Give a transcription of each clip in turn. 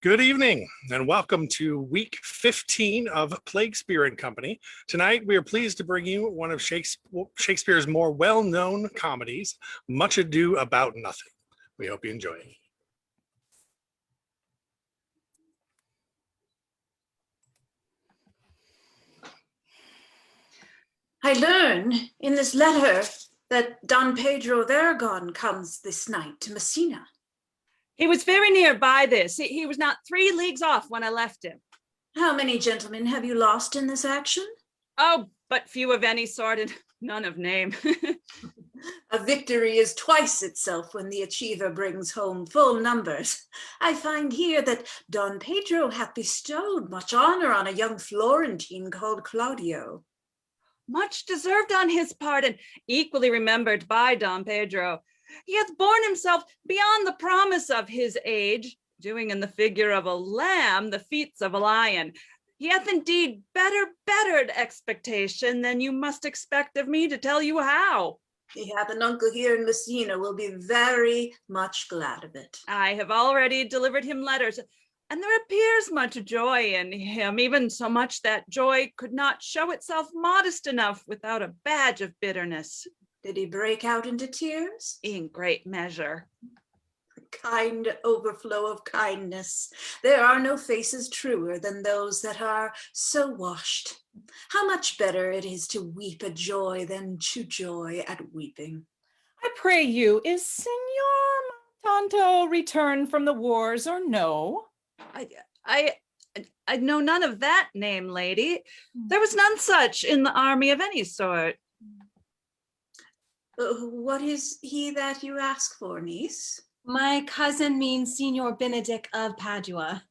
Good evening and welcome to week 15 of Plaguespeare and Company. Tonight we are pleased to bring you one of Shakespeare's more well-known comedies, Much Ado About Nothing. We hope you enjoy it. I learn in this letter that Don Pedro Verges comes this night to Messina. He was very near by this. He was not 3 leagues off when I left him. How many gentlemen have you lost in this action? Oh, but few of any sort and none of name. A victory is twice itself when the achiever brings home full numbers. I find here that Don Pedro hath bestowed much honor on a young Florentine called Claudio. Much deserved on his part and equally remembered by Don Pedro. He hath borne himself beyond the promise of his age, doing in the figure of a lamb the feats of a lion. He hath indeed bettered expectation than you must expect of me to tell you how. He hath an uncle here in Messina, will be very much glad of it. I have already delivered him letters, and there appears much joy in him, even so much that joy could not show itself modest enough without a badge of bitterness. Did he break out into tears? In great measure. A kind overflow of kindness. There are no faces truer than those that are so washed. How much better it is to weep at joy than to joy at weeping. I pray you, is Signor Tanto returned from the wars or no? I know none of that name, lady. There was none such in the army of any sort. What is he that you ask for, niece? My cousin means Signor Benedick of Padua.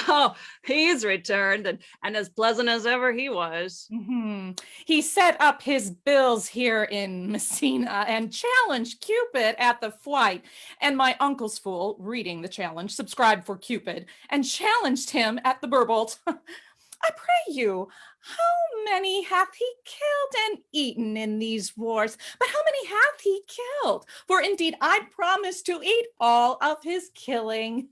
Oh, he's returned and as pleasant as ever he was. Mm-hmm. He set up his bills here in Messina and challenged Cupid at the flight. And my uncle's fool, reading the challenge, subscribed for Cupid and challenged him at the Burbolt. I pray you, how many hath he killed and eaten in these wars? But how many hath he killed? For indeed I promise to eat all of his killing.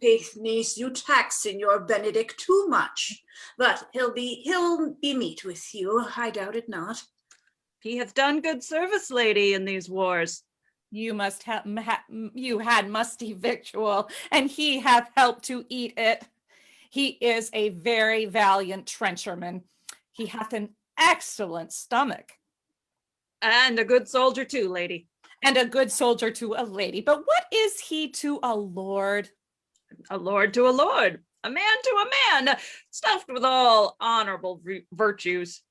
Faith, niece, you tax Signor Benedick too much. But he'll be meet with you, I doubt it not. He hath done good service, lady, in these wars. You must have you had musty victual, and he hath helped to eat it. He is a very valiant trencherman. He hath an excellent stomach. And a good soldier too, lady. And a good soldier to a lady. But what is he to a lord? A lord to a lord. A man to a man, stuffed with all honorable virtues.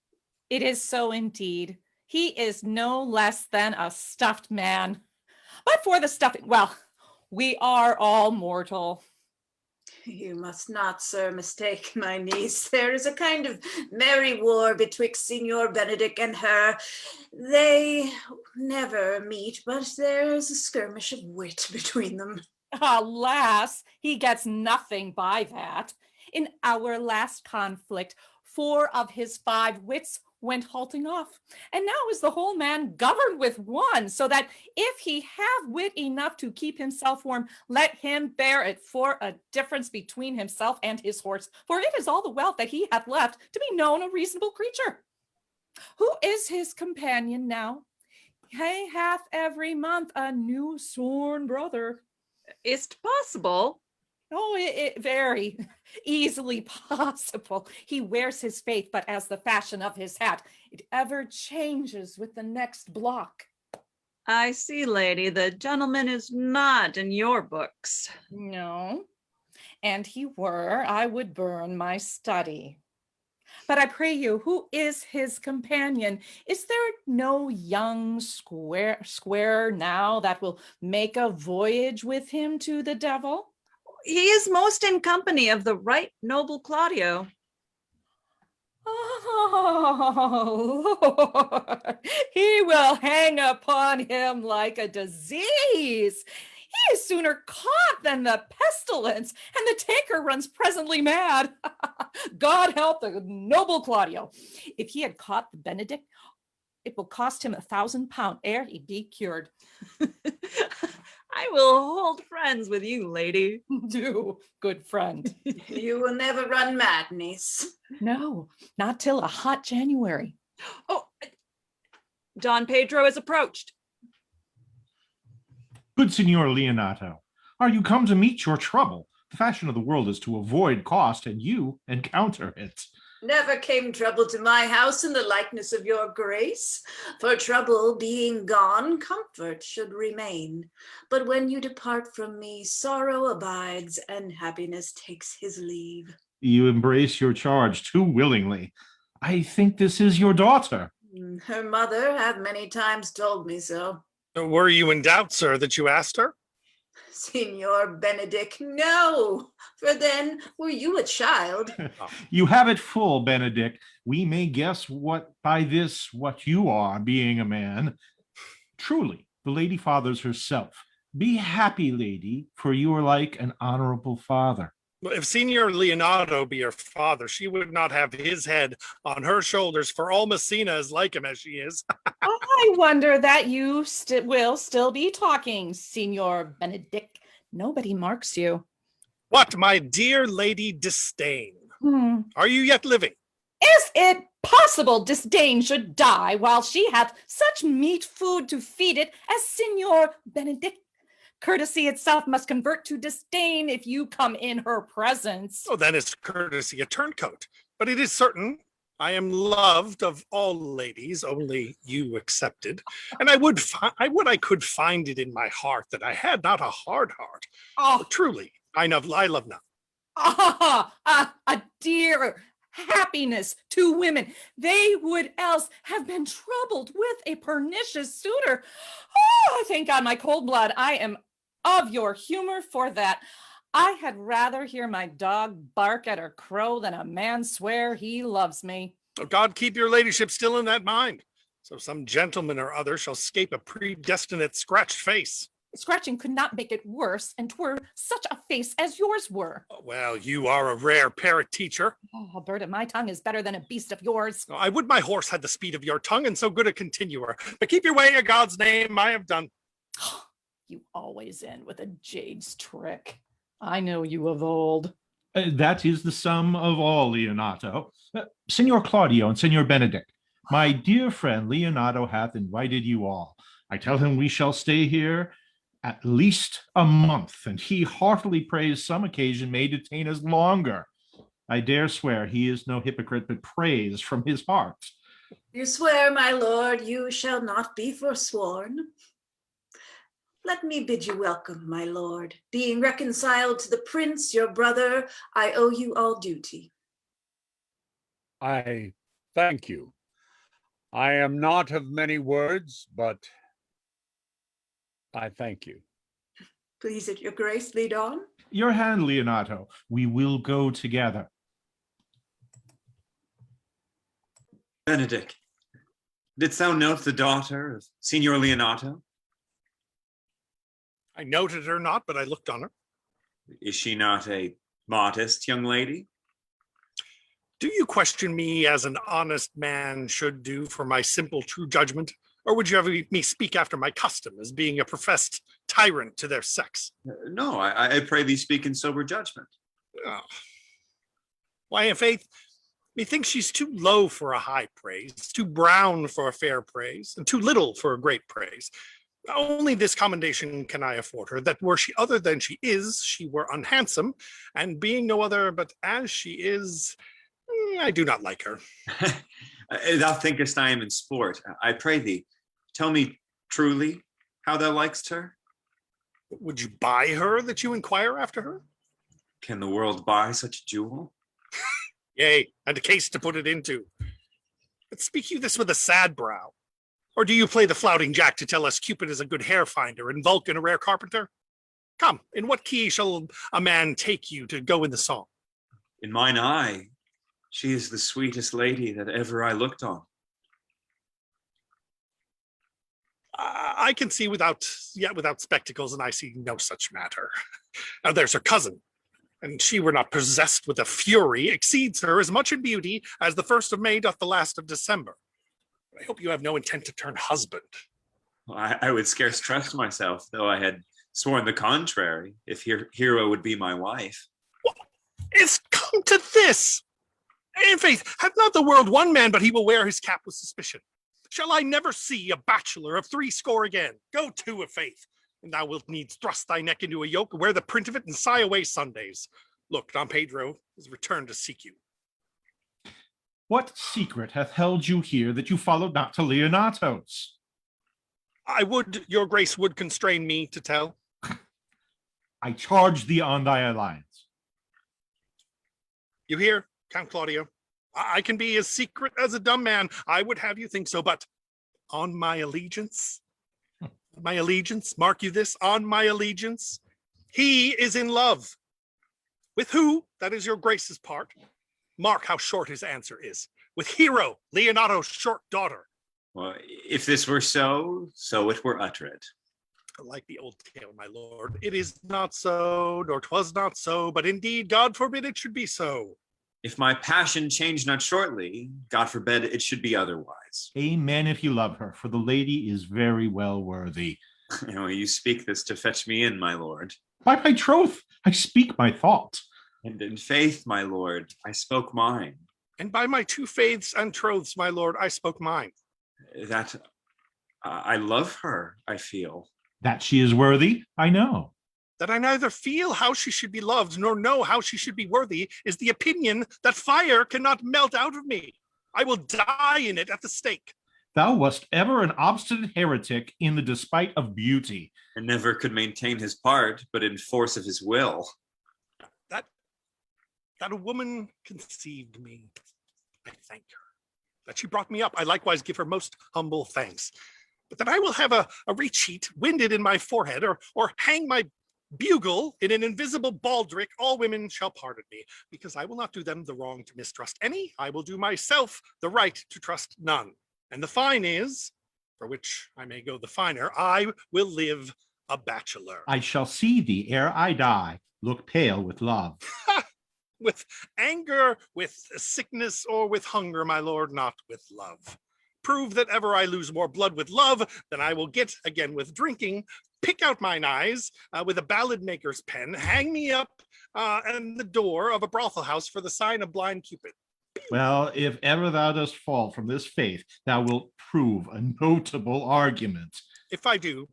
It is so indeed. He is no less than a stuffed man. But for the stuffing, well, we are all mortal. You must not, sir, mistake my niece. There is a kind of merry war betwixt Signor Benedick and her. They never meet, but there is a skirmish of wit between them. Alas, he gets nothing by that. In our last conflict, 4 of his 5 wits went halting off, and now is the whole man governed with 1, so that if he have wit enough to keep himself warm, let him bear it for a difference between himself and his horse, for it is all the wealth that he hath left to be known a reasonable creature. Who is his companion now? He hath every month a new sworn brother. Is't possible? Oh, it very easily possible. He wears his faith, but as the fashion of his hat, it ever changes with the next block. I see, lady, the gentleman is not in your books. No, and he were, I would burn my study. But I pray you, who is his companion? Is there no young square now that will make a voyage with him to the devil? He is most in company of the right noble Claudio. Oh, Lord, he will hang upon him like a disease. He is sooner caught than the pestilence, and the taker runs presently mad. God help the noble Claudio. If he had caught the Benedick, it will cost him £1,000 ere he be cured. I will hold friends with you, lady. Do, good friend. You will never run mad, niece. No, not till a hot January. Oh, Don Pedro has approached. Good Signor Leonato, are you come to meet your trouble? The fashion of the world is to avoid cost, and you encounter it. Never came trouble to my house in the likeness of your grace. For trouble being gone, comfort should remain. But when you depart from me, sorrow abides, and happiness takes his leave. You embrace your charge too willingly. I think this is your daughter. Her mother hath many times told me so. Were you in doubt, sir, that you asked her? Signor Benedick, no, for then were you a child. You have it full, Benedick. We may guess what you are, being a man. Truly, the lady fathers herself. Be happy, lady, for you are like an honorable father. Well, if Signor Leonato be your father, she would not have his head on her shoulders, for all Messina is like him as she is. I wonder that you will still be talking, Signor Benedick. Nobody marks you. What, my dear Lady Disdain? Are you yet living? Is it possible Disdain should die while she hath such meat food to feed it as Signor Benedick? Courtesy itself must convert to disdain if you come in her presence. Oh, then is courtesy a turncoat. But it is certain I am loved of all ladies, only you excepted. And I could find it in my heart that I had not a hard heart. Oh, Truly, I love none. a dear happiness to women. They would else have been troubled with a pernicious suitor. Oh, thank God, my cold blood, I am of your humor for that. I had rather hear my dog bark at her crow than a man swear he loves me. Oh, God keep your ladyship still in that mind. So some gentleman or other shall scape a predestinate scratched face. Scratching could not make it worse, and 'twere such a face as yours were. Oh, well, you are a rare parrot teacher. Oh, a bird of my tongue is better than a beast of yours. Oh, I would my horse had the speed of your tongue and so good a continuer. But keep your way in God's name, I have done. You always end with a jade's trick. I know you of old. That is the sum of all, Leonato. Signor Claudio and Signor Benedick, my dear friend Leonato hath invited you all. I tell him we shall stay here at least a month, and he heartily prays some occasion may detain us longer. I dare swear he is no hypocrite, but prays from his heart. You swear, my lord, you shall not be forsworn. Let me bid you welcome, my lord. Being reconciled to the prince, your brother, I owe you all duty. I thank you. I am not of many words, but I thank you. Please at your grace, lead on. Your hand, Leonato. We will go together. Benedick, didst thou note the daughter of Signor Leonato? I noted her not, but I looked on her. Is she not a modest young lady? Do you question me as an honest man should do for my simple true judgment? Or would you have me speak after my custom as being a professed tyrant to their sex? No, I pray thee speak in sober judgment. Oh. Why, in faith, methinks she's too low for a high praise, too brown for a fair praise, and too little for a great praise. Only this commendation can I afford her, that were she other than she is, she were unhandsome, and being no other but as she is, I do not like her. Thou thinkest I am in sport. I pray thee, tell me truly how thou likest her? Would you buy her that you inquire after her? Can the world buy such a jewel? Yea, and a case to put it into. But speak you this with a sad brow? Or do you play the flouting jack to tell us Cupid is a good hair finder and Vulcan a rare carpenter? Come, in what key shall a man take you to go in the song? In mine eye, she is the sweetest lady that ever I looked on. I can see without spectacles, and I see no such matter. Now there's her cousin, and she were not possessed with a fury, exceeds her as much in beauty as the 1st of May doth the last of December. I hope you have no intent to turn husband. I would scarce trust myself, though I had sworn the contrary, if Hero would be my wife. It's come to this. In faith, hath not the world one man, but he will wear his cap with suspicion. Shall I never see a bachelor of 60 again? Go to, of faith, and thou wilt needs thrust thy neck into a yoke, wear the print of it, and sigh away Sundays. Look, Don Pedro is returned to seek you. What secret hath held you here that you followed not to Leonato's? I would your grace would constrain me to tell. I charge thee on thy alliance. You hear, Count Claudio? I can be as secret as a dumb man. I would have you think so, but on my allegiance, mark you this, on my allegiance, he is in love. With who? That is your grace's part. Mark how short his answer is. With Hero, Leonato's short daughter. Well, if this were so it were uttered. Like the old tale, my lord, it is not so, nor 'twas not so, but indeed, God forbid it should be so. If my passion change not shortly, God forbid it should be otherwise. Amen if you love her, for the lady is very well worthy. You speak this to fetch me in, my lord. By my troth, I speak my thought. And in faith, my lord, I spoke mine. And by my 2 faiths and troths, my lord, I spoke mine. That I love her, I feel. That she is worthy, I know. That I neither feel how she should be loved, nor know how she should be worthy, is the opinion that fire cannot melt out of me. I will die in it at the stake. Thou wast ever an obstinate heretic in the despite of beauty. And never could maintain his part, but in force of his will. That a woman conceived me, I thank her. That she brought me up, I likewise give her most humble thanks. But that I will have a recheat winded in my forehead, or hang my bugle in an invisible baldric, all women shall pardon me, because I will not do them the wrong to mistrust any. I will do myself the right to trust none. And the fine is, for which I may go the finer, I will live a bachelor. I shall see thee ere I die, look pale with love. With anger, with sickness, or with hunger, my lord, not with love. Prove that ever I lose more blood with love than I will get again with drinking. Pick out mine eyes with a ballad maker's pen. Hang me up in the door of a brothel house for the sign of blind Cupid. Well, if ever thou dost fall from this faith, thou wilt prove a notable argument. If I do,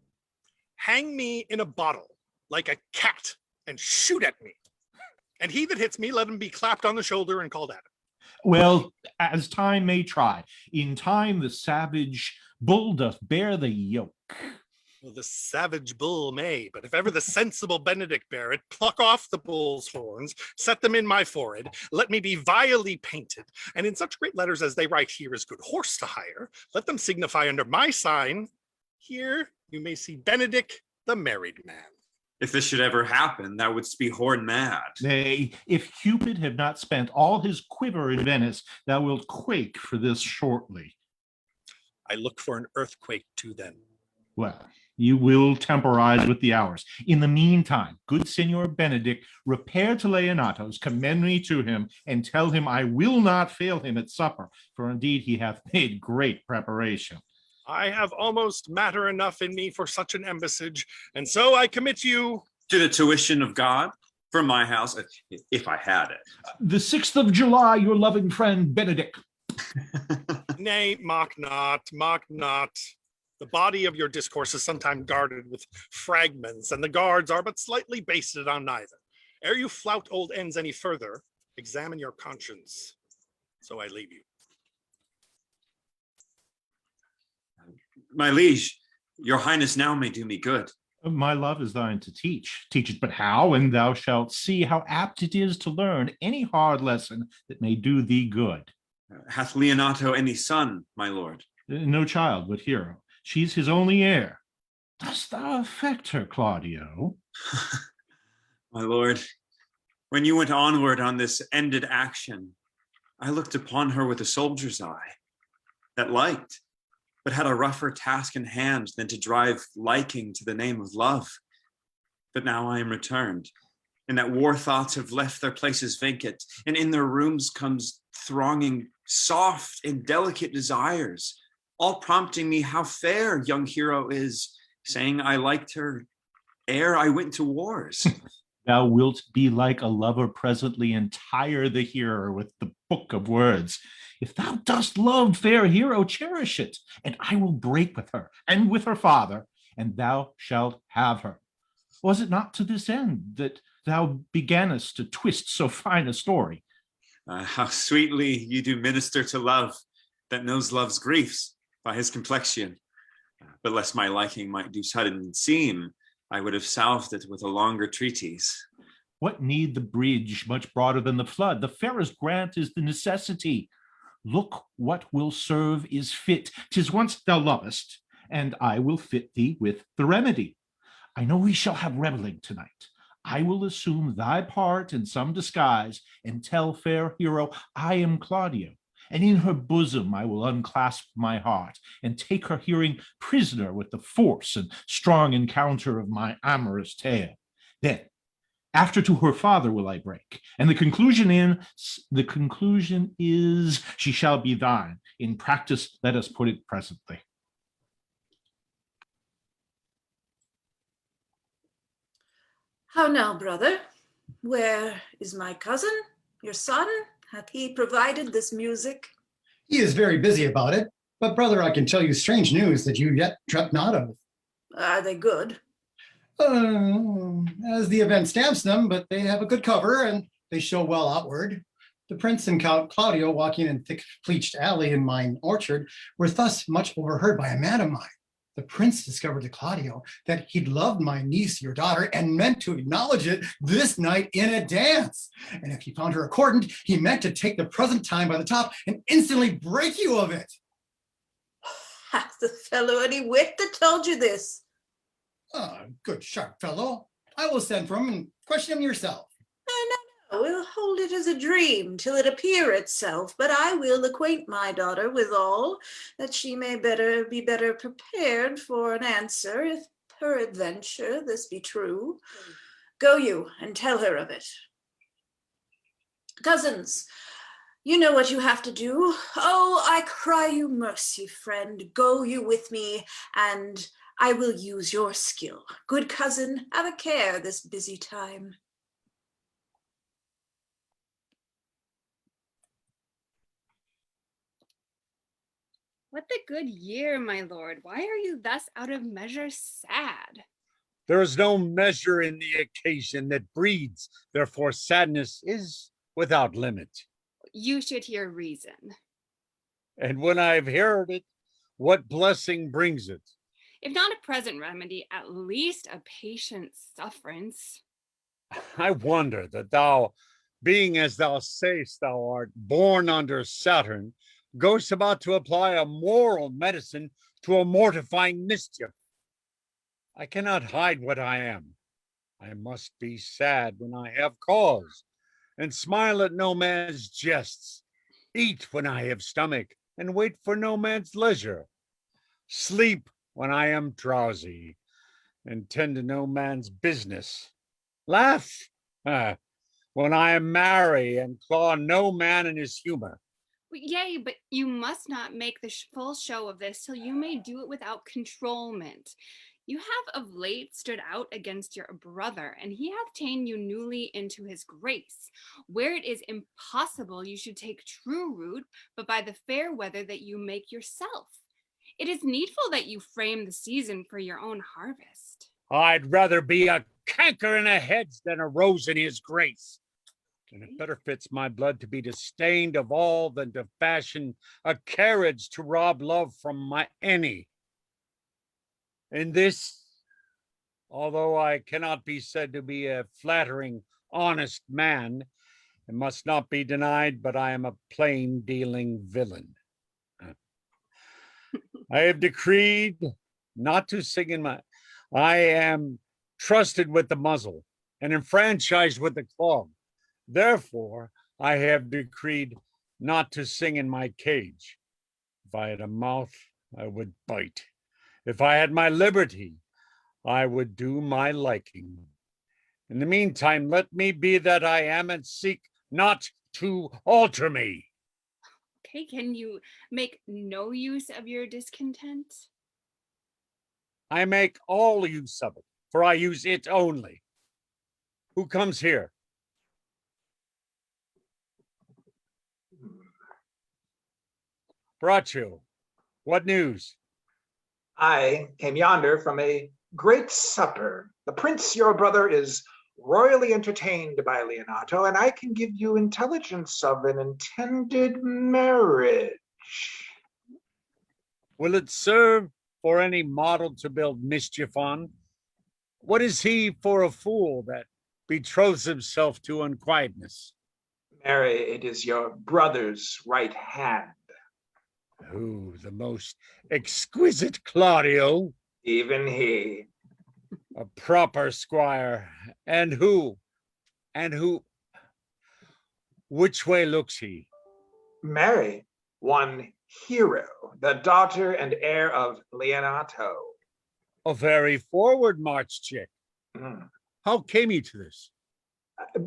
hang me in a bottle like a cat and shoot at me. And he that hits me, let him be clapped on the shoulder and called at him. Well, as time may try, in time the savage bull doth bear the yoke. Well, the savage bull may, but if ever the sensible Benedick bear it, pluck off the bull's horns, set them in my forehead, let me be vilely painted, and in such great letters as they write, here is good horse to hire, let them signify under my sign, here you may see Benedick the married man. If this should ever happen, thou wouldst be horn mad. Nay, if Cupid have not spent all his quiver in Venice, thou wilt quake for this shortly. I look for an earthquake too then. Well, you will temporize with the hours. In the meantime, good Signor Benedick, repair to Leonato's, commend me to him, and tell him I will not fail him at supper, for indeed he hath made great preparation. I have almost matter enough in me for such an embassage, and so I commit you To the tuition of God from my house, if I had it. The 6th of July, your loving friend Benedick. Nay, mock not, mock not. The body of your discourse is sometimes guarded with fragments, and the guards are but slightly basted on neither. Ere you flout old ends any further, examine your conscience. So I leave you. My liege, your highness now may do me good. My love is thine to teach. Teach it but how, and thou shalt see how apt it is to learn any hard lesson that may do thee good. Hath Leonato any son, my lord? No child, but Hero. She's his only heir. Dost thou affect her, Claudio? My lord, when you went onward on this ended action, I looked upon her with a soldier's eye that liked, but had a rougher task in hand than to drive liking to the name of love. But now I am returned, and that war thoughts have left their places vacant, and in their rooms comes thronging soft and delicate desires, all prompting me how fair young Hero is, saying I liked her ere I went to wars. Thou wilt be like a lover presently, and tire the hearer with the book of words. If thou dost love, fair hero, cherish it, and I will break with her and with her father, and thou shalt have her. Was it not to this end that thou beganest to twist so fine a story? How sweetly you do minister to love that knows love's griefs by his complexion. But lest my liking might do sudden seem, I would have salved it with a longer treatise. What need the bridge much broader than the flood? The fairest grant is the necessity. Look, what will serve is fit. 'Tis once thou lovest, and I will fit thee with the remedy. I know we shall have revelling tonight. I will assume thy part in some disguise, and tell fair hero I am Claudio, and in her bosom I will unclasp my heart, and take her hearing prisoner with the force and strong encounter of my amorous tale. Then, after to her father will I break, and the conclusion is she shall be thine. In practice, let us put it presently. How now, brother? Where is my cousin, your son? Hath he provided this music? He is very busy about it, but brother, I can tell you strange news that you yet dreamt not of. Are they good? As the event stamps them, but they have a good cover and they show well outward. The prince and Count Claudio walking in thick pleached alley in mine orchard were thus much overheard by a man of mine. The prince discovered to Claudio that he'd loved my niece, your daughter, and meant to acknowledge it this night in a dance. And if he found her accordant, he meant to take the present time by the top and instantly break you of it. Hath the fellow any wit that told you this? Good sharp fellow. I will send for him and question him yourself. No, we'll hold it as a dream till it appear itself, but I will acquaint my daughter with all, that she may be better prepared for an answer, if peradventure this be true. Go you and tell her of it. Cousins, you know what you have to do. Oh, I cry you mercy, friend. Go you with me, and I will use your skill. Good cousin, have a care this busy time. What the good year, my lord. Why are you thus out of measure sad? There is no measure in the occasion that breeds, therefore sadness is without limit. You should hear reason. And when I've heard it, what blessing brings it? If not a present remedy, at least a patient sufferance. I wonder that thou, being as thou sayest thou art, born under Saturn, goest about to apply a moral medicine to a mortifying mischief. I cannot hide what I am. I must be sad when I have cause, and smile at no man's jests, eat when I have stomach, and wait for no man's leisure, sleep when I am drowsy, and tend to no man's business, laugh when I am merry, and claw no man in his humor. Yea, but you must not make the full show of this till you may do it without controlment. You have of late stood out against your brother, and he hath ta'en you newly into his grace, where it is impossible you should take true root, but by the fair weather that you make yourself. It is needful that you frame the season for your own harvest. I'd rather be a canker in a hedge than a rose in his grace. And it better fits my blood to be disdained of all than to fashion a carriage to rob love from my any. In this, although I cannot be said to be a flattering, honest man, it must not be denied, but I am a plain-dealing villain. I have decreed not to sing in my... I am trusted with the muzzle and enfranchised with the clog. Therefore, I have decreed not to sing in my cage. If I had a mouth, I would bite. If I had my liberty, I would do my liking. In the meantime, let me be that I am, and seek not to alter me. Okay, can you make no use of your discontent? I make all use of it, for I use it only. Who comes here? Borachio, what news? I came yonder from a great supper. The prince, your brother, is royally entertained by Leonato, and I can give you intelligence of an intended marriage. Will it serve for any model to build mischief on? What is he for a fool that betroths himself to unquietness? Mary, it is your brother's right hand. Who, the most exquisite Claudio? Even he. A proper squire. And who? Which way looks he? Mary, one Hero, the daughter and heir of Leonato. A very forward march chick. Mm. How came he to this?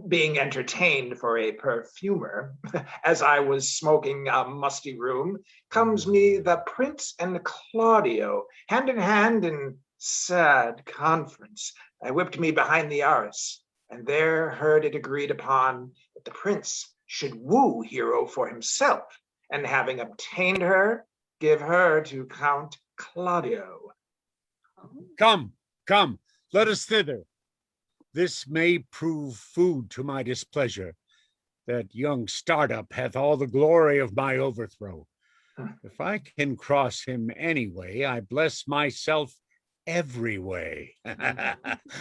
Being entertained for a perfumer, as I was smoking a musty room, comes me the prince and Claudio, hand in hand in sad conference. I whipped me behind the arras, and there heard it agreed upon that the prince should woo Hero for himself, and having obtained her, give her to Count Claudio. Come, let us thither. This may prove food to my displeasure. That young startup hath all the glory of my overthrow. If I can cross him any way, I bless myself every way.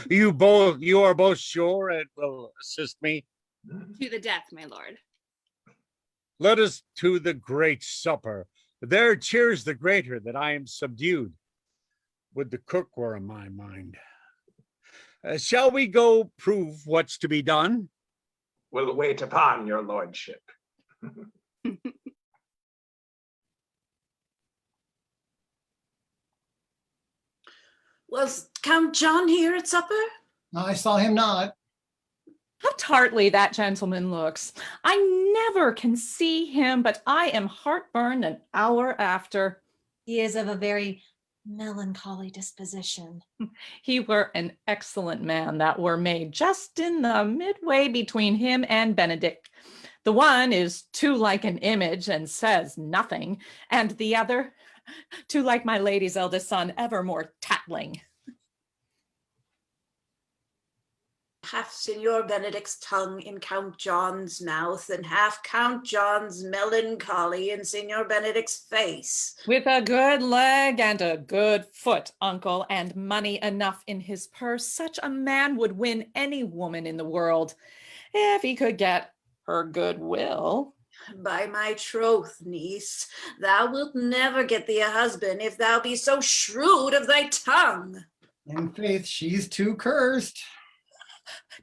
You are both sure it will assist me? To the death, my lord. Let us to the great supper. There cheers the greater that I am subdued. Would the cook were in my mind. Shall we go prove what's to be done? Will wait upon your lordship. Was Count John here at supper? I saw him not. How tartly that gentleman looks. I never can see him, but I am heartburned an hour after. He is of a very melancholy disposition. He were an excellent man that were made just in the midway between him and Benedick. The one is too like an image and says nothing, and the other too like my lady's eldest son, evermore tattling. Half Signor Benedick's tongue in Count John's mouth, and half Count John's melancholy in Signor Benedick's face. With a good leg and a good foot, uncle, and money enough in his purse, such a man would win any woman in the world, if he could get her goodwill. By my troth, niece, thou wilt never get thee a husband if thou be so shrewd of thy tongue. In faith, she's too cursed.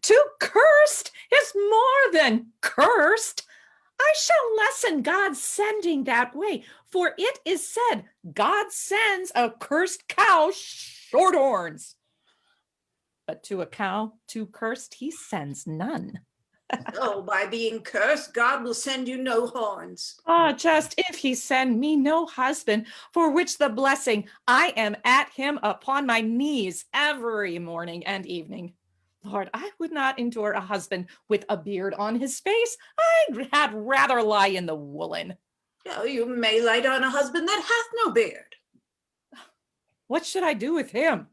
Too cursed is more than cursed. I shall lessen God's sending that way, for it is said, God sends a cursed cow short horns. But to a cow too cursed, he sends none. Oh, by being cursed, God will send you no horns. Ah, just if he send me no husband, for which the blessing I am at him upon my knees every morning and evening. Lord, I would not endure a husband with a beard on his face. I had rather lie in the woolen. Oh, you may light on a husband that hath no beard. What should I do with him?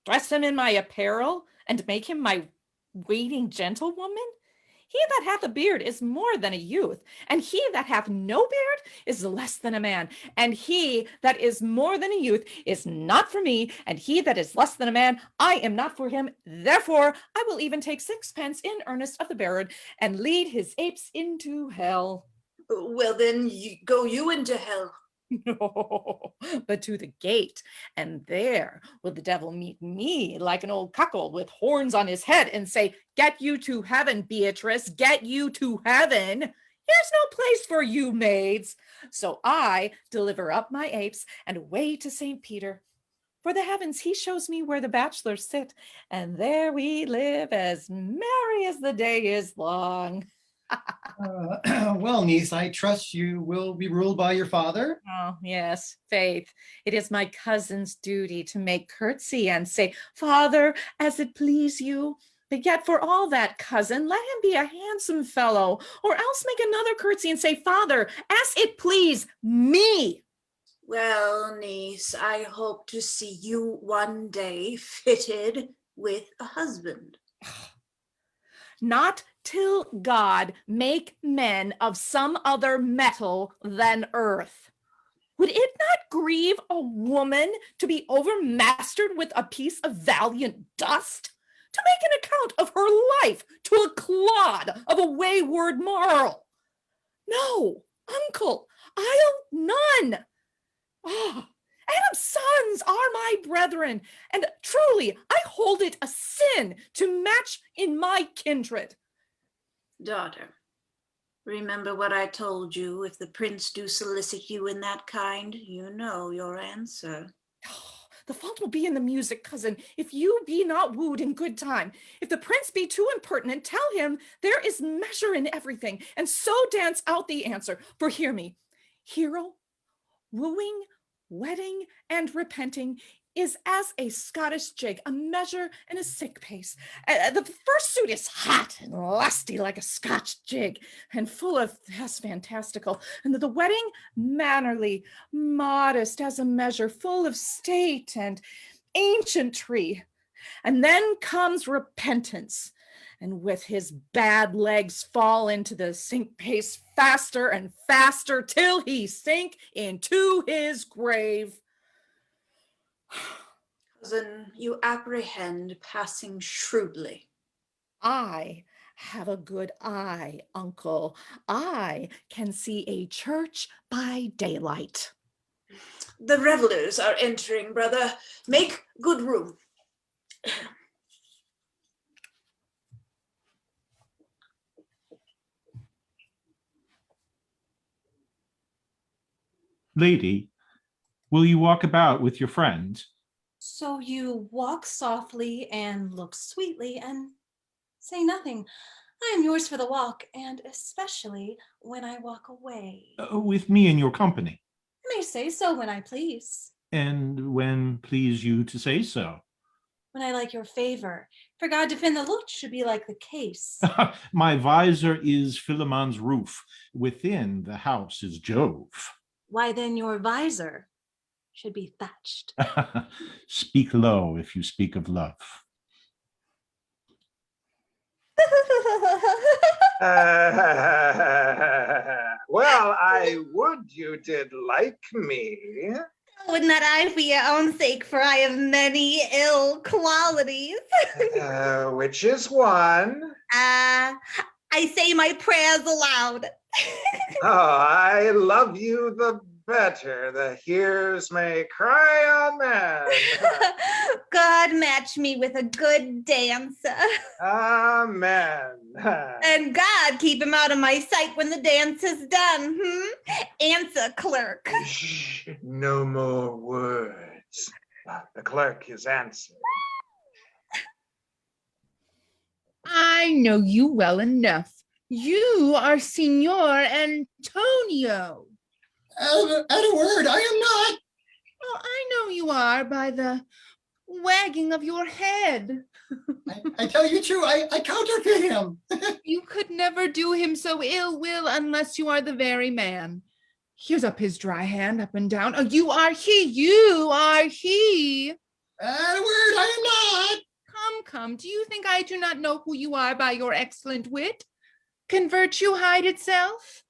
Dress him in my apparel and make him my waiting gentlewoman? He that hath a beard is more than a youth, and he that hath no beard is less than a man. And he that is more than a youth is not for me, and he that is less than a man, I am not for him. Therefore, I will even take 6 pence in earnest of the beard, and lead his apes into hell. Well, then go you into hell. No, but to the gate, and there will the devil meet me like an old cuckold with horns on his head and say, get you to heaven, Beatrice, get you to heaven. Here's no place for you maids. So I deliver up my apes and away to St. Peter. For the heavens, he shows me where the bachelors sit, and there we live as merry as the day is long. Well, niece, I trust you will be ruled by your father. Oh, yes, Faith. It is my cousin's duty to make curtsy and say, Father, as it please you. But yet for all that, cousin, let him be a handsome fellow, or else make another curtsy and say, Father, as it please me. Well, niece, I hope to see you one day fitted with a husband. Not till God make men of some other metal than earth. Would it not grieve a woman to be overmastered with a piece of valiant dust? To make an account of her life to a clod of a wayward marl? No, uncle, I'll none. Ah, Adam's sons are my brethren, and truly I hold it a sin to match in my kindred. Daughter, remember what I told you. If the prince do solicit you in that kind, you know your answer. The fault will be in the music, cousin, if you be not wooed in good time. If the prince be too impertinent, tell him there is measure in everything, and so dance out the answer. For hear me, hero, wooing, wedding, and repenting is as a Scottish jig, a measure and a sick pace. The first suit is hot and lusty like a Scotch jig, and full of fantastical. And the wedding, mannerly, modest as a measure, full of state and ancientry. And then comes repentance, and with his bad legs fall into the sink pace faster and faster till he sink into his grave. Cousin, you apprehend passing shrewdly. I have a good eye, uncle. I can see a church by daylight. The revelers are entering, brother. Make good room. Lady, will you walk about with your friend? So you walk softly and look sweetly and say nothing. I am yours for the walk, and especially when I walk away. With me in your company. I may say so when I please. And when please you to say so? When I like your favor. For God defend the look should be like the case. My visor is Philemon's roof. Within the house is Jove. Why then your visor should be thatched. Speak low if you speak of love. Well, I would you did like me. Would not I for your own sake, for I have many ill qualities. Which is one? I say my prayers aloud. Oh, I love you the better. The hearers may cry amen. God match me with a good dancer. Amen. And God keep him out of my sight when the dance is done. Answer, clerk. Shh, no more words. The clerk is answered. I know you well enough. You are Signor Antonio. At a word, I am not. Oh, I know you are by the wagging of your head. I tell you true, I counterfeit him. You could never do him so ill will unless you are the very man. Here's up his dry hand, up and down. Oh, you are he, you are he. At a word, I am not. Come, do you think I do not know who you are by your excellent wit? Can virtue hide itself?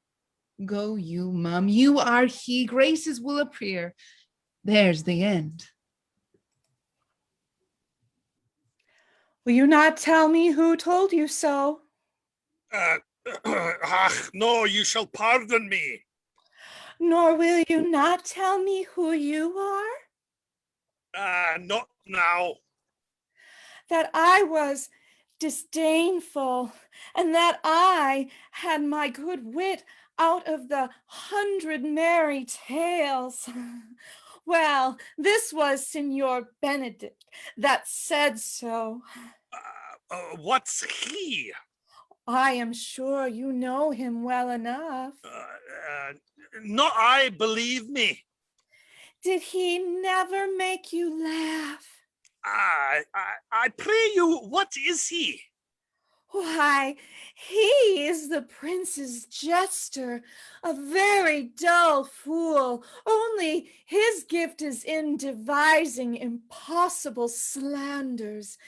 Go you, mum, you are he, graces will appear. There's the end. Will you not tell me who told you so? No, you shall pardon me. Nor will you not tell me who you are? Not now. That I was disdainful, and that I had my good wit out of the 100 merry tales. Well, this was Signor Benedick that said so. What's he? I am sure you know him well enough. Not I, believe me. Did he never make you laugh? I pray you, what is he? Why, he is the prince's jester, a very dull fool. Only his gift is in devising impossible slanders.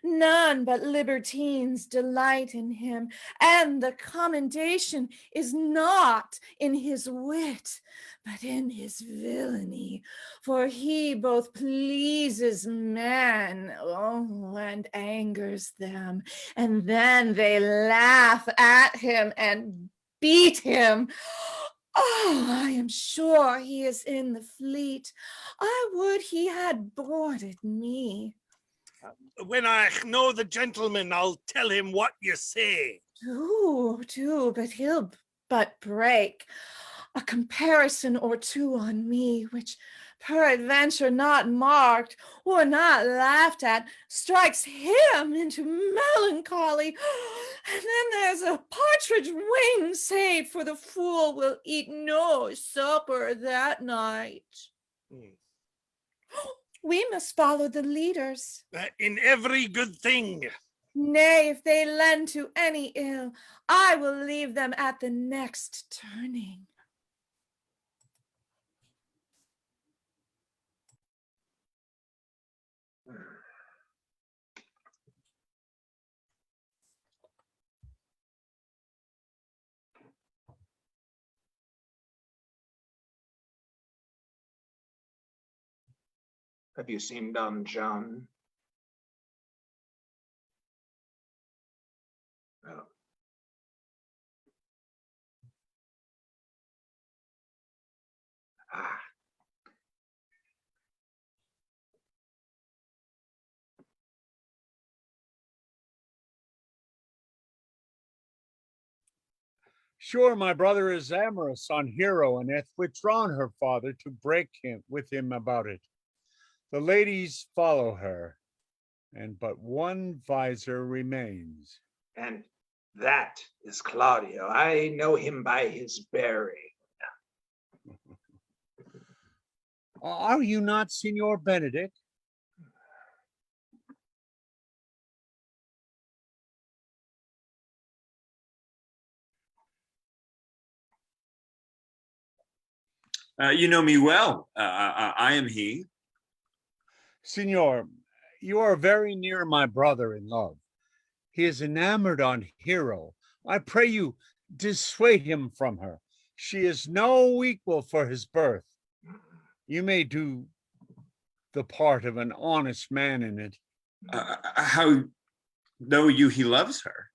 None but libertines delight in him, and the commendation is not in his wit, but in his villainy. For he both pleases men, and angers them, and then they laugh at him and beat him. Oh, I am sure he is in the fleet. I would he had boarded me. When I know the gentleman, I'll tell him what you say. Do, but he'll but break a comparison or two on me, which peradventure not marked or not laughed at, strikes him into melancholy. And then there's a partridge wing saved, for the fool will eat no supper that night. We must follow the leaders. In every good thing. Nay, if they lend to any ill, I will leave them at the next turning. Have you seen Don John? No. Ah. Sure, my brother is amorous on Hero, and hath withdrawn her father to break with him about it. The ladies follow her, and but one visor remains. And that is Claudio. I know him by his bearing. Are you not Signor Benedick? You know me well. I am he. Signor, you are very near my brother in love. He is enamored on Hero. I pray you dissuade him from her. She is no equal for his birth. You may do the part of an honest man in it. How know you he loves her?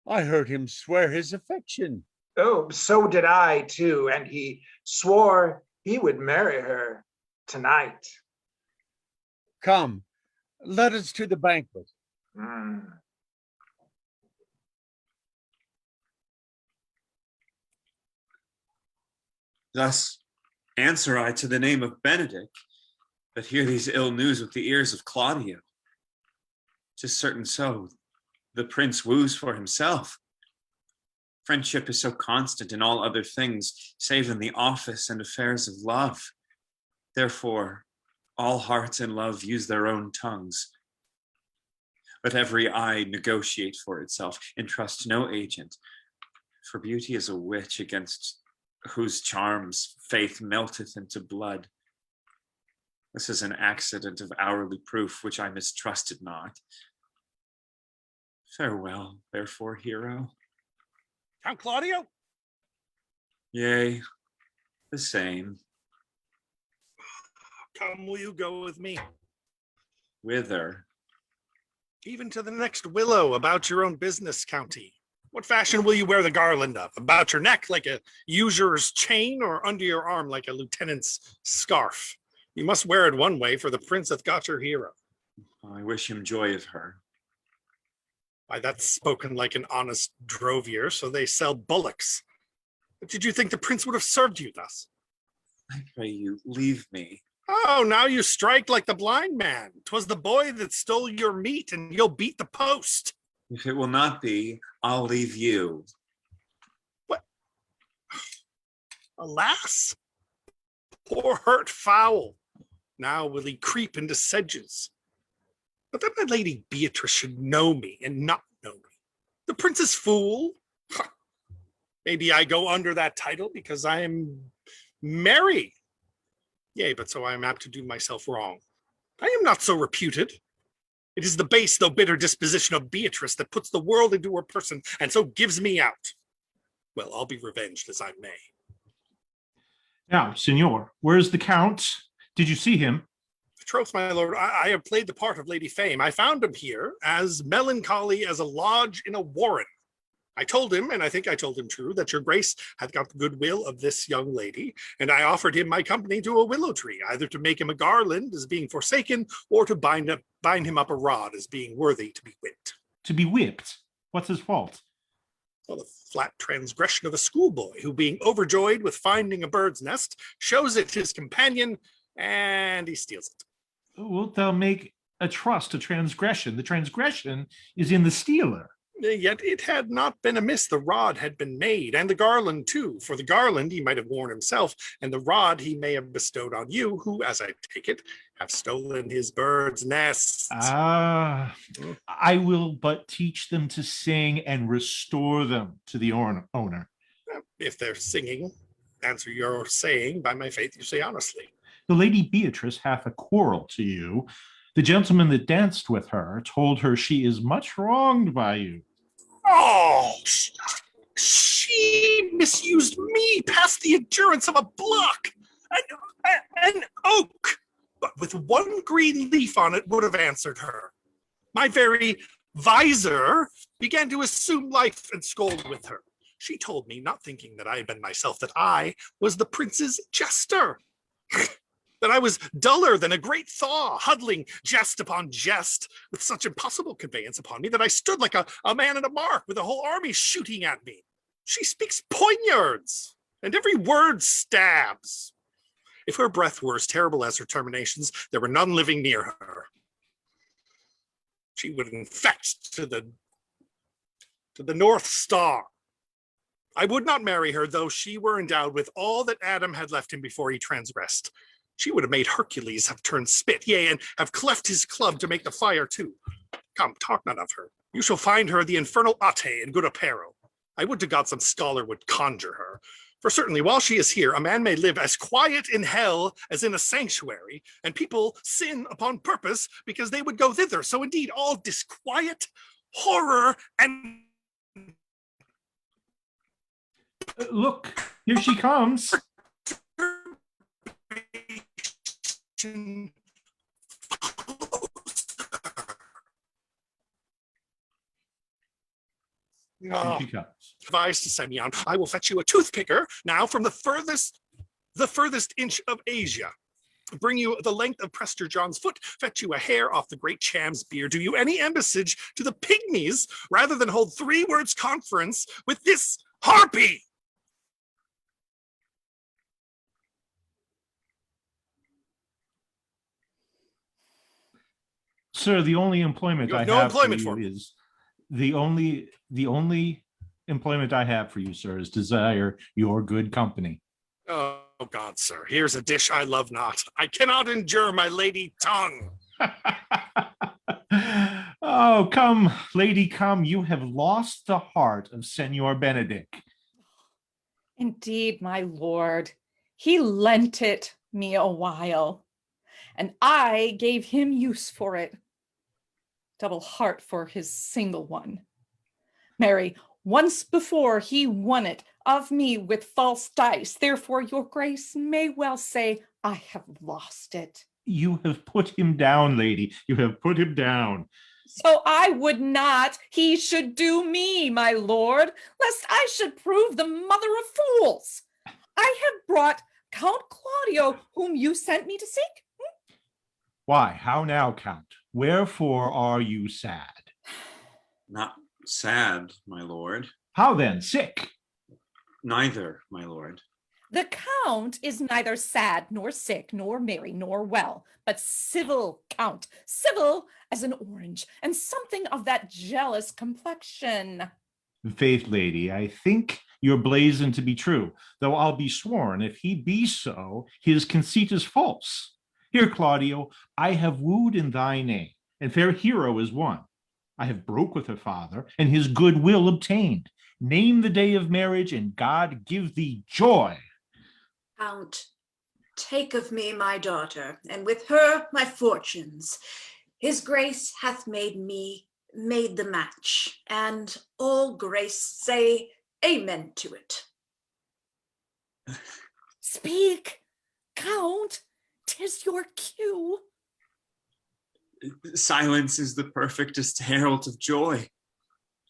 I heard him swear his affection. Oh, so did I too, and he swore he would marry her tonight. Come, let us to the banquet. Thus answer I to the name of Benedick, but hear these ill news with the ears of Claudio. 'Tis certain so, the prince woos for himself. Friendship is so constant in all other things, save in the office and affairs of love. Therefore, all hearts in love use their own tongues. Let every eye negotiate for itself, entrust no agent, for beauty is a witch against whose charms faith melteth into blood. This is an accident of hourly proof, which I mistrusted not. Farewell, therefore, Hero. Count Claudio? Yea, the same. Come, will you go with me? Whither? Even to the next willow, about your own business, County. What fashion will you wear the garland of? About your neck like a usurer's chain, or under your arm like a lieutenant's scarf? You must wear it one way, for the prince hath got your hero. I wish him joy of her. Why, that's spoken like an honest drovier, so they sell bullocks. But did you think the prince would have served you thus? I pray you, leave me. Oh, now you strike like the blind man. 'Twas the boy that stole your meat, and you'll beat the post. If it will not be, I'll leave you. What? Alas, poor hurt fowl. Now will he creep into sedges. But that my lady Beatrice should know me and not know me. The princess fool? Maybe I go under that title because I am merry. Yea, but so I am apt to do myself wrong. I am not so reputed. It is the base though bitter disposition of Beatrice that puts the world into her person and so gives me out. Well, I'll be revenged as I may. Now, Signor, where's the Count? Did you see him? Troth, my lord, I have played the part of Lady Fame. I found him here, as melancholy as a lodge in a warren. I told him, and I think I told him true, that your grace hath got the goodwill of this young lady, and I offered him my company to a willow tree, either to make him a garland as being forsaken, or to bind him up a rod as being worthy to be whipped. To be whipped? What's his fault? Well, the flat transgression of a schoolboy, who being overjoyed with finding a bird's nest, shows it his companion, and he steals it. Wilt thou make a trust a transgression? The transgression is in the stealer. Yet it had not been amiss the rod had been made, and the garland too, for the garland he might have worn himself, and the rod he may have bestowed on you, who, as I take it, have stolen his bird's nest. Ah, I will but teach them to sing and restore them to the owner. If they're singing, answer your saying, by my faith you say honestly. The Lady Beatrice hath a quarrel to you. The gentleman that danced with her told her she is much wronged by you. Oh, she misused me past the endurance of a block, an oak, but with one green leaf on it would have answered her. My very visor began to assume life and scold with her. She told me, not thinking that I had been myself, that I was the prince's jester. That I was duller than a great thaw, huddling jest upon jest, with such impossible conveyance upon me that I stood like a man at a mark, with a whole army shooting at me. She speaks poignards, and every word stabs. If her breath were as terrible as her terminations, there were none living near her. She would infect to the North Star. I would not marry her, though she were endowed with all that Adam had left him before he transgressed. She would have made Hercules have turned spit, yea, and have cleft his club to make the fire too. Come, talk not of her. You shall find her the infernal Ate in good apparel. I would to God some scholar would conjure her. For certainly, while she is here, a man may live as quiet in hell as in a sanctuary, and people sin upon purpose because they would go thither. So indeed, all disquiet, horror, and... Look, here she comes. Oh, advised to send me on. I will fetch you a toothpicker now from the furthest inch of Asia. Bring you the length of Prester John's foot, fetch you a hair off the great Cham's beard, do you any embassage to the pygmies rather than hold 3 words conference with this harpy. Sir, the only employment I have for you is the only employment I have for you, sir, is desire your good company. Oh God, sir, here's a dish I love not. I cannot endure my lady tongue. Oh, come, lady, come. You have lost the heart of Senor Benedick. Indeed, my lord, he lent it me a while, and I gave him use for it. Double heart for his single one. Marry, once before he won it of me with false dice, therefore your grace may well say I have lost it. You have put him down, lady. You have put him down. So I would not he should do me, my lord, lest I should prove the mother of fools. I have brought Count Claudio, whom you sent me to seek. Why, how now, Count? Wherefore are you sad? Not sad, my lord. How then, sick? Neither, my lord. The Count is neither sad, nor sick, nor merry, nor well, but civil Count, civil as an orange, and something of that jealous complexion. Faith, lady, I think your blazon to be true, though I'll be sworn, if he be so, his conceit is false. Here, Claudio, I have wooed in thy name, and fair hero is one. I have broke with her father, and his good will obtained. Name the day of marriage, and God give thee joy. Count, take of me my daughter, and with her my fortunes. His grace hath made the match, and all grace say amen to it. Speak, Count, 'tis your cue. Silence is the perfectest herald of joy.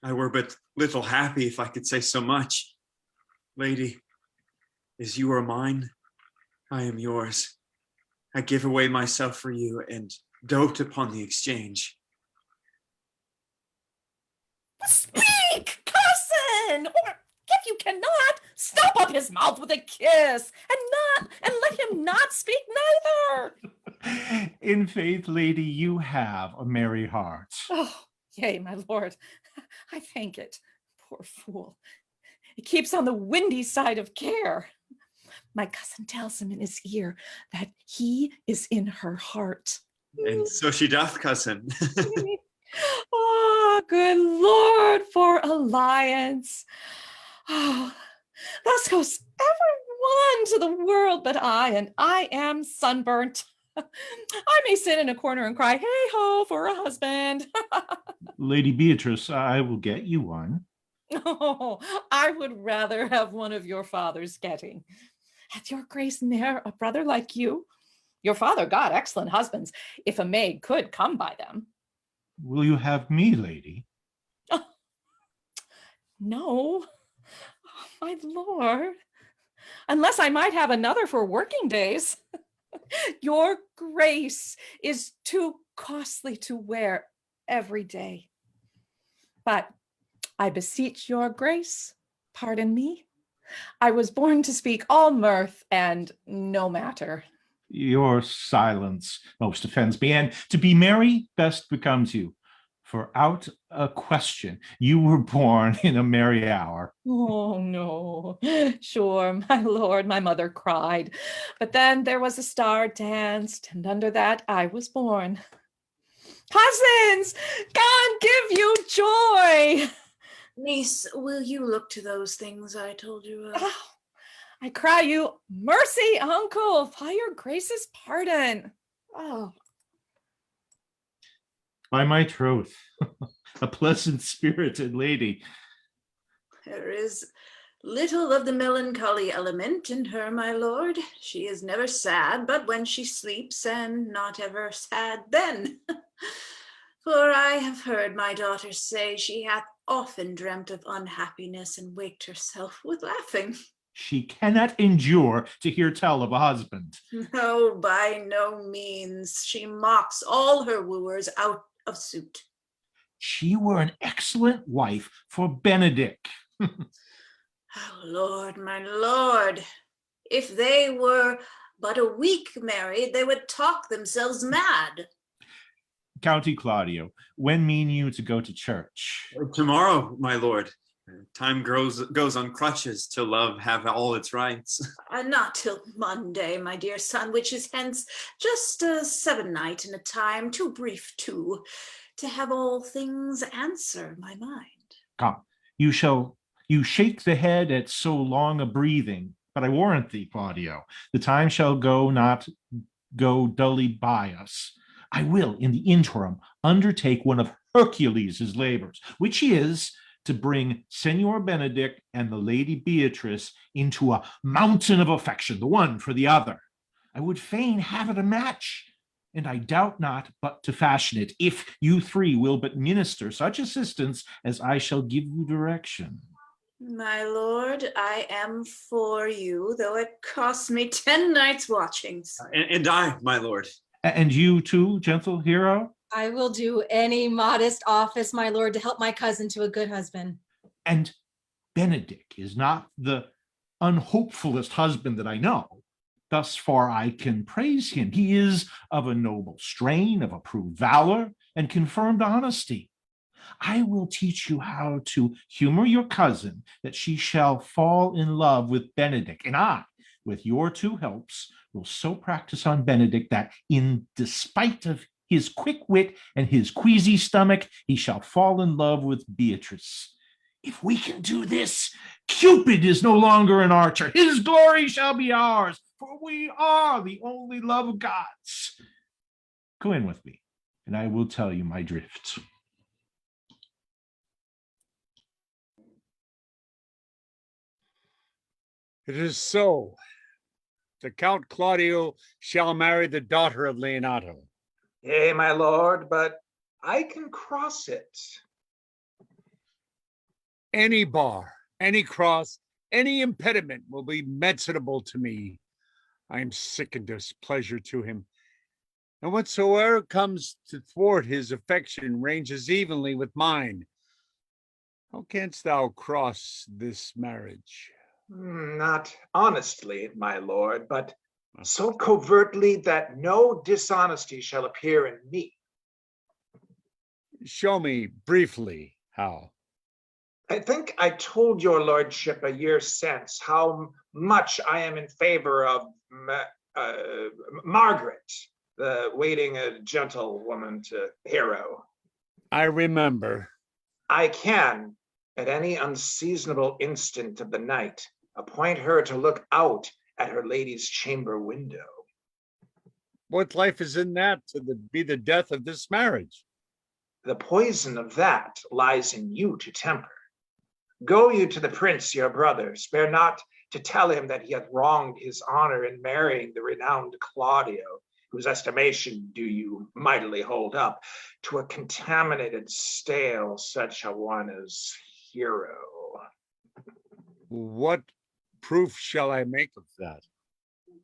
I were but little happy if I could say so much. Lady, as you are mine, I am yours. I give away myself for you and dote upon the exchange. Speak, cousin, or if you cannot, stop up his mouth with a kiss, and let him not speak neither. In faith, lady, you have a merry heart. Oh, yea, my lord, I thank it. Poor fool. He keeps on the windy side of care. My cousin tells him in his ear that he is in her heart. And so she doth, cousin. Oh, good Lord, for alliance. Oh, thus goes everyone to the world but I, and I am sunburnt. I may sit in a corner and cry, hey ho, for a husband. Lady Beatrice, I will get you one. Oh, I would rather have one of your father's getting. Hath your grace ne'er a brother like you? Your father got excellent husbands, if a maid could come by them. Will you have me, lady? Oh, no, my lord, unless I might have another for working days. Your grace is too costly to wear every day. But I beseech your grace, pardon me. I was born to speak all mirth and no matter. Your silence most offends me, and to be merry best becomes you. For out a question, you were born in a merry hour. Oh, no. Sure, my lord, my mother cried. But then there was a star danced, and under that I was born. Cousins, God give you joy. Niece, will you look to those things I told you of? Oh, I cry you, mercy, uncle, by your grace's pardon. Oh. By my troth, a pleasant-spirited lady. There is little of the melancholy element in her, my lord. She is never sad, but when she sleeps, and not ever sad then. For I have heard my daughter say she hath often dreamt of unhappiness and waked herself with laughing. She cannot endure to hear tell of a husband. No, by no means. She mocks all her wooers out of suit. She were an excellent wife for Benedick. Oh, Lord, my lord, if they were but a week married, they would talk themselves mad. County Claudio, when mean you to go to church? Tomorrow, my lord. Time goes on crutches till love have all its rights. Not till Monday, my dear son, which is hence just a 7 night and a time too brief to have all things answer my mind. Come, you shake the head at so long a breathing, but I warrant thee, Claudio, the time shall not go dully by us. I will, in the interim, undertake one of Hercules' labors, which is to bring Senor Benedick and the Lady Beatrice into a mountain of affection, the one for the other. I would fain have it a match, and I doubt not but to fashion it, if you three will but minister such assistance as I shall give you direction. My lord, I am for you, though it costs me 10 nights' watchings. And I, my lord. And you too, gentle hero? I will do any modest office, my lord, to help my cousin to a good husband. And Benedick is not the unhopefulest husband that I know. Thus far I can praise him. He is of a noble strain, of approved valor, and confirmed honesty. I will teach you how to humor your cousin, that she shall fall in love with Benedick, and I, with your two helps, will so practice on Benedick that, in despite of his quick wit and his queasy stomach, he shall fall in love with Beatrice. If we can do this, Cupid is no longer an archer. His glory shall be ours, for we are the only love gods. Go in with me, and I will tell you my drift. It is so. The Count Claudio shall marry the daughter of Leonato. Yea, my lord, but I can cross it. Any bar, any cross, any impediment will be mentionable to me. I am sick and displeasure to him. And whatsoever comes to thwart his affection ranges evenly with mine. How canst thou cross this marriage? Not honestly, my lord, but so covertly that no dishonesty shall appear in me. Show me briefly how. I think I told your lordship a year since how much I am in favor of Margaret, the waiting a gentlewoman to hero. I remember. I can, at any unseasonable instant of the night, appoint her to look out at her lady's chamber window. What life is in that to be the death of this marriage? The poison of that lies in you to temper. Go you to the prince your brother, spare not to tell him that he hath wronged his honor in marrying the renowned Claudio, whose estimation do you mightily hold up, to a contaminated, stale such a one as Hero. What proof shall I make of that?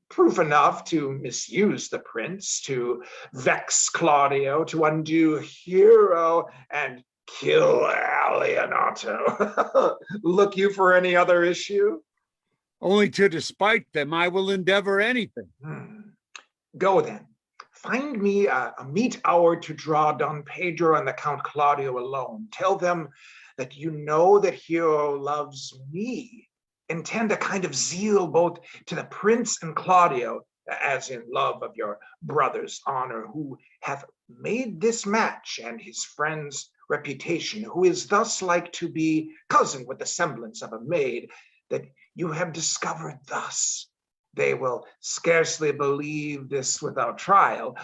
Proof enough to misuse the prince, to vex Claudio, to undo Hero, and kill Leonato. Look you for any other issue? Only to despite them, I will endeavor anything. Go then. Find me a meet hour to draw Don Pedro and the Count Claudio alone. Tell them that you know that Hero loves me. Intend a kind of zeal both to the prince and Claudio, as in love of your brother's honor, who hath made this match, and his friend's reputation, who is thus like to be cousin with the semblance of a maid, that you have discovered thus. They will scarcely believe this without trial.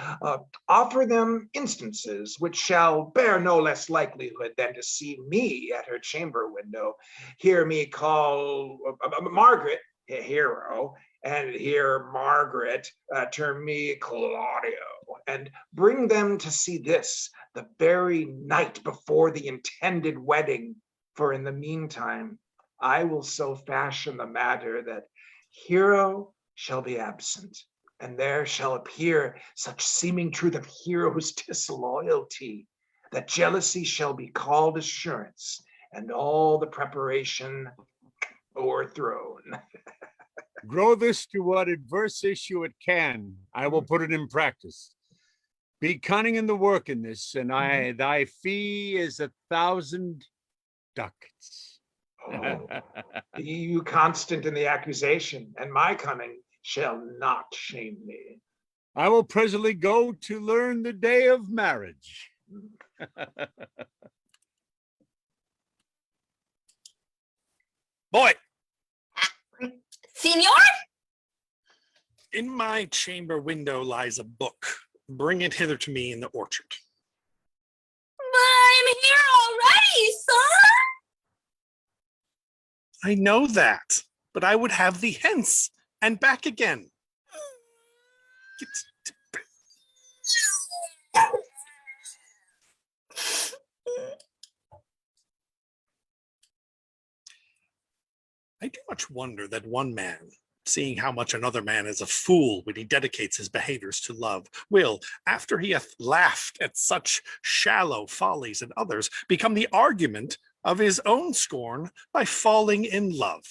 Offer them instances which shall bear no less likelihood than to see me at her chamber window, hear me call Margaret Hero, and hear Margaret term me Claudio, and bring them to see this the very night before the intended wedding. For in the meantime, I will so fashion the matter that Hero shall be absent, and there shall appear such seeming truth of Hero's disloyalty, that jealousy shall be called assurance, and all the preparation o'erthrown. Grow this to what adverse issue it can, I will put it in practice. Be cunning in the work in this, and thy fee is 1,000 ducats. Be you constant in the accusation, and my cunning shall not shame me. I will presently go to learn the day of marriage. Boy! Signor? In my chamber window lies a book. Bring it hither to me in the orchard. But I'm here already, sir. I know that, but I would have thee hence and back again. I do much wonder that one man, seeing how much another man is a fool when he dedicates his behaviors to love, will, after he hath laughed at such shallow follies in others, become the argument of his own scorn by falling in love.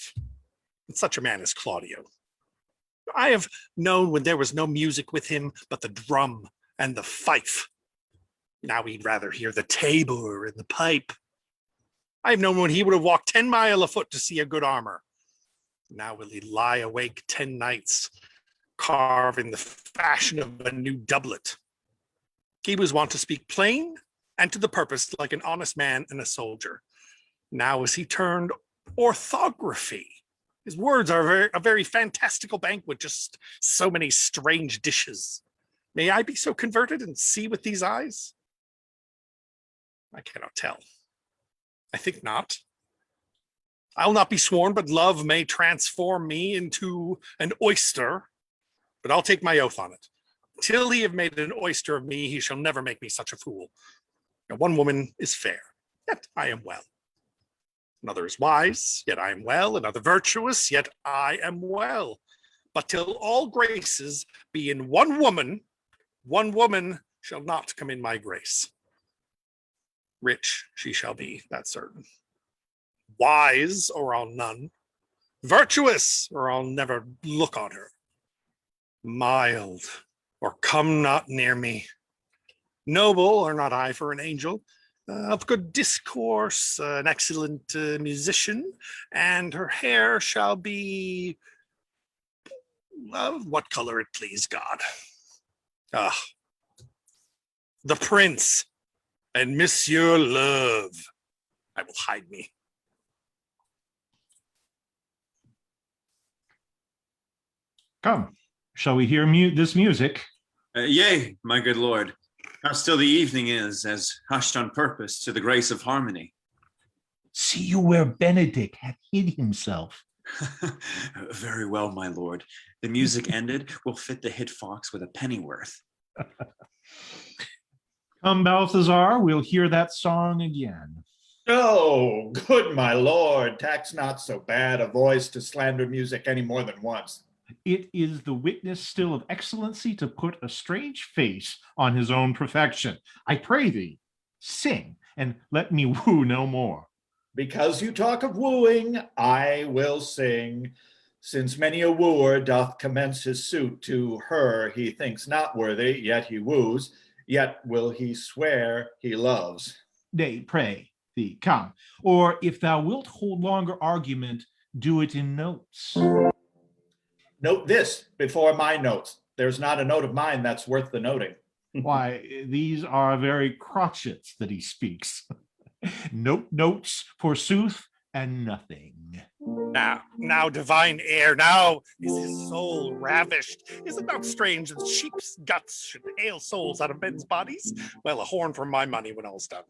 and such a man as Claudio. I have known when there was no music with him but the drum and the fife. Now he'd rather hear the tabor and the pipe. I have known when he would have walked 10 miles afoot to see a good armor. Now will he lie awake 10 nights, carving the fashion of a new doublet. He was wont to speak plain and to the purpose like an honest man and a soldier. Now is he turned orthography. His words are a very fantastical banquet, just so many strange dishes. May I be so converted and see with these eyes? I cannot tell. I think not. I'll not be sworn, but love may transform me into an oyster, but I'll take my oath on it. Till he have made an oyster of me, he shall never make me such a fool. Now, one woman is fair, yet I am well. Another is wise, yet I am well. Another virtuous, yet I am well. But till all graces be in one woman shall not come in my grace. Rich she shall be, that's certain. Wise, or I'll none. Virtuous, or I'll never look on her. Mild, or come not near me. Noble, or not I for an angel. Of good discourse, an excellent musician, and her hair shall be of what color it please God. The prince and Monsieur Love. I will hide me. Come, shall we hear this music? Yea, my good lord. How still the evening is, as hushed on purpose to the grace of harmony. See you where Benedick hath hid himself. Very well, my lord. The music ended, will fit the hit fox with a pennyworth. Come, Balthasar, we'll hear that song again. Oh, good my lord, tax not so bad a voice to slander music any more than once. It is the witness still of excellency to put a strange face on his own perfection. I pray thee, sing, and let me woo no more. Because you talk of wooing, I will sing. Since many a wooer doth commence his suit to her he thinks not worthy, yet he woos, yet will he swear he loves. Nay, pray thee, come. Or if thou wilt hold longer argument, do it in notes. Note this before my notes. There's not a note of mine that's worth the noting. Why, these are very crotchets that he speaks. Notes, forsooth, and nothing. Now, divine air, now is his soul ravished. Is it not strange that sheep's guts should ail souls out of men's bodies? Well, a horn for my money when all's done.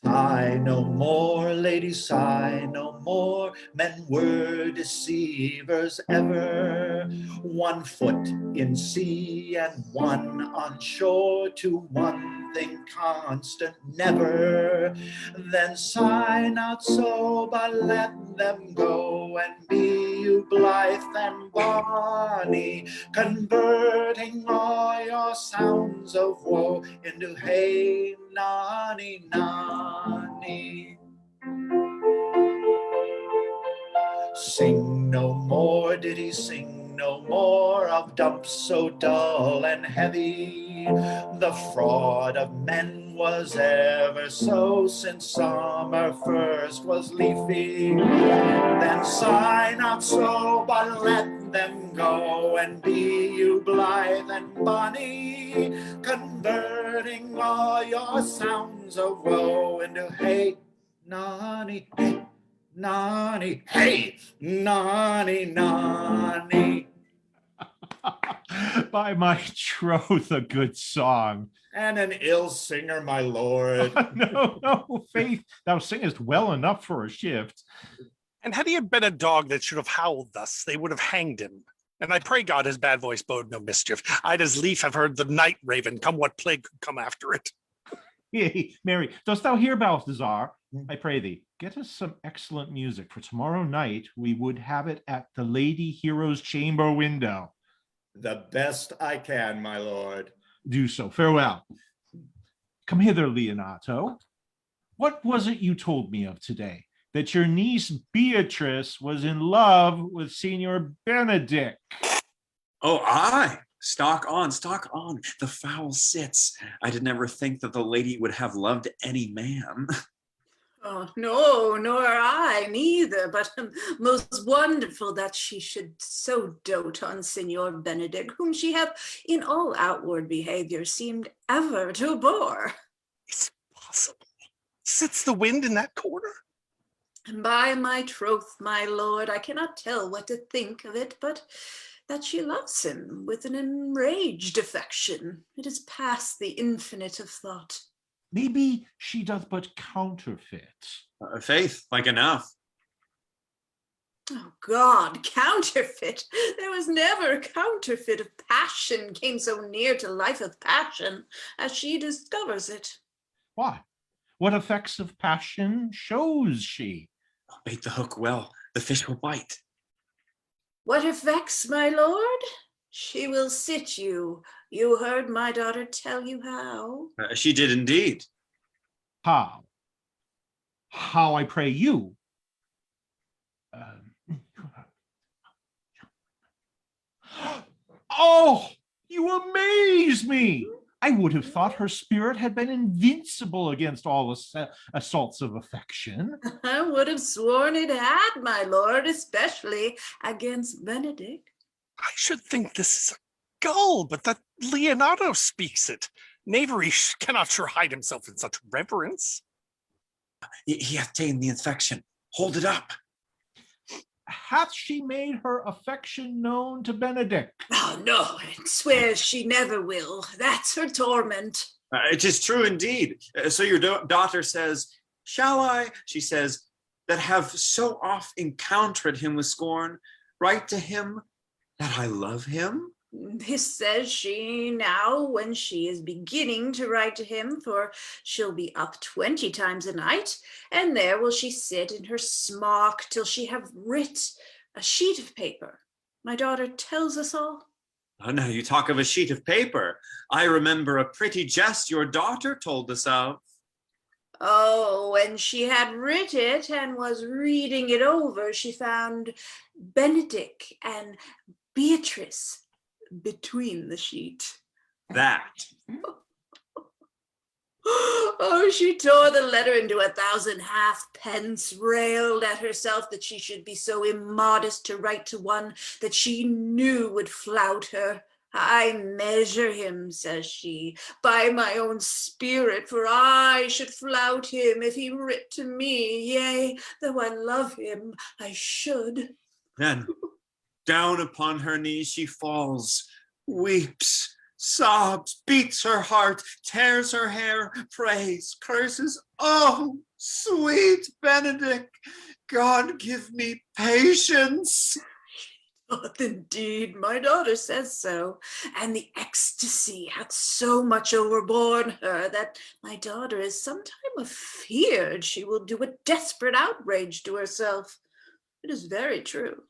Sigh no more, ladies, sigh no more. Men were deceivers ever. 1 foot in sea and 1 on shore, to one thing constant never. Then sigh not so, but let them go, and be you blithe and bonny, converting all your sounds of woe into hey nani nani. Sing no more, did he sing no more of dumps so dull and heavy? The fraud of men was ever so, since summer first was leafy. Then sigh not so, but let them go, and be you blithe and bonny, converting all your sounds of woe into hey nani, hey nani, hey nani nani. By my troth, a good song. And an ill singer, my lord. No, faith, thou singest well enough for a shift. And had he had been a dog that should have howled thus, they would have hanged him. And I pray God his bad voice bode no mischief. I'd as lief have heard the night raven, come what plague could come after it. Yea, Mary, dost thou hear, Balthasar? I pray thee, get us some excellent music, for tomorrow night we would have it at the Lady Hero's chamber window. The best I can, my lord. Do so. Farewell. Come hither, Leonato. What was it you told me of today? that your niece Beatrice was in love with Signor Benedick. Oh, aye. Stock on, the fowl sits. I did never think that the lady would have loved any man. Oh, no, nor I neither, but most wonderful that she should so dote on Signor Benedick, whom she hath in all outward behavior seemed ever to abhor. It's possible. Sits the wind in that quarter? And by my troth, my lord, I cannot tell what to think of it, but that she loves him with an enraged affection. It is past the infinite of thought. Maybe she doth but counterfeit. Faith, like enough. Oh God, counterfeit. There was never a counterfeit of passion came so near to life of passion as she discovers it. Why? What effects of passion shows she? Bait the hook well, the fish will bite. What effects, my lord? She will sit you. You heard my daughter tell you how. She did indeed. How? How, I pray you? Oh, you amaze me! I would have thought her spirit had been invincible against all assaults of affection. I would have sworn it had, my lord, especially against Benedick. I should think this is a gull, but that Leonato speaks it. Knavery cannot sure hide himself in such reverence. He hath ta'en the infection. Hold it up. Hath she made her affection known to Benedick? Oh, no, and swears she never will. That's her torment. It is true indeed. So your daughter says, shall I, she says, that have so oft encountered him with scorn, write to him that I love him? This says she now when she is beginning to write to him, for she'll be up 20 times a night, and there will she sit in her smock till she have writ a sheet of paper. My daughter tells us all. Oh, now you talk of a sheet of paper. I remember a pretty jest your daughter told us of. Oh, when she had writ it and was reading it over, she found Benedick and Beatrice between the sheet. That. Oh, she tore the letter into 1,000 halfpence, railed at herself that she should be so immodest to write to one that she knew would flout her. I measure him, says she, by my own spirit, for I should flout him if he writ to me. Yea, though I love him, I should. Then, down upon her knees she falls, weeps, sobs, beats her heart, tears her hair, prays, curses. Oh, sweet Benedick, God give me patience. Indeed, my daughter says so, and the ecstasy hath so much overborne her that my daughter is sometime afeared she will do a desperate outrage to herself. It is very true.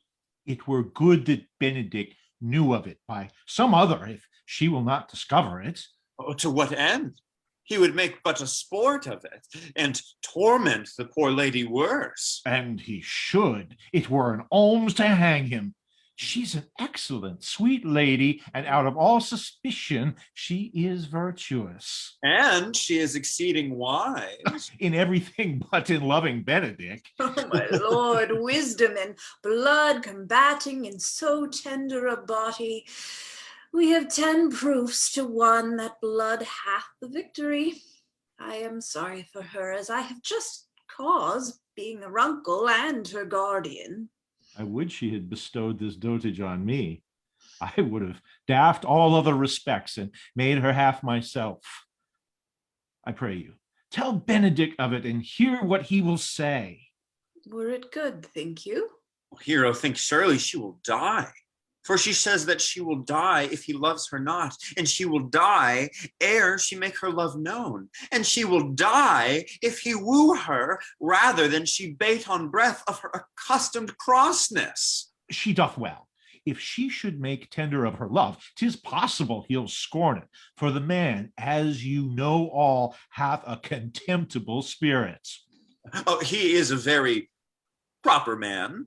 It were good that Benedick knew of it by some other, if she will not discover it. Oh, to what end? He would make but a sport of it, and torment the poor lady worse. And he should. It were an alms to hang him. She's an excellent, sweet lady, and out of all suspicion, she is virtuous. And she is exceeding wise. In everything but in loving Benedick. Oh, my lord, wisdom and blood combating in so tender a body. We have 10 proofs to 1 that blood hath the victory. I am sorry for her, as I have just cause, being her uncle and her guardian. I would she had bestowed this dotage on me. I would have daffed all other respects and made her half myself. I pray you, tell Benedick of it and hear what he will say. Were it good, think you? Hero thinks surely she will die. For she says that she will die if he loves her not, and she will die ere she make her love known, and she will die if he woo her rather than she bate on breath of her accustomed crossness. She doth well. If she should make tender of her love, 'tis possible he'll scorn it, for the man, as you know all, hath a contemptible spirit. Oh, he is a very proper man.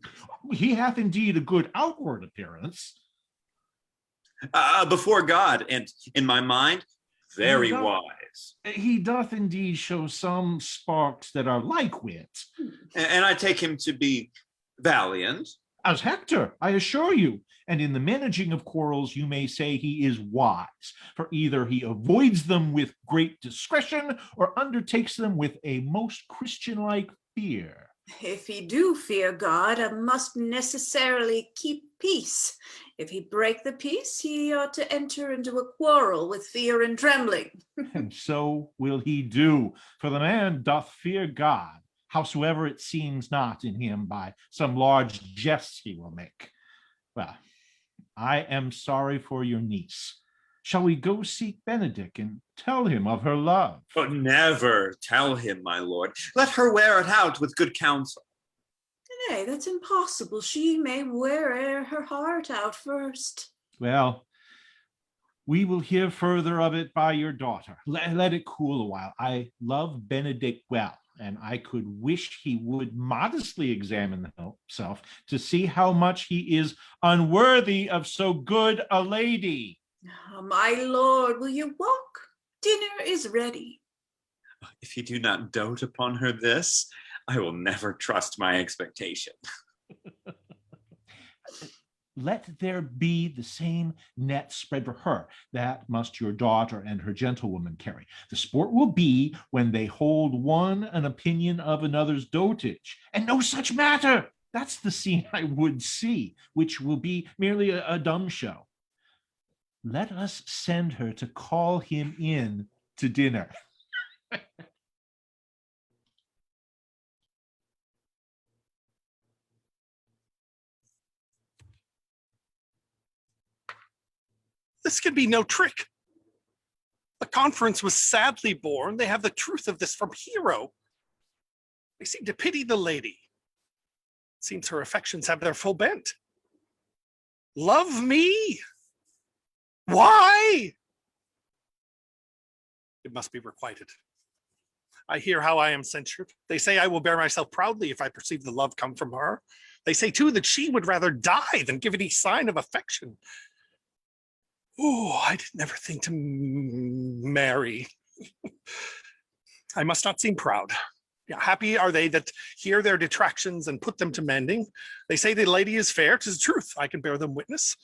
He hath indeed a good outward appearance. Before God, and in my mind, very He doth- wise. He doth indeed show some sparks that are like wit. And I take him to be valiant. As Hector, I assure you. And in the managing of quarrels, you may say he is wise, for either he avoids them with great discretion or undertakes them with a most Christian-like fear. If he do fear God, I must necessarily keep peace. If he break the peace, he ought to enter into a quarrel with fear and trembling. And so will he do, for the man doth fear God, howsoever it seems not in him by some large jests he will make. Well, I am sorry for your niece. Shall we go seek Benedick and tell him of her love? But never tell him, my lord. Let her wear it out with good counsel. Nay, that's impossible. She may wear her heart out first. Well, we will hear further of it by your daughter. Let it cool a while. I love Benedick well, and I could wish he would modestly examine himself to see how much he is unworthy of so good a lady. My lord, will you walk? Dinner is ready. If you do not dote upon her this, I will never trust my expectation. Let there be the same net spread for her. That must your daughter and her gentlewoman carry. The sport will be when they hold one an opinion of another's dotage, and no such matter. That's the scene I would see, which will be merely a dumb show. Let us send her to call him in to dinner. This can be no trick. The conference was sadly born. They have the truth of this from Hero. They seem to pity the lady. It seems her affections have their full bent. Love me? Why? It must be requited. I hear how I am censured. They say I will bear myself proudly if I perceive the love come from her. They say too that she would rather die than give any sign of affection. Oh, I did never think to marry. I must not seem proud. Yeah, happy are they that hear their detractions and put them to mending. They say the lady is fair, 'tis truth, I can bear them witness.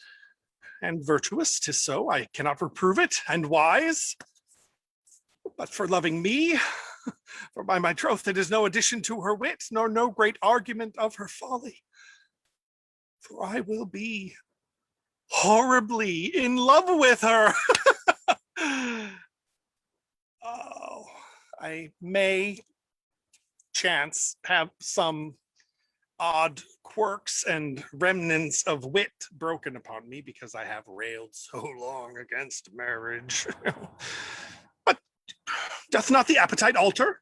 And virtuous, 'tis so, I cannot reprove it, and wise. But for loving me, for by my troth, it is no addition to her wit, nor no great argument of her folly. For I will be horribly in love with her. Oh, I may chance have some odd quirks and remnants of wit broken upon me because I have railed so long against marriage. But doth not the appetite alter?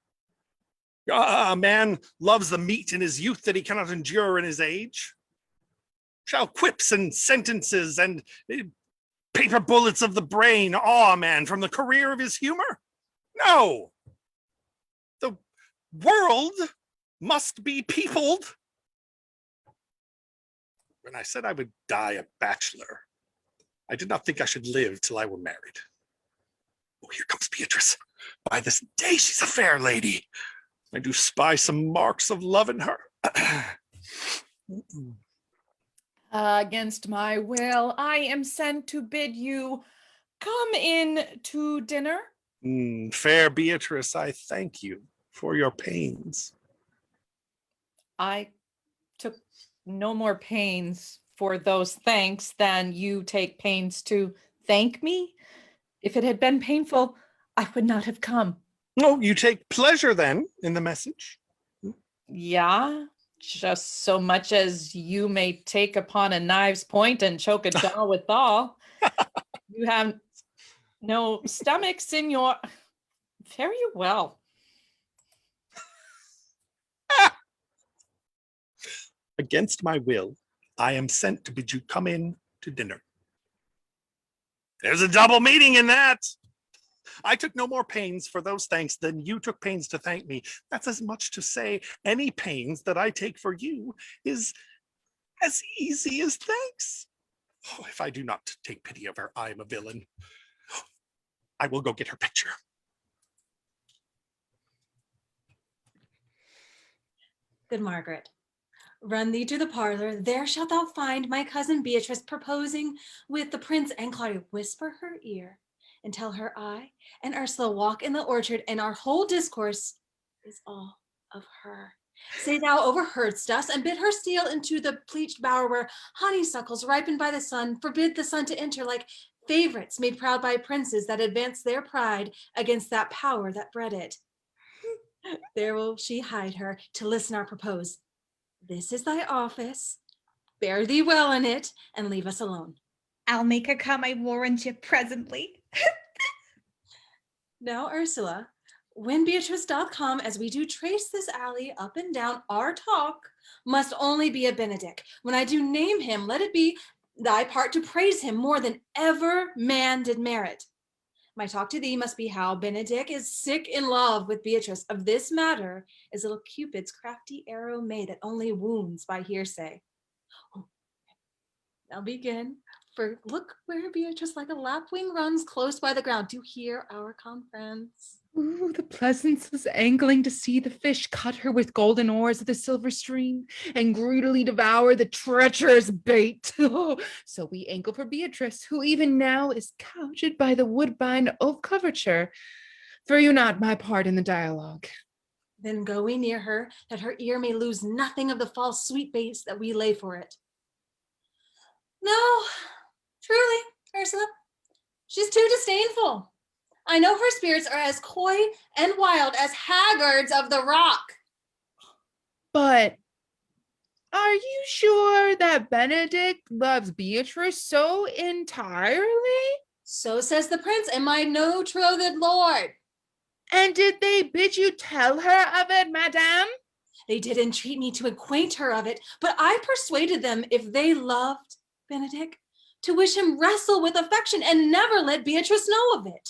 A man loves the meat in his youth that he cannot endure in his age. Shall quips and sentences and paper bullets of the brain awe a man from the career of his humor? No. The world must be peopled. When I said I would die a bachelor, I did not think I should live till I were married. Oh, here comes Beatrice. By this day, she's a fair lady. I do spy some marks of love in her. Against my will, I am sent to bid you come in to dinner. Fair Beatrice, I thank you for your pains. I took no more pains for those thanks than you take pains to thank me. If it had been painful, I would not have come. Oh, you take pleasure then in the message? Yeah, just so much as you may take upon a knive's point and choke a jaw withal. You have no stomachs in your... Very well. Against my will, I am sent to bid you come in to dinner. There's a double meaning in that. I took no more pains for those thanks than you took pains to thank me. That's as much to say any pains that I take for you is as easy as thanks. Oh, if I do not take pity of her, I am a villain. I will go get her picture. Good Margaret, run thee to the parlor. There shalt thou find my cousin Beatrice proposing with the prince and Claudio. Whisper her ear and tell her I and Ursula walk in the orchard, and our whole discourse is all of her. Say thou overheardst us, and bid her steal into the pleached bower where honeysuckles ripened by the sun forbid the sun to enter, like favorites made proud by princes that advance their pride against that power that bred it. There will she hide her to listen our propose. This is thy office. Bear thee well in it, and leave us alone. I'll make her come, I warrant you, presently. Now, Ursula, when Beatrice doth come, as we do trace this alley up and down, our talk must only be of Benedick. When I do name him, let it be thy part to praise him more than ever man did merit. My talk to thee must be how Benedick is sick in love with Beatrice. Of this matter is little Cupid's crafty arrow made that only wounds by hearsay. Oh. Now begin, for look where Beatrice like a lapwing runs close by the ground to hear our conference. Ooh, the pleasance was angling to see the fish cut her with golden oars of the silver stream and greedily devour the treacherous bait. Oh, so we angle for Beatrice, who even now is couched by the woodbine of coverture. Fear you not my part in the dialogue. Then go we near her, that her ear may lose nothing of the false sweet base that we lay for it. No, truly, Ursula, she's too disdainful. I know her spirits are as coy and wild as haggards of the rock. But are you sure that Benedick loves Beatrice so entirely? So says the prince and my no-trothed lord. And did they bid you tell her of it, madame? They did entreat me to acquaint her of it, but I persuaded them, if they loved Benedick, to wish him wrestle with affection and never let Beatrice know of it.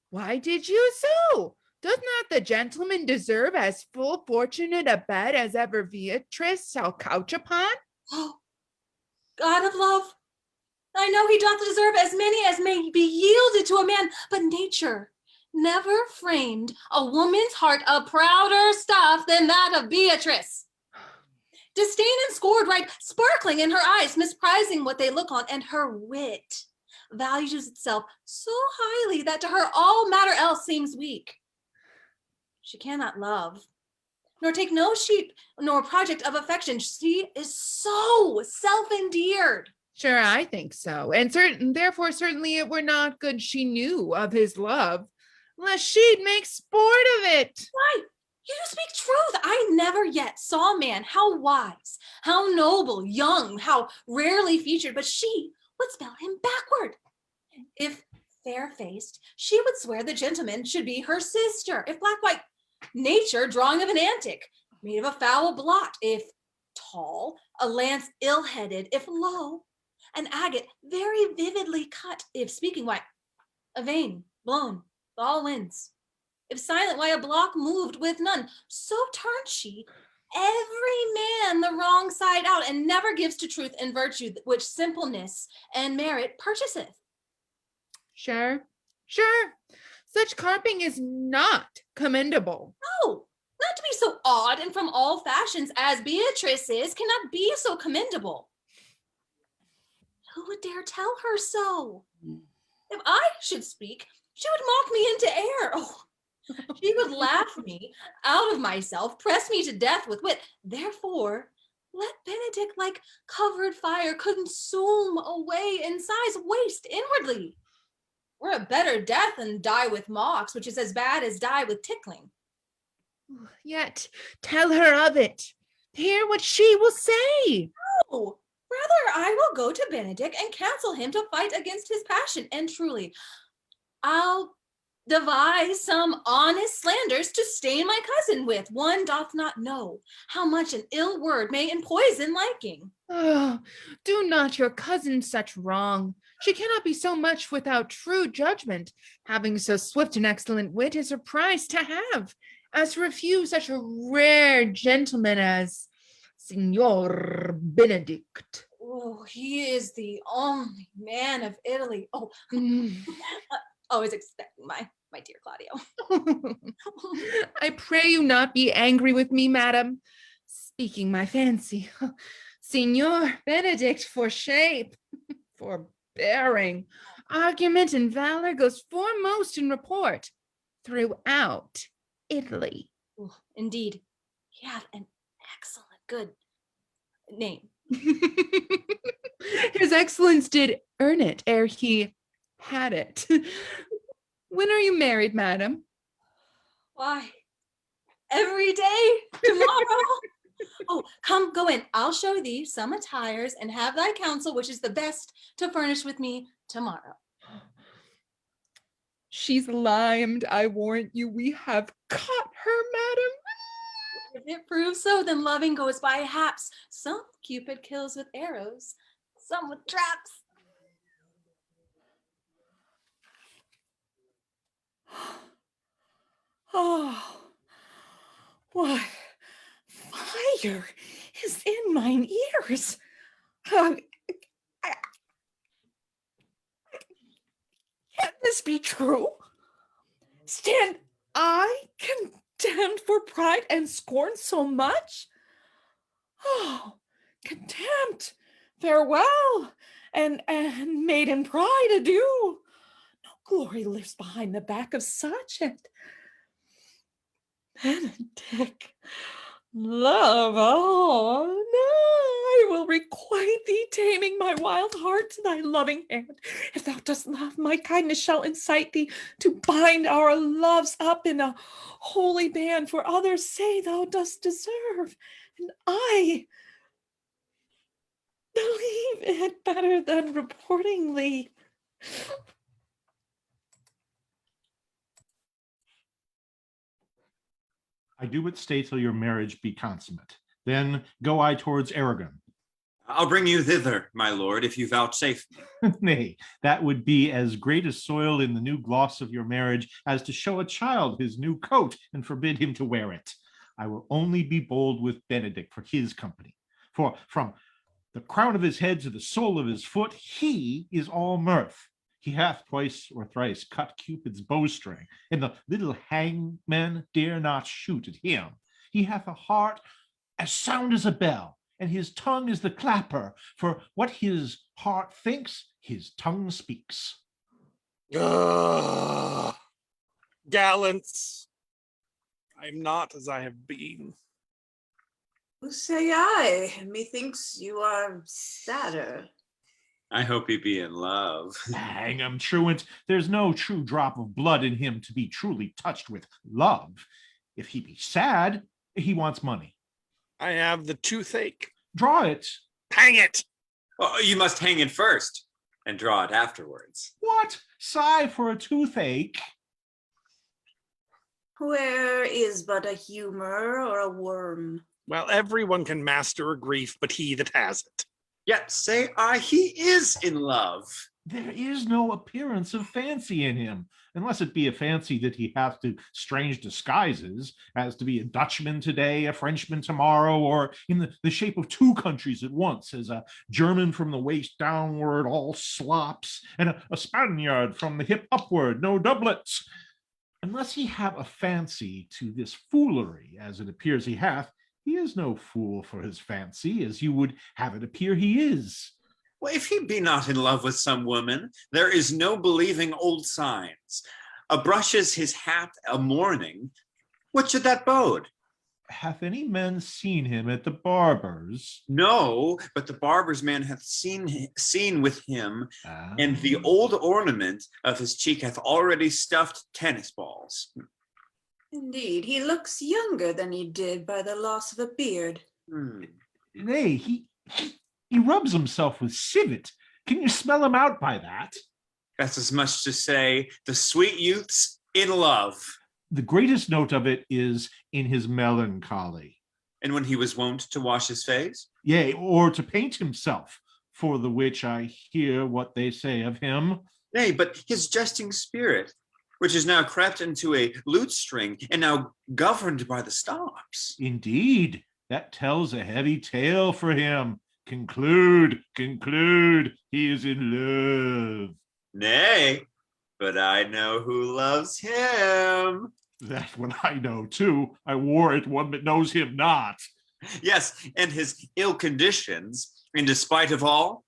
Why did you so? Does not the gentleman deserve as full fortunate a bed as ever Beatrice shall couch upon? Oh, God of love, I know he doth deserve as many as may be yielded to a man, but nature never framed a woman's heart of prouder stuff than that of Beatrice. Disdain and scorn right sparkling in her eyes, misprizing what they look on, and her wit values itself so highly that to her all matter else seems weak. She cannot love, nor take no sheep, nor project of affection. She is so self-endeared. Sure, I think so. And therefore, certainly it were not good she knew of his love, lest she'd make sport of it. Why, you speak truth. I never yet saw a man how wise, how noble, young, how rarely featured, but she would spell him backward. If fair-faced, she would swear the gentleman should be her sister. If black-white, nature drawing of an antic, made of a foul blot. If tall, a lance ill-headed. If low, an agate very vividly cut. If speaking white, a vein blown, all winds. If silent, why a block moved with none. So turned she every man the wrong side out, and never gives to truth and virtue which simpleness and merit purchaseth. Sure. Such carping is not commendable. No, not to be so odd and from all fashions as Beatrice is, cannot be so commendable. Who would dare tell her so? If I should speak, she would mock me into air. Oh, she would laugh me out of myself, press me to death with wit. Therefore, let Benedick like covered fire consume away in size, waste inwardly. We're a better death than die with mocks, which is as bad as die with tickling. Yet tell her of it. Hear what she will say. No, rather I will go to Benedick and counsel him to fight against his passion. And truly, I'll devise some honest slanders to stain my cousin with. One doth not know how much an ill word may empoison liking. Oh, do not your cousin such wrong. She cannot be so much without true judgment. Having so swift and excellent wit is a prize to have, as to refuse such a rare gentleman as Signor Benedict. Oh, he is the only man of Italy. Oh, Mm. always expecting my dear Claudio. I pray you not be angry with me, madam. Speaking my fancy. Signor Benedict for shape, for bearing, argument, and valor goes foremost in report throughout Italy. Oh, indeed, he hath an excellent good name. His Excellence did earn it ere he had it. When are you married, madam? Why, every day, tomorrow. Oh, come, go in. I'll show thee some attires and have thy counsel, which is the best to furnish with me tomorrow. She's limed, I warrant you. We have caught her, madam. If it proves so, then loving goes by haps. Some Cupid kills with arrows, some with traps. Oh, what fire is in mine ears? Can this be true? Stand I condemned for pride and scorn so much? Oh, contempt, farewell, and maiden pride adieu. No glory lives behind the back of such, and Benedick, love, oh, no, I will requite thee, taming my wild heart to thy loving hand. If thou dost love, my kindness shall incite thee to bind our loves up in a holy band, for others say thou dost deserve, and I believe it better than reporting thee. I do but stay till your marriage be consummate. Then go I towards Aragon. I'll bring you thither, my lord, if you vouchsafe. Nay, that would be as great a soil in the new gloss of your marriage as to show a child his new coat and forbid him to wear it. I will only be bold with Benedick for his company. For from the crown of his head to the sole of his foot, he is all mirth. He hath twice or thrice cut Cupid's bowstring, and the little hangmen dare not shoot at him. He hath a heart as sound as a bell, and his tongue is the clapper, for what his heart thinks, his tongue speaks. Gallants, I'm not as I have been. Who say I? Methinks you are sadder. I hope he be in love. Hang him, truant. There's no true drop of blood in him to be truly touched with love. If he be sad, he wants money. I have the toothache. Draw it. Hang it. Oh, you must hang it first and draw it afterwards. What? Sigh for a toothache? Where is but a humor or a worm? Well, everyone can master a grief, but he that has it. Yet say I, he is in love. There is no appearance of fancy in him, unless it be a fancy that he hath to strange disguises, as to be a Dutchman today, a Frenchman tomorrow, or in the shape of two countries at once, as a German from the waist downward, all slops, and a Spaniard from the hip upward, no doublets. Unless he have a fancy to this foolery, as it appears he hath, he is no fool for his fancy, as you would have it appear he is. Well, if he be not in love with some woman, there is no believing old signs. A brushes his hat a morning. What should that bode? Hath any man seen him at the barber's? No, but the barber's man hath seen with him, and the old ornament of his cheek hath already stuffed tennis balls. Indeed, he looks younger than he did by the loss of a beard. Nay, he rubs himself with civet. Can you smell him out by that? That's as much to say, the sweet youth's in love. The greatest note of it is in his melancholy. And when he was wont to wash his face? Yea, or to paint himself, for the which I hear what they say of him. Nay, but his jesting spirit, which is now crept into a lute string and now governed by the stops. Indeed, that tells a heavy tale for him. Conclude, he is in love. Nay, but I know who loves him. That one I know too. I warrant one that knows him not. Yes, and his ill conditions, in despite of all,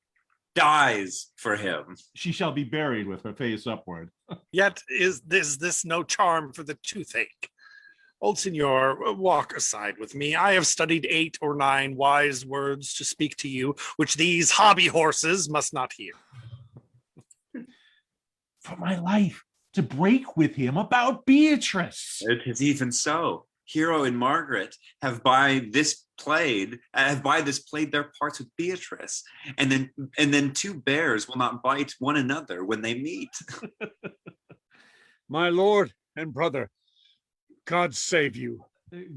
dies for him. She shall be buried with her face upward. Yet is this no charm for the toothache? Old Signor, walk aside with me. I have studied 8 or 9 wise words to speak to you, which these hobby horses must not hear. For my life, to break with him about Beatrice. It is even so. Hero and Margaret have by this played their parts with Beatrice, and then 2 bears will not bite one another when they meet. My lord and brother, God save you.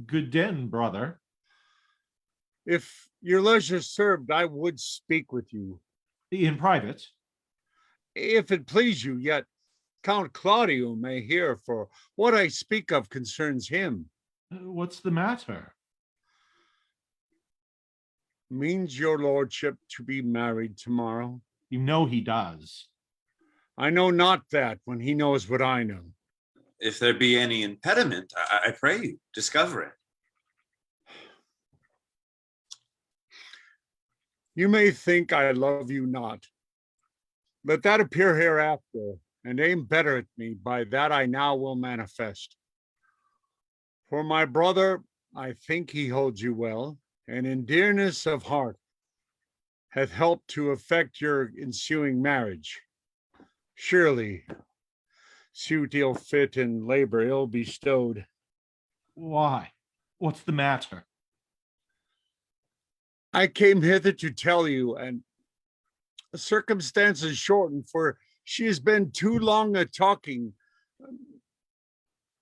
Good den, brother. If your leisure served, I would speak with you. In private? If it please you, yet Count Claudio may hear, for what I speak of concerns him. What's the matter? Means your lordship to be married tomorrow? You know he does. I know not that when he knows what I know. If there be any impediment, I pray you, discover it. You may think I love you not. Let that appear hereafter, and aim better at me, by that I now will manifest. For my brother, I think he holds you well, and in dearness of heart hath helped to effect your ensuing marriage. Surely, suit ill fit and labor ill bestowed. Why? What's the matter? I came hither to tell you, and circumstances shortened, for she has been too long a talking.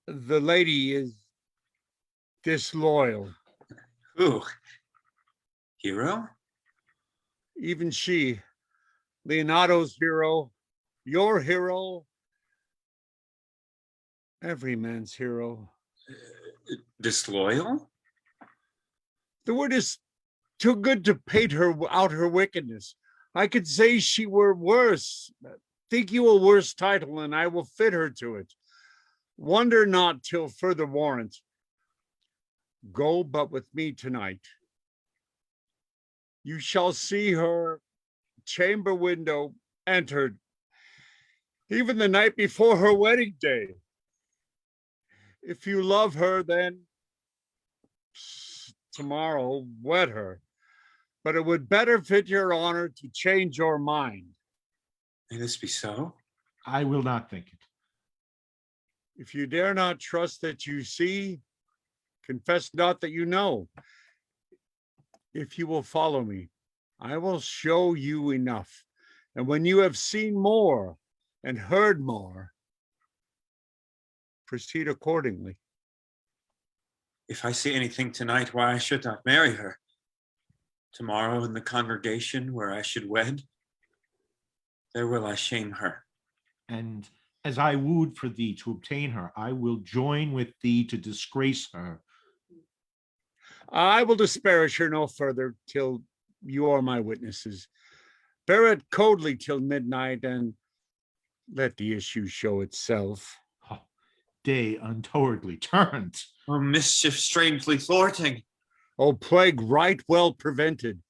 The lady is disloyal. Who? Hero? Even she, Leonato's hero, your hero, every man's hero. Disloyal? The word is too good to paint her out her wickedness. I could say she were worse. Think you a worse title, and I will fit her to it. Wonder not till further warrant. Go but with me tonight. You shall see her chamber window entered, even the night before her wedding day. If you love her, then tomorrow wed her. But it would better fit your honor to change your mind. May this be so? I will not think it. If you dare not trust that you see, confess not that you know. If you will follow me, I will show you enough. And when you have seen more and heard more, proceed accordingly. If I see anything tonight, why I should not marry her. Tomorrow in the congregation where I should wed, there will I shame her. And as I wooed for thee to obtain her, I will join with thee to disgrace her. I will disparage her no further till you are my witnesses. Bear it coldly till midnight, and let the issue show itself. Oh, day untowardly turned. Oh, mischief strangely thwarting. Oh, plague right well prevented.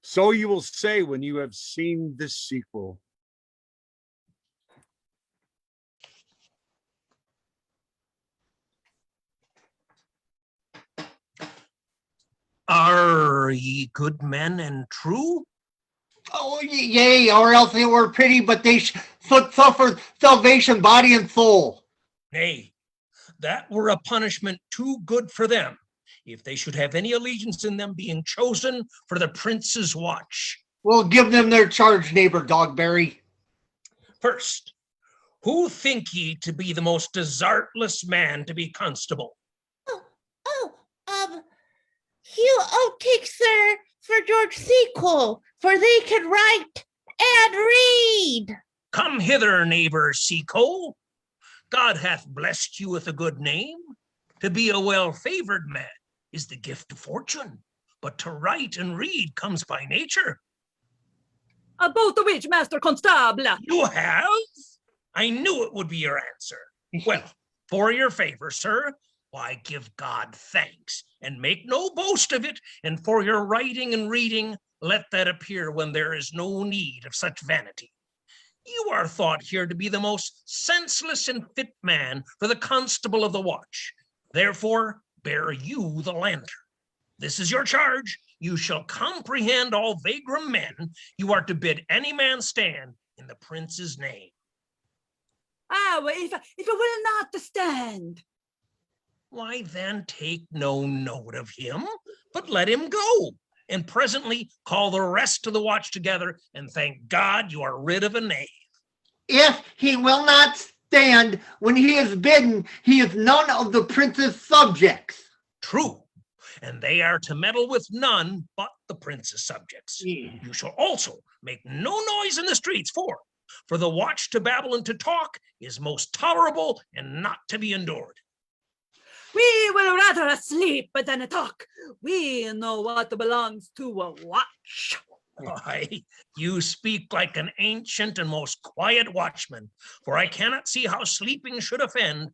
So you will say when you have seen the sequel. Are ye good men and true? Oh, yea, or else they were pretty, but they suffer salvation, body and soul. Nay, that were a punishment too good for them, if they should have any allegiance in them being chosen for the prince's watch. We'll give them their charge, neighbor Dogberry. First, who think ye to be the most desertless man to be constable? You take, sir, for George Sequel, for they can write and read. Come hither, neighbor Seco. God hath blessed you with a good name. To be a well-favored man is the gift of fortune, but to write and read comes by nature. About the which, Master Constable? You have? I knew it would be your answer. Well, for your favor, sir, why give God thanks and make no boast of it, and for your writing and reading, let that appear when there is no need of such vanity. You are thought here to be the most senseless and fit man for the constable of the watch. Therefore, bear you the lantern. This is your charge. You shall comprehend all vagrom men. You are to bid any man stand in the prince's name. If it will not stand. Why then take no note of him, but let him go. And presently call the rest of the watch together, and thank God you are rid of a knave. If he will not stand when he is bidden, he is none of the prince's subjects. True, and they are to meddle with none but the prince's subjects. You shall also make no noise in the streets, for the watch to babble and to talk is most tolerable and not to be endured. We will rather sleep than talk. We know what belongs to a watch. Why, you speak like an ancient and most quiet watchman, for I cannot see how sleeping should offend.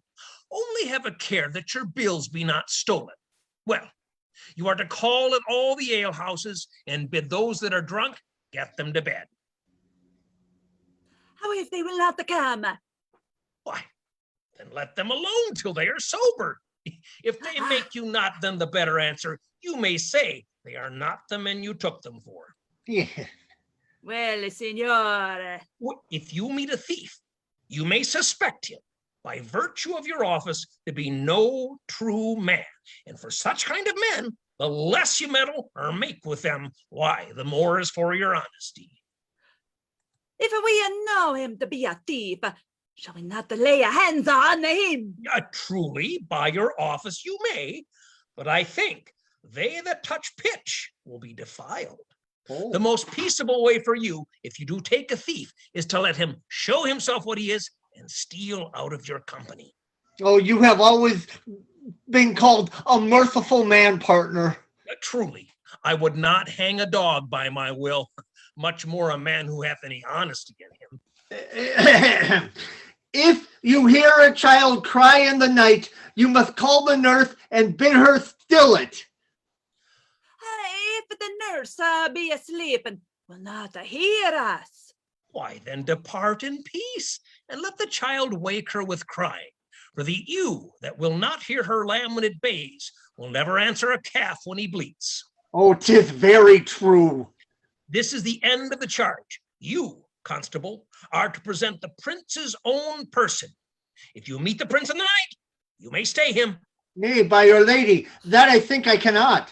Only have a care that your bills be not stolen. Well, you are to call at all the alehouses and bid those that are drunk get them to bed. How if they will not come? Why, then let them alone till they are sober. If they make you not then the better answer, you may say they are not the men you took them for. Yeah. Well, signor. If you meet a thief, you may suspect him by virtue of your office to be no true man. And for such kind of men, the less you meddle or make with them, why, the more is for your honesty. If we know him to be a thief, shall we not lay a hands on him? Truly, by your office you may, but I think they that touch pitch will be defiled. The most peaceable way for you, if you do take a thief, is to let him show himself what he is and steal out of your company. Oh, you have always been called a merciful man, partner. Truly, I would not hang a dog by my will, much more a man who hath any honesty in him. If you hear a child cry in the night, you must call the nurse and bid her still it. If the nurse be asleep and will not hear us. Why then depart in peace, and let the child wake her with crying. For the ewe that will not hear her lamb when it bays will never answer a calf when he bleats. Oh, 'tis very true. This is the end of the charge. You, constable, are to present the prince's own person. If you meet the prince in the night, you may stay him. Nay, by your lady, that I think I cannot.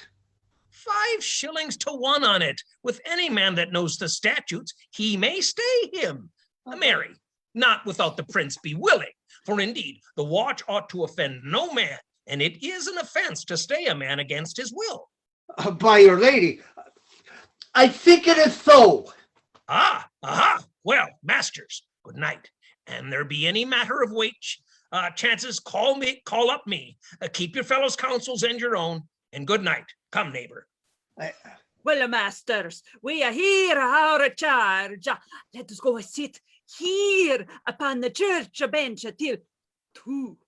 5 shillings to 1 on it. With any man that knows the statutes, he may stay him. Marry, not without the prince be willing, for indeed the watch ought to offend no man, and it is an offense to stay a man against his will. By your lady, I think it is so. Aha. Well, masters, good night. And there be any matter of which chances, call up me. Keep your fellows' counsels and your own, and good night. Come, neighbor. Well, masters, we are here our charge. Let us go sit here upon the church bench till 2,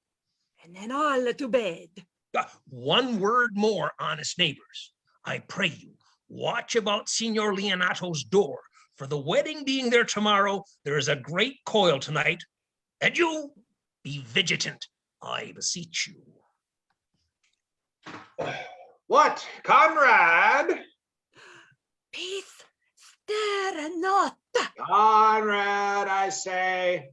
and then all to bed. One word more, honest neighbors. I pray you, watch about Signor Leonato's door, for the wedding being there tomorrow, there is a great coil tonight. And you, be vigilant, I beseech you. What, Conrade? Peace, stir not. Conrade, I say.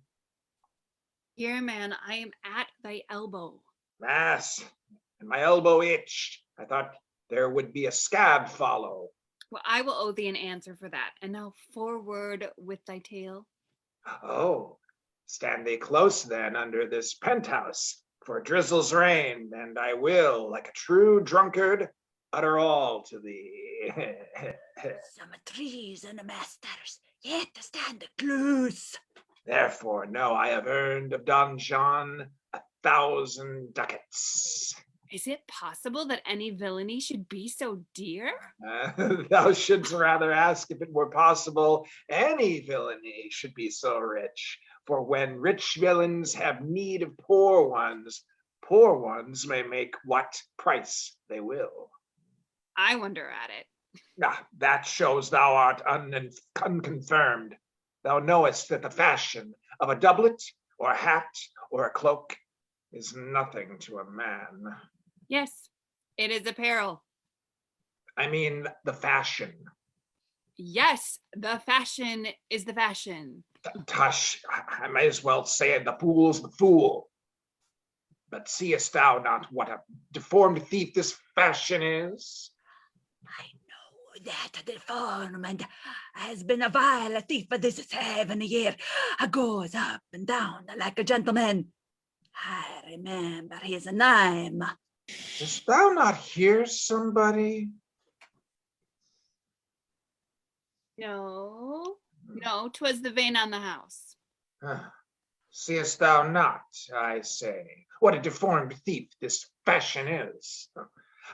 Here, man, I am at thy elbow. Mass, and my elbow itched. I thought there would be a scab follow. Well, I will owe thee an answer for that. And now forward with thy tale. Oh, stand thee close then under this penthouse, for drizzles rain, and I will, like a true drunkard, utter all to thee. Some trees and masters, yet to stand close. Therefore, know I have earned of Don John 1,000 ducats. Is it possible that any villainy should be so dear? Thou shouldst rather ask if it were possible any villainy should be so rich. For when rich villains have need of poor ones may make what price they will. I wonder at it. That shows thou art unconfirmed. Thou knowest that the fashion of a doublet or a hat or a cloak is nothing to a man. Yes, it is apparel. I mean the fashion. Yes, the fashion is the fashion. Tush, I may as well say it, the fool's the fool. But seest thou not what a deformed thief this fashion is? I know that deformed has been a vile thief for this 7 year. Goes up and down like a gentleman. I remember his name. Dost thou not hear somebody? No, 'twas the vein on the house. Seest thou not, I say, what a deformed thief this fashion is?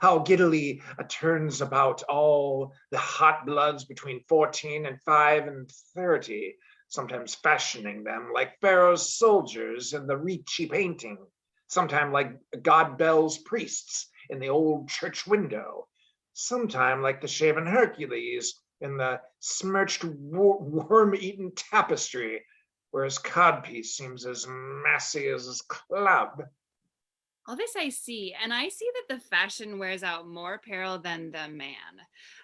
How giddily turns about all the hot bloods between 14 and 5 and 30, sometimes fashioning them like Pharaoh's soldiers in the Ricci painting, sometimes like God Bell's priests in the old church window, sometime like the shaven Hercules in the smirched worm-eaten tapestry, where his codpiece seems as massy as his club. All this I see, and I see that the fashion wears out more apparel than the man.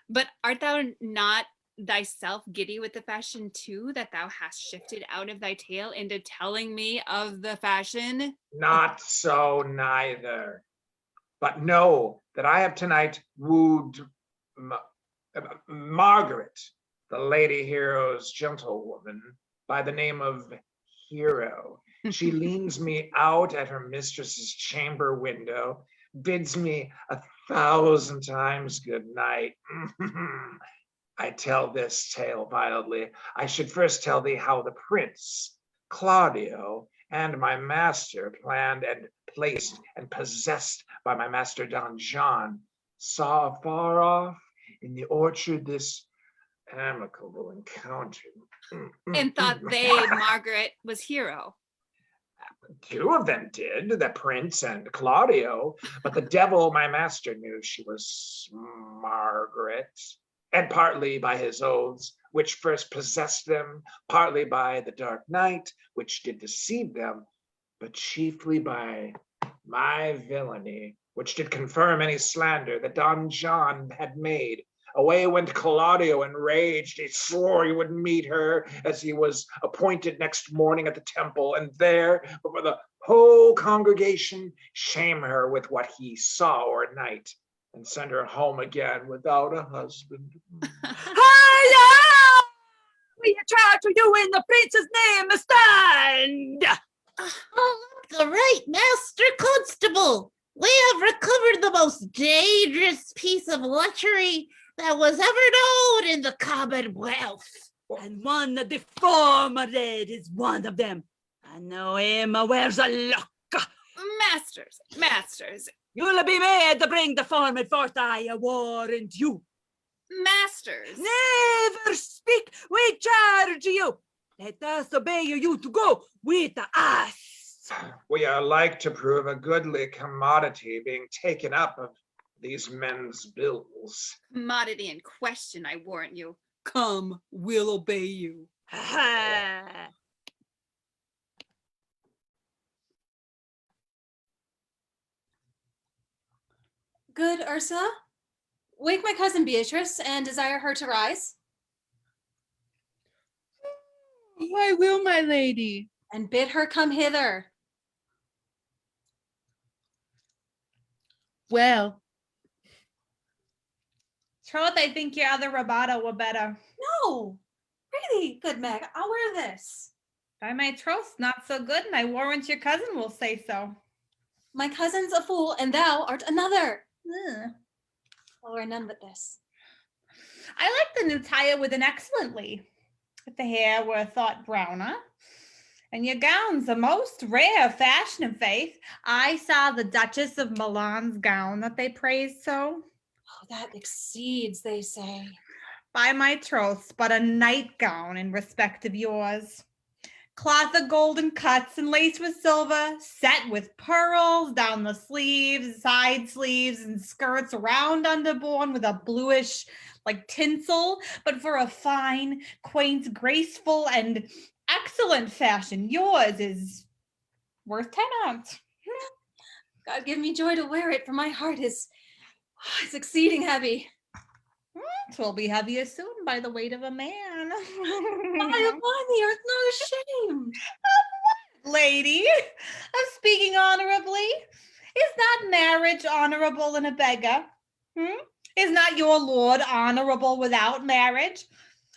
But art thou not thyself giddy with the fashion too, that thou hast shifted out of thy tale into telling me of the fashion? Not so neither. But know that I have tonight wooed Margaret, the lady hero's gentlewoman, by the name of Hero. She leans me out at her mistress's chamber window, bids me 1,000 times good night. I tell this tale wildly. I should first tell thee how the prince, Claudio, and my master, planned and placed and possessed by my master Don John, saw afar off in the orchard this amicable encounter. And thought they, Margaret, was Hero. 2 of them did, the prince and Claudio, but the devil, my master, knew she was Margaret, and partly by his oaths, which first possessed them, partly by the dark night, which did deceive them, but chiefly by my villainy, which did confirm any slander that Don John had made. Away went Claudio enraged. He swore he would meet her as he was appointed next morning at the temple, and there, before the whole congregation, shame her with what he saw or night, and send her home again without a husband. Hiya! We charge you in the prince's name, stand! The right, Master Constable. We have recovered the most dangerous piece of lechery that was ever known in the Commonwealth. And one deformed is one of them. I know him wears a look. Masters. You'll be made to bring the form forth, I warrant you. Masters. Never speak, we charge you. Let us obey you to go with us. We are like to prove a goodly commodity being taken up of these men's bills. Commodity in question, I warrant you. Come, we'll obey you. Good Ursula, wake my cousin Beatrice and desire her to rise. I will, my lady. And bid her come hither. Well. Troth, I think your other rabatta were better. No, really, good Meg, I'll wear this. By my troth, not so good, and I warrant your cousin will say so. My cousin's a fool, and thou art another. I'll wear none but this. I like the new tie within excellently. If the hair were thought browner. And your gown's a most rare fashion of faith. I saw the Duchess of Milan's gown that they praised so. Oh, that exceeds, they say. By my troth, but a nightgown in respect of yours. Cloth of golden cuts and lace with silver, set with pearls down the sleeves, side sleeves, and skirts round underborne with a bluish, like tinsel, but for a fine, quaint, graceful, and excellent fashion. Yours is worth 10 ounce. God give me joy to wear it, for my heart is it's exceeding heavy. Twill be heavier soon by the weight of a man. I upon the earth not ashamed. Lady, of speaking honorably, is not marriage honorable in a beggar? Is not your lord honorable without marriage?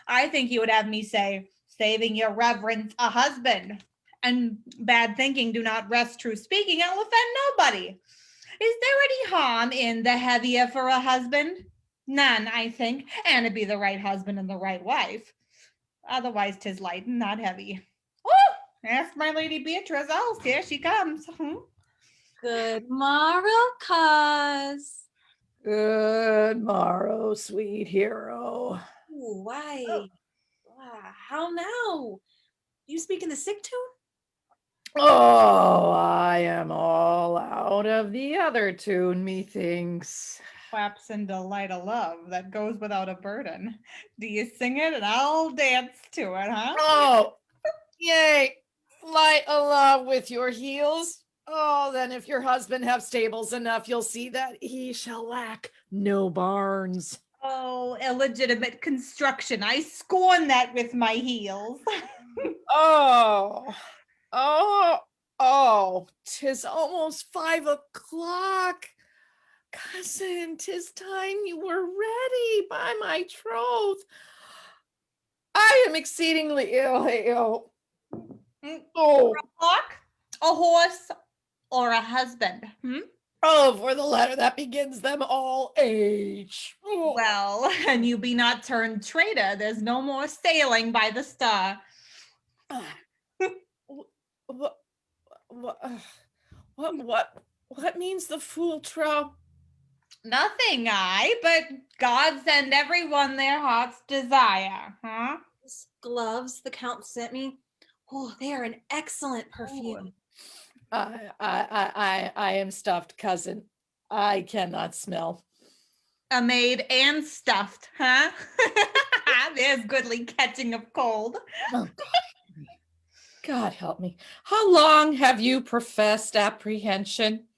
I think you would have me say, saving your reverence a husband. And bad thinking do not rest true speaking, I'll offend nobody. Is there any harm in the heavier for a husband? None, I think, and it be the right husband and the right wife. Otherwise, 'tis light and not heavy. Oh, ask my lady Beatrice else. Here she comes. Good morrow, cuz. Good morrow, sweet hero. Ooh, why? How now? You speak in the sick tune? Oh, I am all out of the other tune, methinks. Claps and delight of love that goes without a burden. Do you sing it and I'll dance to it, huh? Oh, yay. Light a love with your heels. Oh, then if your husband have stables enough, you'll see that he shall lack no barns. Oh, illegitimate construction. I scorn that with my heels. Oh, 'tis almost 5 o'clock. Cousin, 'tis time you were ready by my troth. I am exceedingly ill. Oh, A clock, a horse, or a husband? Oh, for the letter that begins them all H. Oh. Well, and you be not turned traitor. There's no more sailing by the star. What means the fool trow? Nothing, but God send everyone their heart's desire, huh? These gloves the Count sent me. Oh, they are an excellent perfume. I am stuffed, cousin. I cannot smell. A maid and stuffed, huh? There's goodly catching of cold. Oh, God help me. How long have you professed apprehension?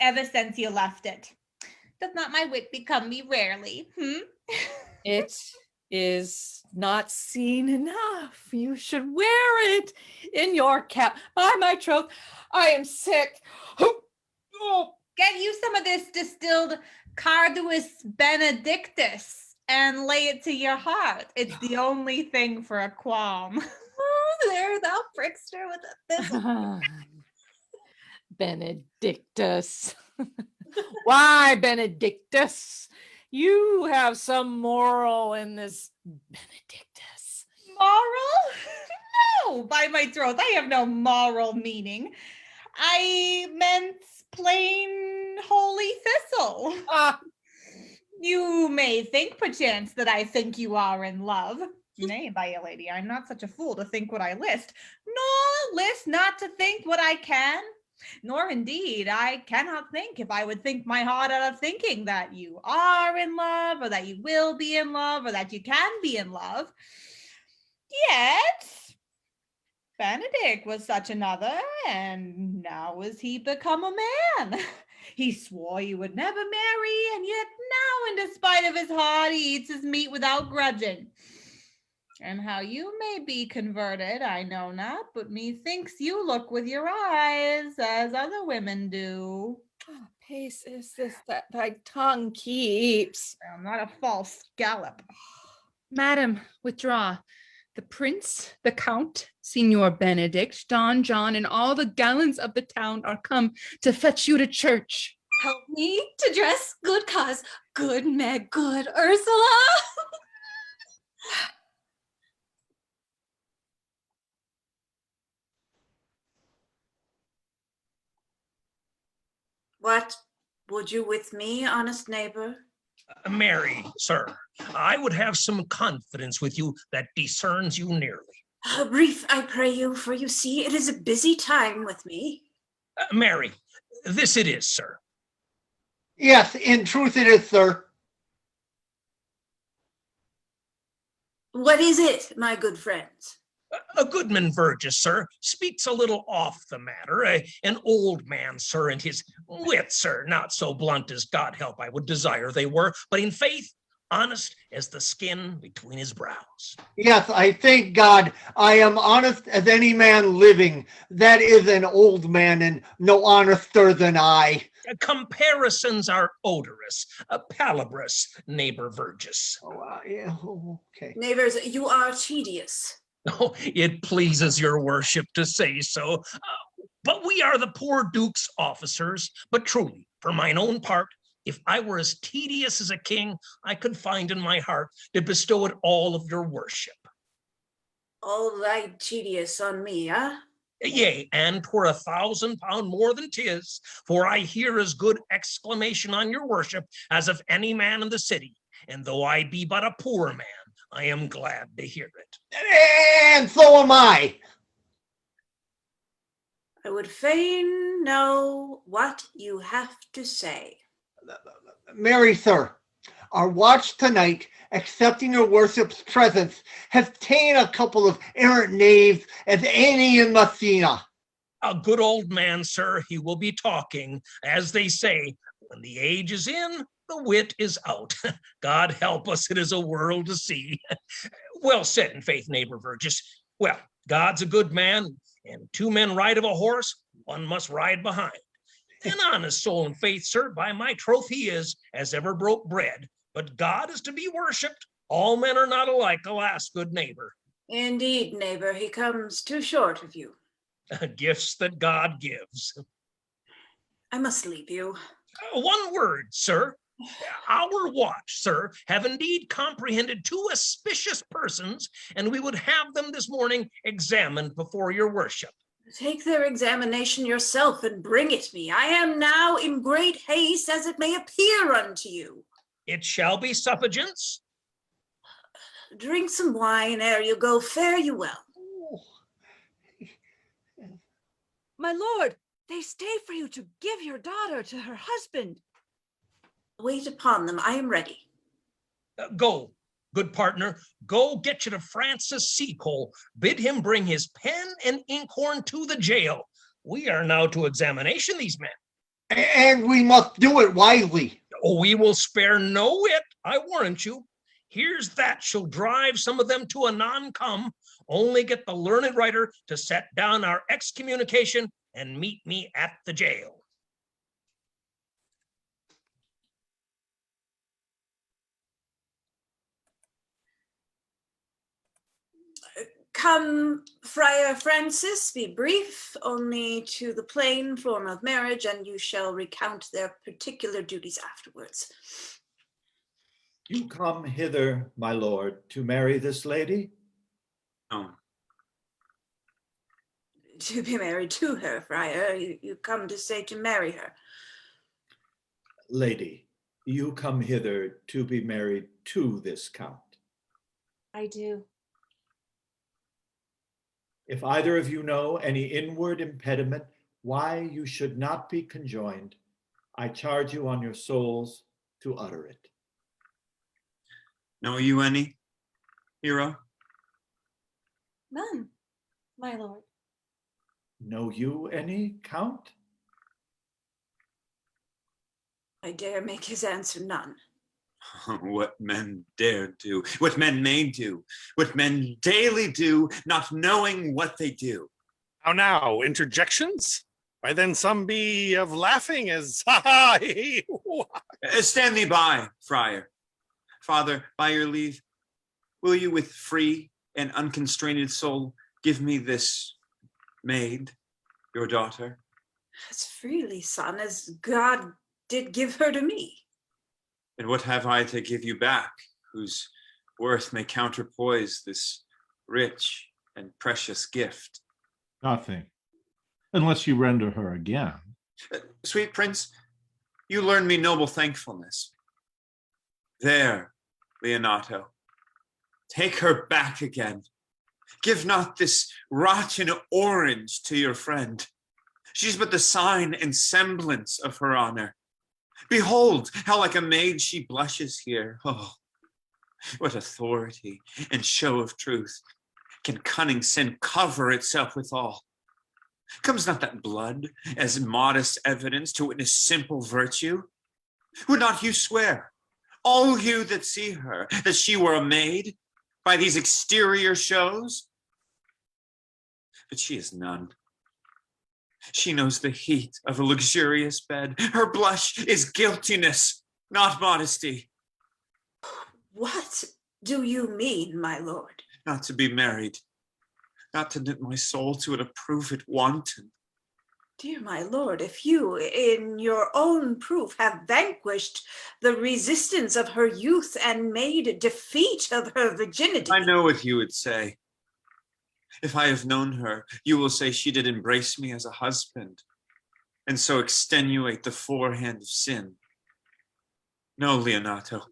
Ever since you left it. Does not my wit become me rarely? It is not seen enough. You should wear it in your cap. By my troth, I am sick. Get you some of this distilled Carduus Benedictus and lay it to your heart. It's the only thing for a qualm. Oh, there thou prickster with this. Benedictus. Why, Benedictus? You have some moral in this Benedictus. Moral? No, by my troth, I have no moral meaning. I meant plain holy thistle. You may think, perchance, that I think you are in love. Nay, by a lady, I'm not such a fool to think what I list, nor list not to think what I can. Nor indeed I cannot think, if I would think my heart out of thinking, that you are in love, or that you will be in love, or that you can be in love. Yet Benedick was such another, and now is he become a man. He swore he would never marry, and yet now, in despite of his heart, he eats his meat without grudging. And how you may be converted, I know not, but methinks you look with your eyes as other women do. Oh, pace is this that thy tongue keeps? I'm not a false scallop. Madam, withdraw. The prince, the count, Signor Benedict, Don John, and all the gallants of the town are come to fetch you to church. Help me to dress, good cause, good Meg, good Ursula. What would you with me, honest neighbor? Mary, sir, I would have some confidence with you that discerns you nearly. Brief, I pray you, for you see, it is a busy time with me. Mary, this it is, sir. Yes, in truth it is, sir. What is it, my good friends? A goodman Verges, sir, speaks a little off the matter. An old man, sir, and his wits, sir, not so blunt as God help I would desire they were, but in faith, honest as the skin between his brows. Yes, I thank God I am honest as any man living. That is an old man and no honester than I. Comparisons are odorous, palabrous, neighbor Verges. Yeah, okay. Neighbors, you are tedious. Oh, it pleases your worship to say so. But we are the poor duke's officers. But truly, for mine own part, if I were as tedious as a king, I could find in my heart to bestow it all of your worship. All thy tedious on me, huh? Yea, and 'twere 1,000 pound more than 'tis, for I hear as good exclamation on your worship as of any man in the city. And though I be but a poor man, I am glad to hear it. And so am I. I would fain know what you have to say. Mary, sir, our watch tonight, accepting your worship's presence, has ta'en a couple of errant knaves as any in Messina. A good old man, sir, he will be talking, as they say, when the age is in, the wit is out. God help us, it is a world to see. Well said in faith, neighbor Verges. Well, God's a good man, and 2 men ride of a horse, 1 must ride behind. An honest soul in faith, sir, by my troth he is, as ever broke bread. But God is to be worshipped. All men are not alike, alas, good neighbor. Indeed, neighbor, he comes too short of you. Gifts that God gives. I must leave you. 1 word, sir. Our watch, sir, have indeed comprehended 2 auspicious persons, and we would have them this morning examined before your worship. Take their examination yourself and bring it me. I am now in great haste, as it may appear unto you. It shall be suffigance. Drink some wine ere you go. Fare you well. My lord, they stay for you to give your daughter to her husband. Wait upon them. I am ready. Go, good partner, go get you to Francis Seacole. Bid him bring his pen and inkhorn to the jail. We are now to examination these men. And we must do it wisely. Oh, we will spare no wit, I warrant you. Here's that shall drive some of them to a non-come. Only get the learned writer to set down our excommunication and meet me at the jail. Come, Friar Francis, be brief, only to the plain form of marriage, and you shall recount their particular duties afterwards. You come hither, my lord, to marry this lady? No. To be married to her, Friar. You come to say to marry her. Lady, you come hither to be married to this count. I do. If either of you know any inward impediment why you should not be conjoined, I charge you on your souls to utter it. Know you any, hero? None, my lord. Know you any, Count? I dare make his answer none. What men dare do, what men may do, what men daily do, not knowing what they do. How now, interjections? Why then some be of laughing as ha ha hee. Stand thee by, friar. Father, by your leave, will you with free and unconstrained soul give me this maid, your daughter? As freely, son, as God did give her to me. And what have I to give you back, whose worth may counterpoise this rich and precious gift? Nothing, unless you render her again. Sweet prince, you learn me noble thankfulness. There, Leonato, take her back again. Give not this rotten orange to your friend. She's but the sign and semblance of her honor. Behold, how like a maid she blushes here. Oh, what authority and show of truth can cunning sin cover itself withal? Comes not that blood as modest evidence to witness simple virtue? Would not you swear, all you that see her, that she were a maid by these exterior shows? But she is none. She knows the heat of a luxurious bed. Her blush is guiltiness, not modesty. What do you mean, my lord? Not to be married, not to knit my soul to it, approve it wanton. Dear my lord, if you, in your own proof, have vanquished the resistance of her youth and made defeat of her virginity. I know what you would say. If I have known her, you will say she did embrace me as a husband, and so extenuate the forehand of sin. No, Leonato,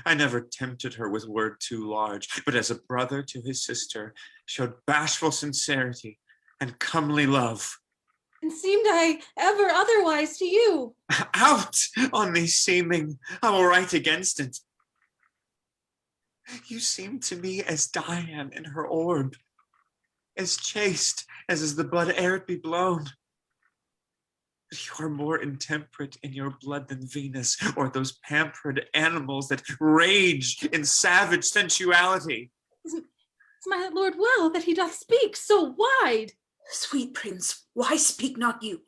I never tempted her with word too large, but as a brother to his sister, showed bashful sincerity and comely love. And seemed I ever otherwise to you? Out on thee seeming, I will write against it. You seem to me as Dian in her orb, as chaste as is the bud ere it be blown. But you are more intemperate in your blood than Venus, or those pampered animals that rage in savage sensuality. Is my lord well that he doth speak so wide? Sweet prince, why speak not you?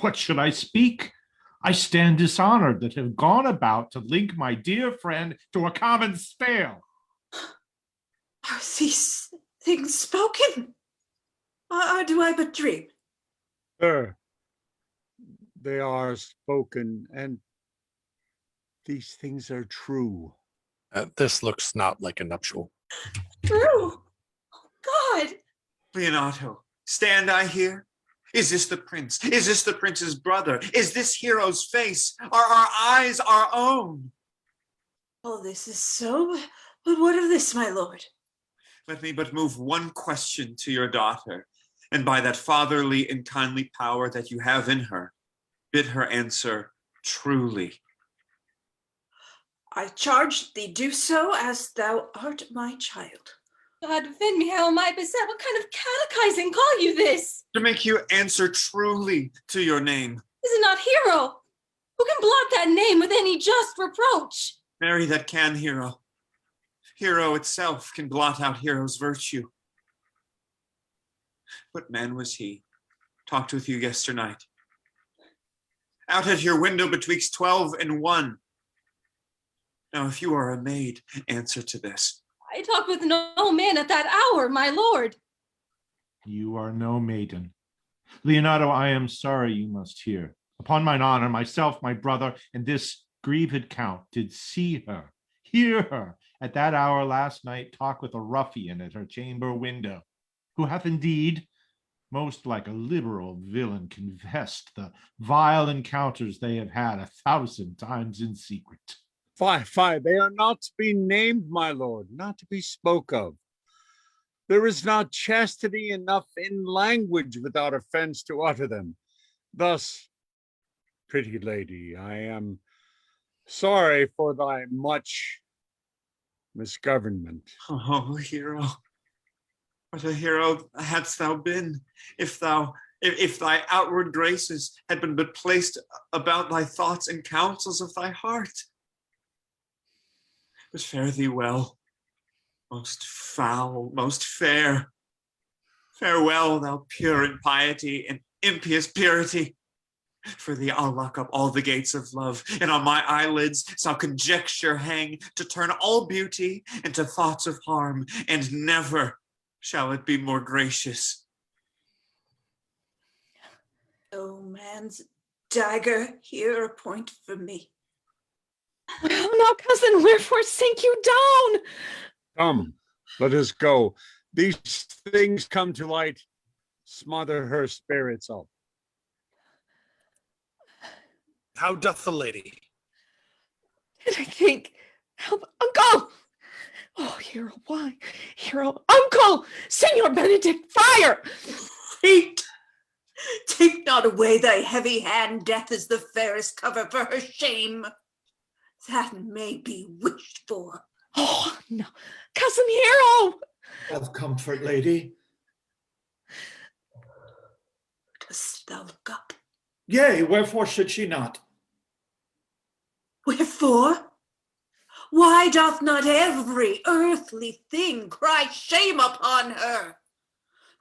What should I speak? I stand dishonored that have gone about to link my dear friend to a common stale. Are these things spoken? Or do I but dream? Sir, they are spoken, and these things are true. This looks not like a nuptial. True. Oh, God. Leonato, stand I here? Is this the prince? Is this the prince's brother? Is this hero's face? Are our eyes our own? Oh, this is so, but what of this, my lord? Let me but move one question to your daughter, and by that fatherly and kindly power that you have in her, bid her answer truly. I charge thee do so as thou art my child. God defend me, how am I beset? What kind of catechizing call you this? To make you answer truly to your name. Is it not hero? Who can blot that name with any just reproach? Marry that can, hero. Hero itself can blot out hero's virtue. What man was he? Talked with you yesternight. Out at your window betwixt 12 and 1. Now, if you are a maid, answer to this. I talked with no man at that hour, my lord. You are no maiden. Leonato, I am sorry you must hear. Upon mine honor, myself, my brother, and this grieved count did see her, hear her, at that hour last night talk with a ruffian at her chamber window, who hath indeed, most like a liberal villain, confessed the vile encounters they have had 1,000 times in secret. Fie, they are not to be named, my lord, not to be spoke of. There is not chastity enough in language without offense to utter them. Thus, pretty lady, I am sorry for thy much misgovernment. Oh, hero, what a hero hadst thou been, if thy outward graces had been but placed about thy thoughts and counsels of thy heart. But fare thee well, most foul, most fair. Farewell, thou pure in piety and impious purity. For thee I'll lock up all the gates of love, and on my eyelids shall conjecture hang to turn all beauty into thoughts of harm, and never shall it be more gracious. No man's dagger here a point for me. Well, now, cousin, wherefore sink you down? Come, let us go. These things come to light, smother her spirits up. How doth the lady? Did I think, help, uncle! Oh, hero, why? Hero, uncle! Signor Benedick, fire! Fate, take not away thy heavy hand. Death is the fairest cover for her shame. That may be wished for. Oh, no. Cousin Hero! Have comfort, lady. Dost thou look up? Yea, wherefore should she not? Wherefore? Why doth not every earthly thing cry shame upon her?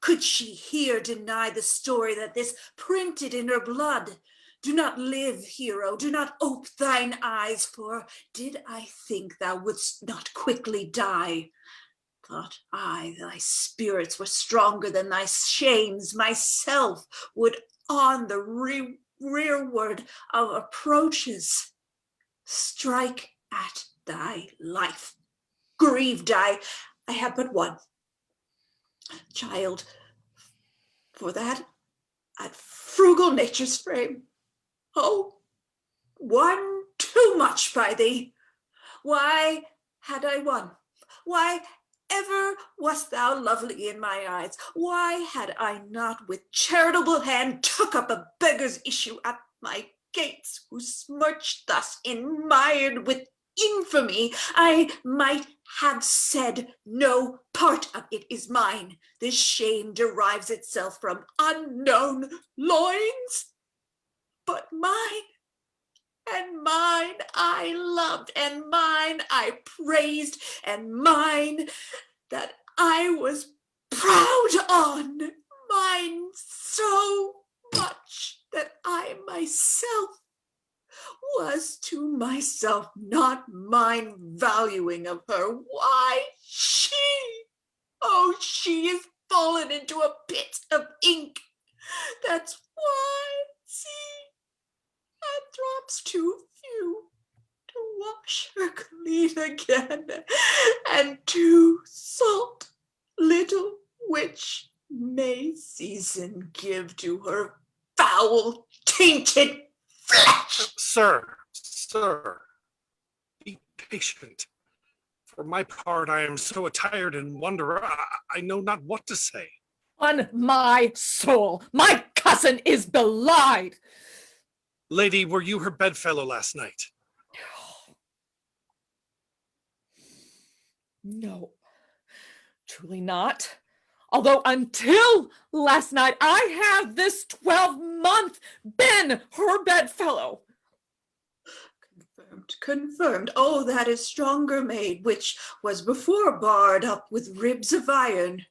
Could she here deny the story that this printed in her blood? Do not live, hero, do not ope thine eyes, for did I think thou wouldst not quickly die, thought I thy spirits were stronger than thy shames, myself would on the rearward of approaches strike at thy life. Grieved I have but one child, for that at frugal nature's frame. Oh, one too much by thee. Why had I one? Why ever wast thou lovely in my eyes? Why had I not with charitable hand took up a beggar's issue at my gates, who smirched thus enmired with infamy? I might have said, no part of it is mine. This shame derives itself from unknown loins. But mine, and mine I loved, and mine I praised, and mine that I was proud on, mine so much that I myself was to myself not mine valuing of her. Why she, oh, she is fallen into a pit of ink. That's why, see, and drops too few to wash her clean again, and too salt little, which may season give to her foul tainted flesh. Sir, be patient. For my part, I am so attired in wonder, I know not what to say. On my soul, my cousin is belied. Lady, were you her bedfellow last night? No, truly not. Although until last night, I have this 12-month been her bedfellow. Confirmed. Oh, that is stronger made, which was before barred up with ribs of iron.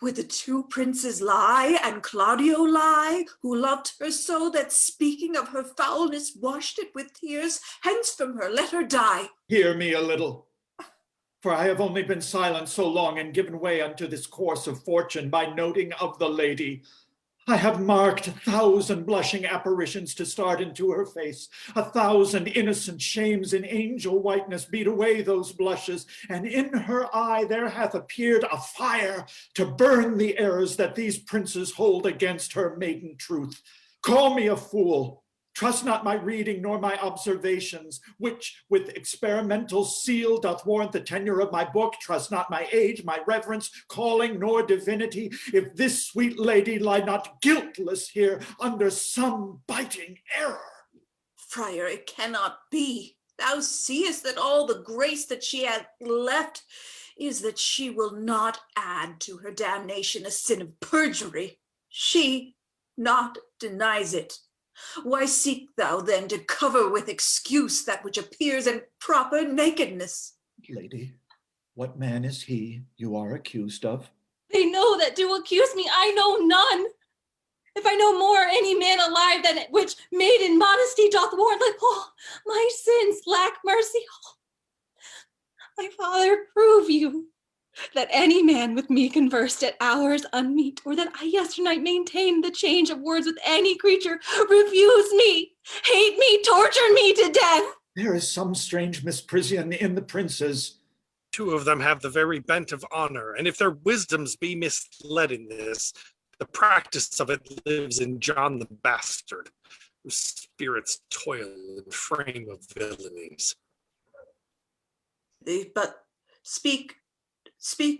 Would the two princes lie, and Claudio lie, who loved her so that speaking of her foulness washed it with tears? Hence from her, let her die. Hear me a little. For I have only been silent so long and given way unto this course of fortune by noting of the lady. I have marked 1,000 blushing apparitions to start into her face, 1,000 innocent shames in angel whiteness beat away those blushes, and in her eye there hath appeared a fire to burn the errors that these princes hold against her maiden truth. Call me a fool. Trust not my reading nor my observations, which with experimental seal doth warrant the tenure of my book. Trust not my age, my reverence, calling, nor divinity, if this sweet lady lie not guiltless here under some biting error. Friar, it cannot be. Thou seest that all the grace that she hath left is that she will not add to her damnation a sin of perjury. She not denies it. Why seek thou then to cover with excuse that which appears in proper nakedness? Lady, what man is he you are accused of? They know that do accuse me, I know none. If I know more any man alive than which maiden modesty doth warrant, like, oh, my sins lack mercy. Oh, my father, prove you that any man with me conversed at hours unmeet, or that I yesternight maintained the change of words with any creature, refuse me. hate me, torture me to death. There is some strange misprision in the princes. Two of them have the very bent of honor, and if their wisdoms be misled in this, the practice of it lives in John the Bastard, whose spirits toil in frame of villainies. But speak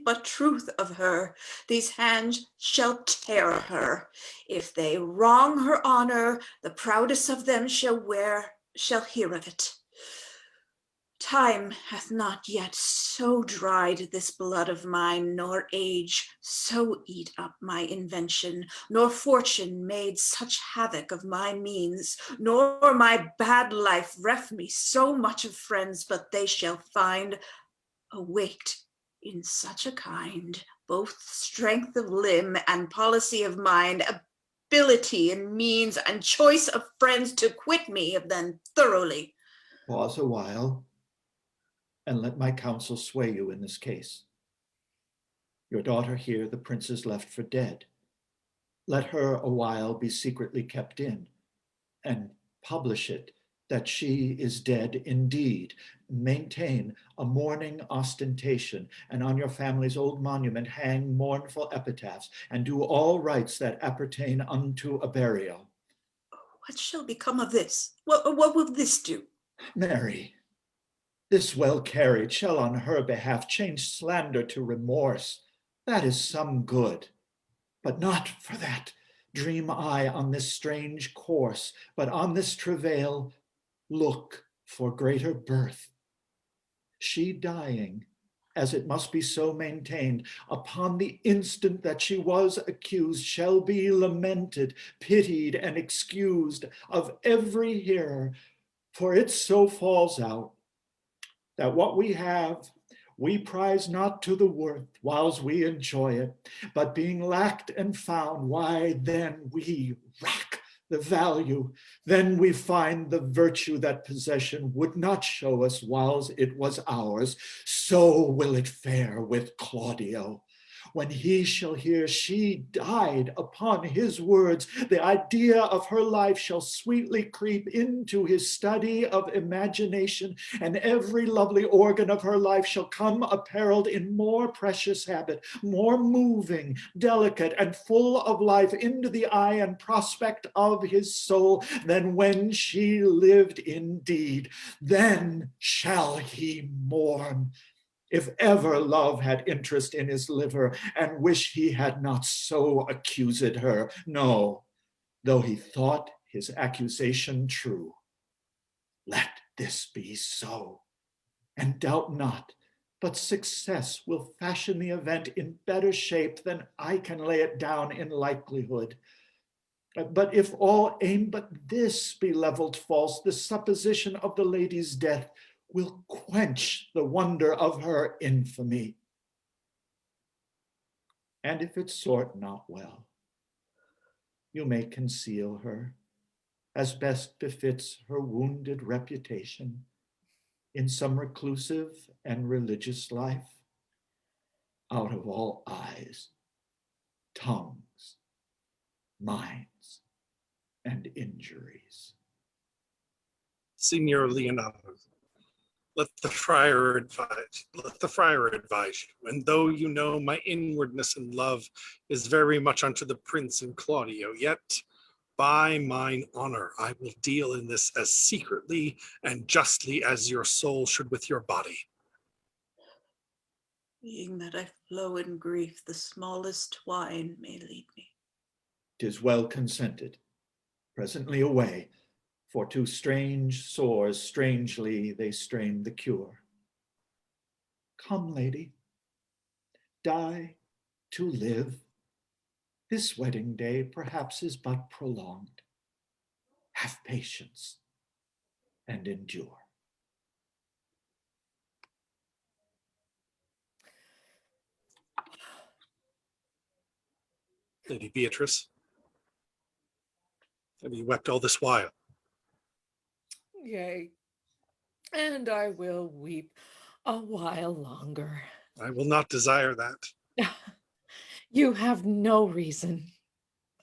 but truth of her. These hands shall tear her. If they wrong her honor, the proudest of them shall hear of it. Time hath not yet so dried this blood of mine, nor age so eat up my invention, nor fortune made such havoc of my means, nor my bad life reft me so much of friends, but they shall find awaked in such a kind, both strength of limb and policy of mind, ability and means and choice of friends to quit me of them thoroughly. Pause a while, and let my counsel sway you in this case. Your daughter here the princes left for dead. Let her a while be secretly kept in, and publish it that she is dead indeed. Maintain a mourning ostentation, and on your family's old monument hang mournful epitaphs, and do all rites that appertain unto a burial. What shall become of this? What will this do? Mary, this well carried shall on her behalf change slander to remorse. That is some good, but not for that dream I on this strange course, but on this travail look for greater birth. She dying, as it must be so maintained, upon the instant that she was accused, shall be lamented, pitied, and excused of every hearer, for it so falls out that what we have, we prize not to the worth whiles we enjoy it, but being lacked and found, why then we rack the value, then we find the virtue that possession would not show us whiles it was ours. So will it fare with Claudio. When he shall hear she died upon his words, the idea of her life shall sweetly creep into his study of imagination, and every lovely organ of her life shall come apparelled in more precious habit, more moving, delicate, and full of life into the eye and prospect of his soul than when she lived indeed. Then shall he mourn, if ever love had interest in his liver, and wish he had not so accused her. No, though he thought his accusation true. Let this be so, and doubt not, but success will fashion the event in better shape than I can lay it down in likelihood. But if all aim but this be levelled false, the supposition of the lady's death will quench the wonder of her infamy. And if it sort not well, you may conceal her, as best befits her wounded reputation, in some reclusive and religious life, out of all eyes, tongues, minds, and injuries. Signor Leonato, let the friar advise you, and though you know my inwardness and love is very much unto the prince and Claudio, yet by mine honor I will deal in this as secretly and justly as your soul should with your body. Being that I flow in grief, the smallest twine may lead me. 'Tis well consented. Presently away, for to strange sores strangely they strain the cure. Come, lady, die to live. This wedding day perhaps is but prolonged. Have patience and endure. Lady Beatrice, have you wept all this while? Yea, and I will weep a while longer. I will not desire that. You have no reason.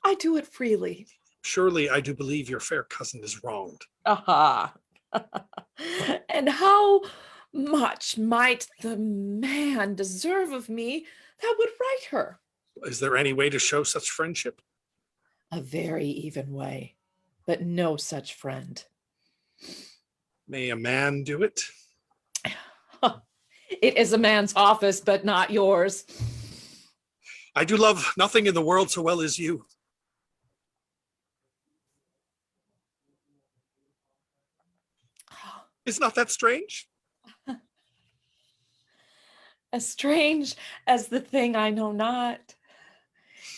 I do it freely. Surely I do believe your fair cousin is wronged. Aha. And how much might the man deserve of me that would right her? Is there any way to show such friendship? A very even way, but no such friend. May a man do it? It is a man's office, but not yours. I do love nothing in the world so well as you. Is not that strange? As strange as the thing I know not.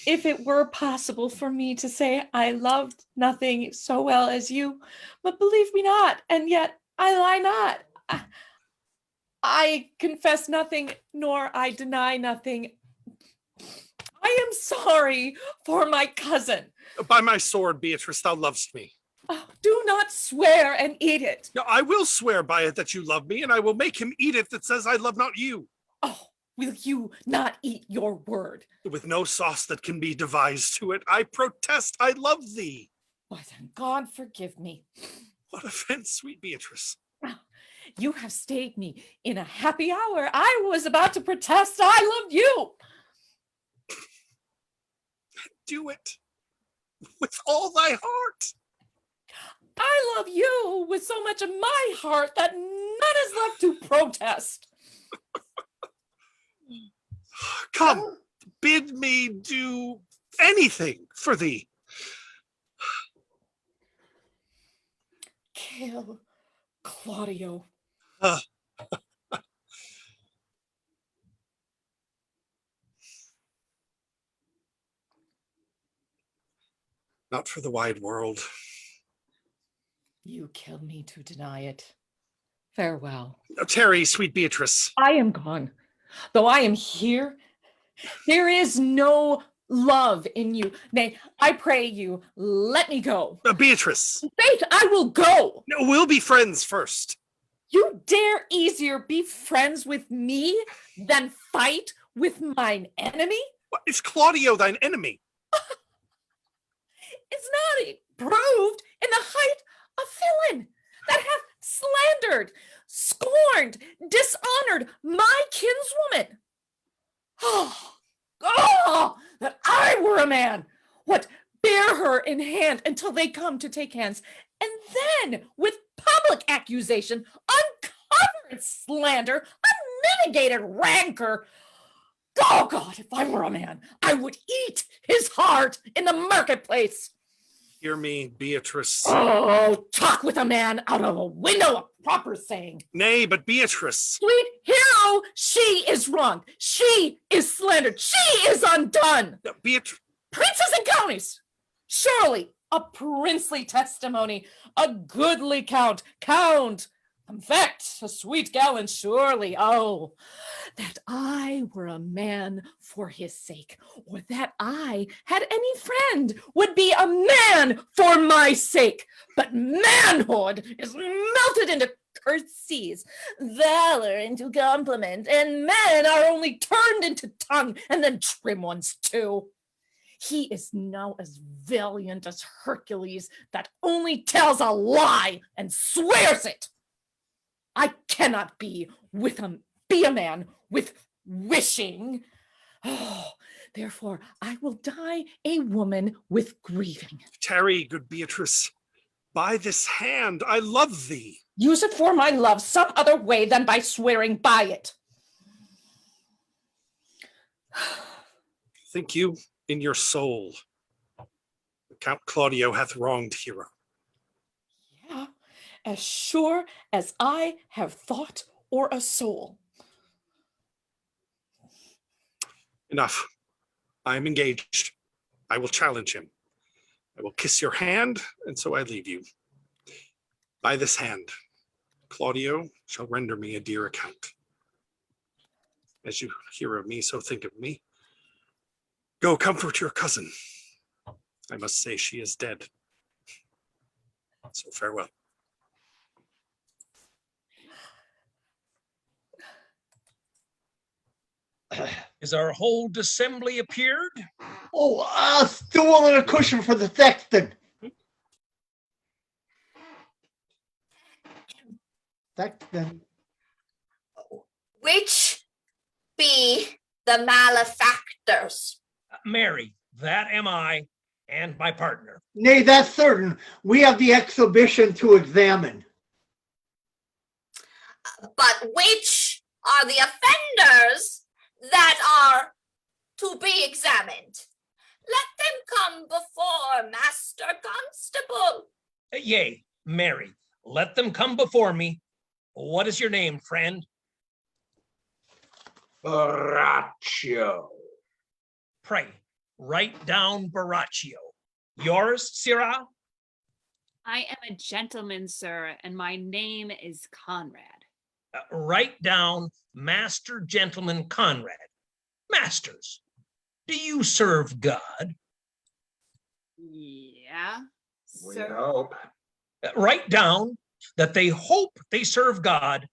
If it were possible for me to say I loved nothing so well as you, but believe me not, and yet I lie not. I confess nothing, nor I deny nothing. I am sorry for my cousin. By my sword, Beatrice, thou lovest me. Oh, do not swear and eat it. No, I will swear by it that you love me, and I will make him eat it that says I love not you. Oh, will you not eat your word? With no sauce that can be devised to it, I protest I love thee. Why then, God forgive me. What offense, sweet Beatrice. You have stayed me in a happy hour. I was about to protest I loved you. Do it with all thy heart. I love you with so much of my heart that none is left to protest. Come, bid me do anything for thee. Kill Claudio. Not for the wide world. You kill me to deny it. Farewell. Tarry, sweet Beatrice. I am gone. Though I am here, there is no love in you. Nay, I pray you, let me go. Beatrice. Wait, I will go. No, we'll be friends first. You dare easier be friends with me than fight with mine enemy? What, is Claudio thine enemy? Is not it proved in the height of villain that hath slandered, scorned, dishonored my kinswoman? Oh, that I were a man! What, bear her in hand until they come to take hands, and then with public accusation, uncovered slander, unmitigated rancor. Oh God, if I were a man, I would eat his heart in the marketplace. Hear me, Beatrice. Oh, talk with a man out of a window, a proper saying. Nay, but Beatrice. Sweet hero, she is wronged. She is slandered. She is undone. Beatrice. Princes and counties. Surely a princely testimony, a goodly count. In fact, a sweet gallant, surely. Oh, that I were a man for his sake, or that I had any friend would be a man for my sake. But manhood is melted into curtsies, valor into compliment, and men are only turned into tongue, and then trim ones too. He is now as valiant as Hercules that only tells a lie and swears it. I cannot be a man with wishing. Oh, therefore, I will die a woman with grieving. Tarry, good Beatrice. By this hand, I love thee. Use it for my love some other way than by swearing by it. Think you in your soul, Count Claudio hath wronged Hero? Yeah, as sure as I have thought or a soul. Enough. I am engaged. I will challenge him. I will kiss your hand, and so I leave you. By this hand, Claudio shall render me a dear account. As you hear of me, so think of me. Go comfort your cousin. I must say she is dead. So farewell. Is our whole assembly appeared? Oh, a stool and a cushion for the sexton. That then. Which be the malefactors? Mary, that am I, and my partner. Nay, that's certain. We have the exhibition to examine. But which are the offenders that are to be examined? Let them come before Master Constable. Yea, Mary, let them come before me. What is your name, friend? Borachio. Pray, write down Borachio. Yours, Sara? I am a gentleman, sir, and my name is Conrade. Write down Master Gentleman Conrade. Masters, do you serve God? Yeah, We sir. hope. Write down that they hope they serve God,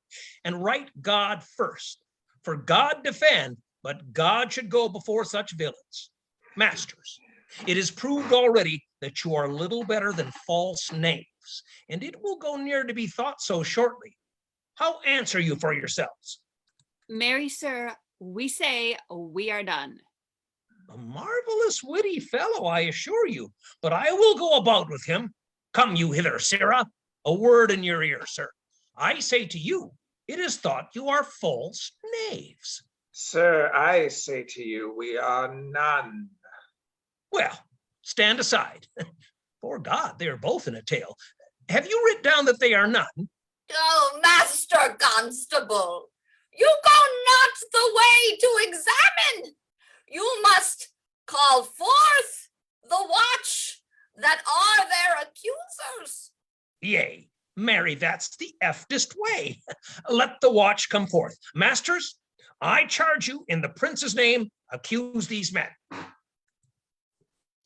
and write God first. For God defend, but God should go before such villains. Masters, it is proved already that you are little better than false knaves, and it will go near to be thought so shortly. How answer you for yourselves? Mary, sir, we say we are done. A marvelous witty fellow, I assure you, but I will go about with him. Come you hither, Sara. A word in your ear, sir. I say to you, it is thought you are false knaves. Sir, I say to you, we are none. Well, stand aside. For God, they are both in a tale. Have you written down that they are none? Oh, Master Constable, you go not the way to examine. You must call forth the watch that are their accusers. Yea, Mary, that's the eftest way. Let the watch come forth. Masters, I charge you in the prince's name, accuse these men.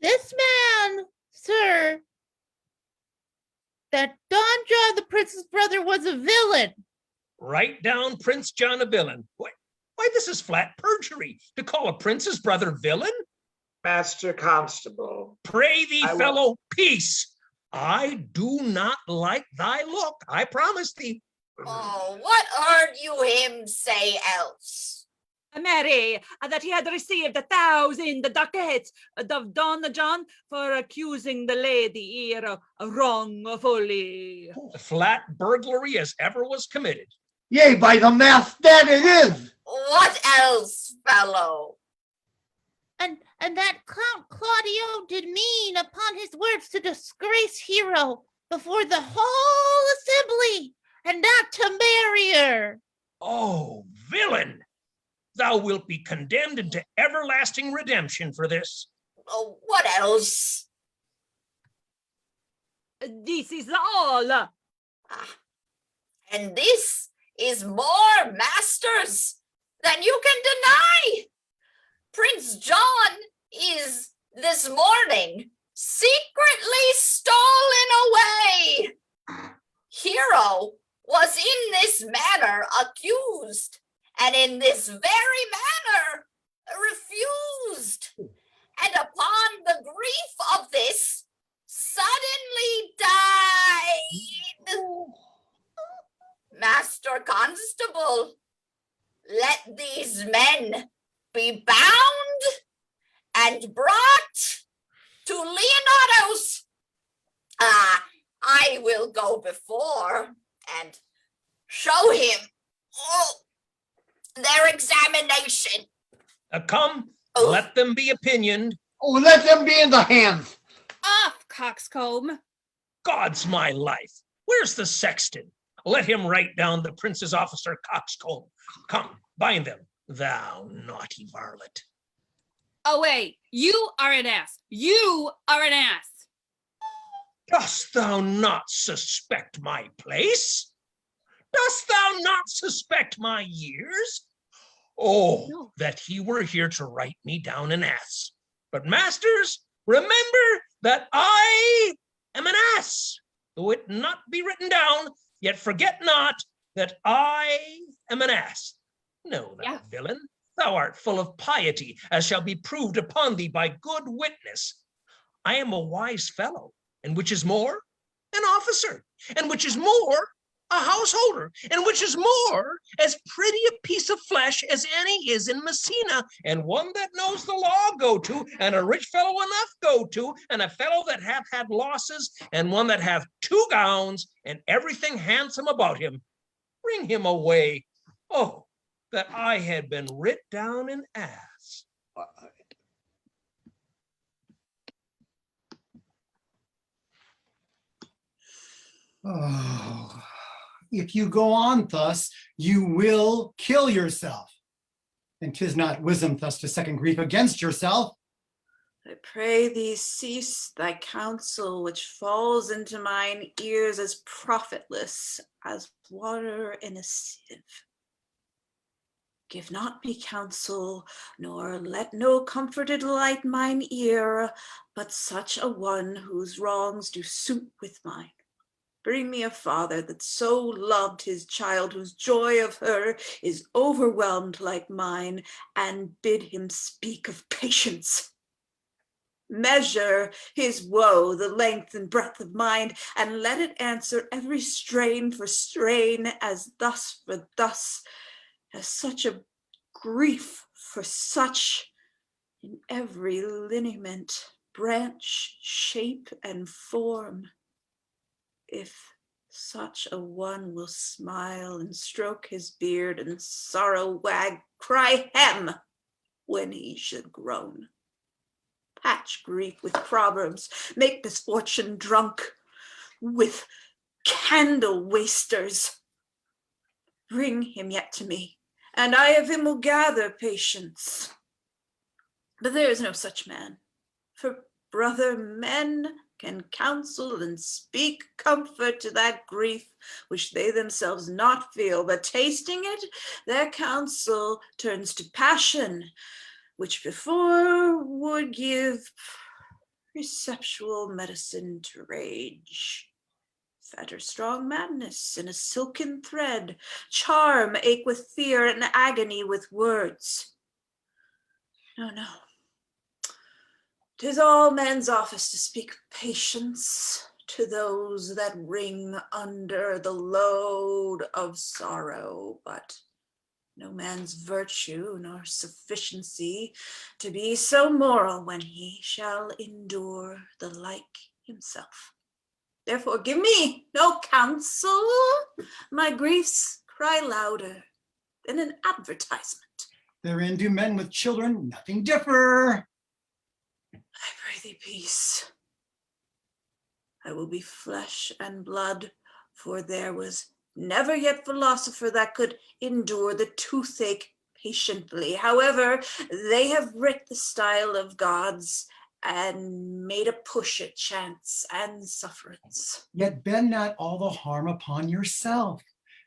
This man, sir, that Don John, the prince's brother, was a villain. Write down Prince John a villain. Why, this is flat perjury to call a prince's brother villain. Master Constable. Pray thee, I will- fellow, peace. I do not like thy look, I promise thee. Oh, what heard you him say else? Mary, that he had received 1,000 ducats of Don John for accusing the lady here wrongfully. Flat burglary as ever was committed. Yea, by the mass that it is. What else, fellow? And that Count Claudio did mean upon his words to disgrace Hero before the whole assembly, and not to marry her. Oh, villain! Thou wilt be condemned into everlasting redemption for this. Oh, what else? This is all. And this is more, masters, than you can deny. Prince John is this morning secretly stolen away. Hero was in this manner accused, and in this very manner refused. And upon the grief of this, suddenly died. Master Constable, let these men be bound and brought to Leonato's. I will go before and show him their examination. Come, let them be opinioned. Oh, let them be in the hands. Off, coxcomb. God's my life. Where's the sexton? Let him write down the prince's officer coxcomb. Come, bind them, thou naughty varlet. Away, you are an ass. You are an ass. Dost thou not suspect my place? Dost thou not suspect my years? Oh, No. that he were here to write me down an ass. But masters, remember that I am an ass. Though it not be written down, yet forget not that I am an ass. Know thou, villain, thou art full of piety, as shall be proved upon thee by good witness. I am a wise fellow, and which is more, an officer, and which is more, a householder, and which is more, as pretty a piece of flesh as any is in Messina, and one that knows the law go to, and a rich fellow enough go to, and a fellow that hath had losses, and one that hath 2 gowns, and everything handsome about him. Bring him away. Oh, that I had been writ down an ass. Oh, if you go on thus, you will kill yourself. And 'tis not wisdom thus to second grief against yourself. I pray thee cease thy counsel, which falls into mine ears as profitless as water in a sieve. Give not me counsel, nor let no comforted light mine ear, but such a one whose wrongs do suit with mine. Bring me a father that so loved his child, whose joy of her is overwhelmed like mine, and bid him speak of patience. Measure his woe, the length and breadth of mine, and let it answer every strain for strain, as thus for thus, as such a grief for such, in every lineament, branch, shape, and form. If such a one will smile and stroke his beard and sorrow wag, cry hem when he should groan. Patch grief with proverbs, make misfortune drunk with candle wasters. Bring him yet to me, and I of him will gather patience. But there is no such man, for brother men can counsel and speak comfort to that grief which they themselves not feel, but tasting it, their counsel turns to passion, which before would give perceptual medicine to rage. Fetter strong madness in a silken thread, charm ache with fear and agony with words. No, 'tis all men's office to speak patience to those that wring under the load of sorrow, but no man's virtue nor sufficiency to be so moral when he shall endure the like himself. Therefore give me no counsel, my griefs cry louder than an advertisement. Therein do men with children nothing differ. I pray thee peace. I will be flesh and blood, for there was never yet philosopher that could endure the toothache patiently. However, they have writ the style of gods and made a push at chance and sufferance. Yet bend not all the harm upon yourself.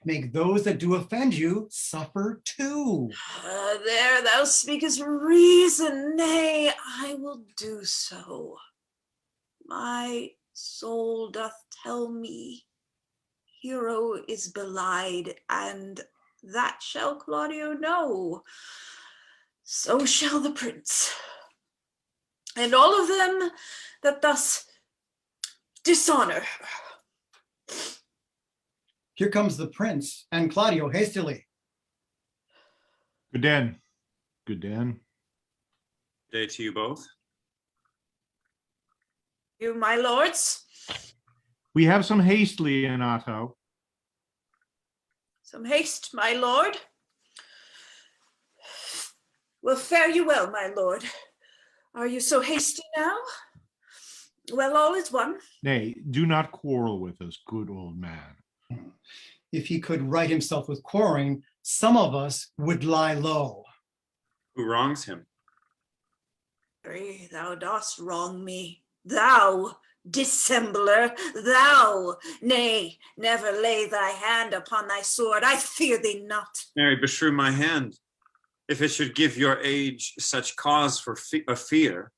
Make those that do offend you suffer too. There thou speakest reason. Nay, I will do so. My soul doth tell me hero is belied, and that shall Claudio know. So shall the prince. And all of them that thus dishonor her. Here comes the prince and Claudio hastily. Good den. Good den. Good day to you both. You, my lords. We have some haste, Leonato. Some haste, my lord. Well, fare you well, my lord. Are you so hasty now? Well, all is one. Nay, do not quarrel with us, good old man. If he could right himself with quarreling, some of us would lie low. Who wrongs him? Thou dost wrong me. Thou, dissembler, thou. Nay, never lay thy hand upon thy sword. I fear thee not. Mary, beshrew my hand, if it should give your age such cause for fear.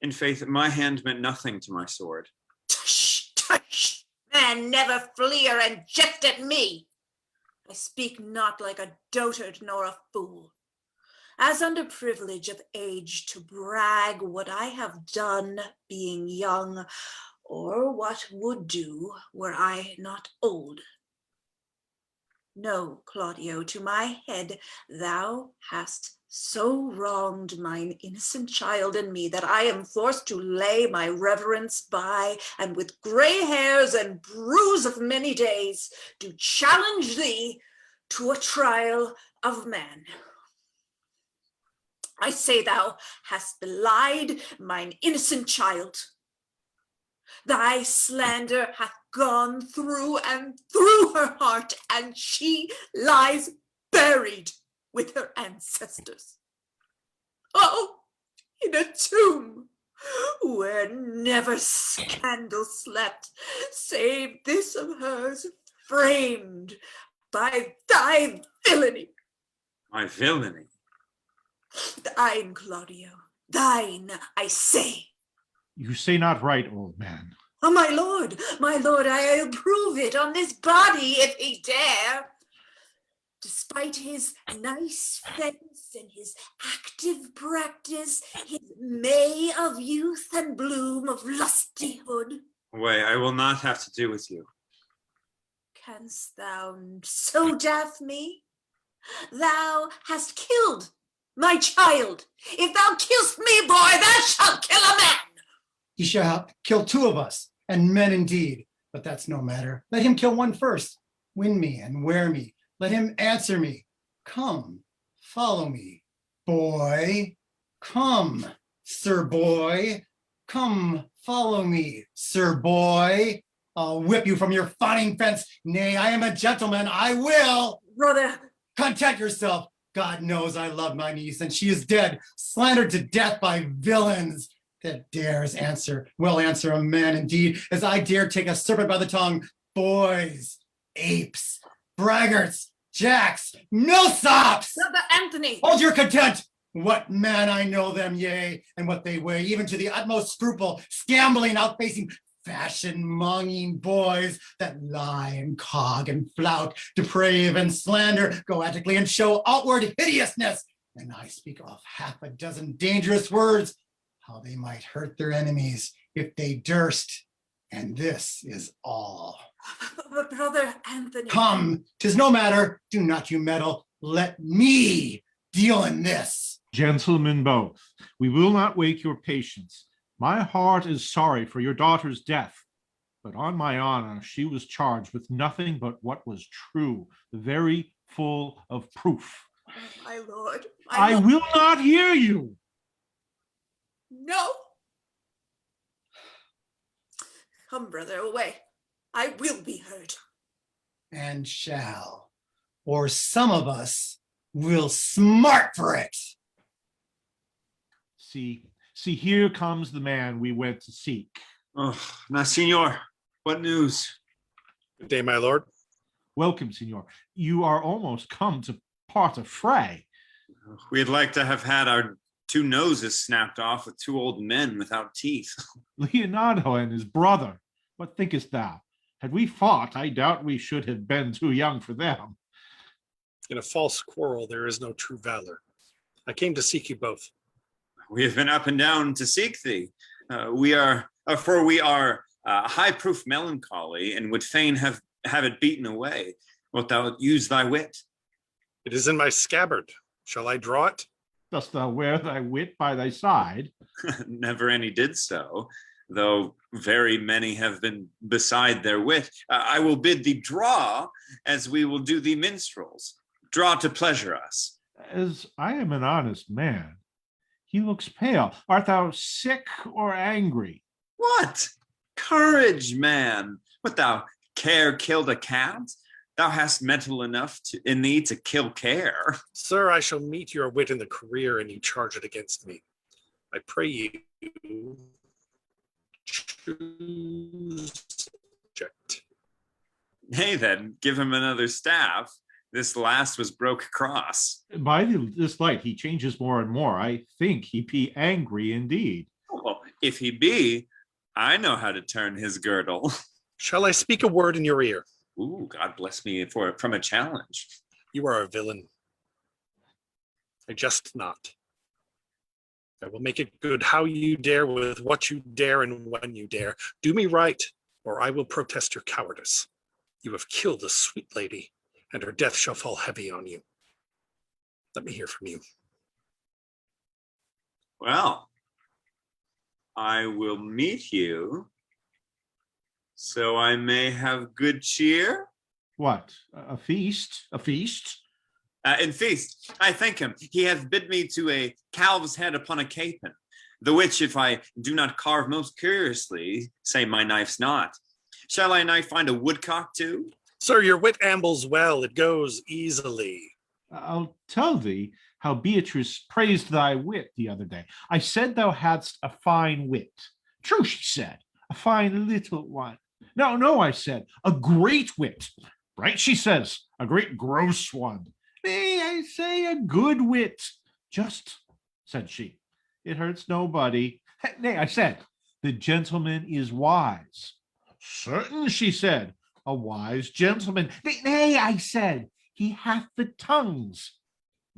In faith, my hand meant nothing to my sword. Tush, tush. Man, never fleer and jest at me. I speak not like a dotard nor a fool. As under privilege of age to brag what I have done being young, or what would do were I not old. No, Claudio, to my head, thou hast so wronged mine innocent child and me that I am forced to lay my reverence by, and with gray hairs and bruise of many days, to challenge thee to a trial of man. I say thou hast belied mine innocent child. Thy slander hath gone through and through her heart, and she lies buried with her ancestors. Oh, in a tomb where never scandal slept, save this of hers, framed by thy villainy. My villainy? Thine, Claudio, thine, I say. You say not right, old man. Oh, my lord, I'll prove it on this body if he dare. Despite his nice face and his active practice, his May of youth and bloom of lustihood. Wait, I will not have to do with you. Canst thou so daff me? Thou hast killed my child. If thou kill'st me, boy, thou shalt kill a man. He shall kill two of us, and men indeed, but that's no matter. Let him kill one first. Win me and wear me. Let him answer me. Come, follow me, boy. Come, sir boy. Come, follow me, sir boy. I'll whip you from your fawning fence. Nay, I am a gentleman. I will. Brother. Content yourself. God knows I love my niece, and she is dead, slandered to death by villains. That dares answer a man indeed, as I dare take a serpent by the tongue. Boys, apes, braggarts, jacks, milksops! Brother Anthony! Hold your content! What man I know them, yea, and what they weigh, even to the utmost scruple, scambling, outfacing, fashion-monging boys that lie and cog and flout, deprave and slander, go ethically and show outward hideousness. And I speak off half a dozen dangerous words, how they might hurt their enemies if they durst. And this is all. But Brother Anthony. Come, 'tis no matter. Do not you meddle. Let me deal in this. Gentlemen both, we will not wake your patience. My heart is sorry for your daughter's death, but on my honor, she was charged with nothing but what was true, very full of proof. Oh, my lord. I will not hear you. No. Come, brother, away. I will be heard. And shall, or some of us will smart for it. See, here comes the man we went to seek. Oh, now, Signor, what news? Good day, my lord. Welcome, Signor. You are almost come to part a fray. We'd like to have had our 2 noses snapped off with 2 old men without teeth. Leonato and his brother, what thinkest thou? Had we fought, I doubt we should have been too young for them. In a false quarrel, there is no true valor. I came to seek you both. We have been up and down to seek thee. We are high-proof melancholy, and would fain have it beaten away. Wilt thou use thy wit? It is in my scabbard. Shall I draw it? Dost thou wear thy wit by thy side? Never any did so, though very many have been beside their wit. I will bid thee draw, as we will do thee minstrels. Draw to pleasure us. As I am an honest man, he looks pale. Art thou sick or angry? What? Courage, man. What, thou care killed a cat? Thou hast mental enough in thee to kill care. Sir, I shall meet your wit in the career, and you charge it against me. I pray you choose subject. Nay then, give him another staff. This last was broke across. By this light, he changes more and more. I think he be angry indeed. Oh, if he be, I know how to turn his girdle. Shall I speak a word in your ear? Ooh, God bless me from a challenge. You are a villain. I jest not. I will make it good how you dare, with what you dare, and when you dare. Do me right, or I will protest your cowardice. You have killed a sweet lady, and her death shall fall heavy on you. Let me hear from you. Well, I will meet you, so I may have good cheer. What? A feast? A feast? In feast, I thank him. He hath bid me to a calf's head upon a capon, the which if I do not carve most curiously, say my knife's not. Shall I knife find a woodcock too? Sir, your wit ambles well, it goes easily. I'll tell thee how Beatrice praised thy wit the other day. I said thou hadst a fine wit. True, she said, a fine little one. No, I said, a great wit. Right, she says, a great gross one. Nay, I say a good wit. Just, said she, it hurts nobody. Nay, I said, the gentleman is wise. Certain, she said, a wise gentleman. Nay, I said, he hath the tongues.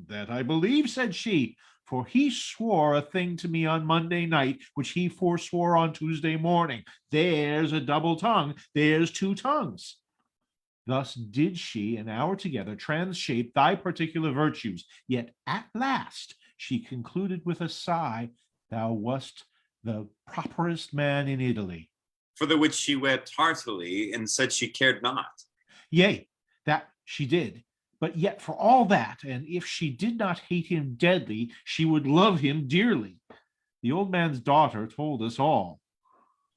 That I believe, said she, for he swore a thing to me on Monday night, which he forswore on Tuesday morning. There's a double tongue, there's two tongues. Thus did she an hour together transshape thy particular virtues, yet at last she concluded with a sigh, thou wast the properest man in Italy. For the which she wept heartily, and said she cared not. Yea, that she did. But yet for all that, and if she did not hate him deadly, she would love him dearly. The old man's daughter told us all.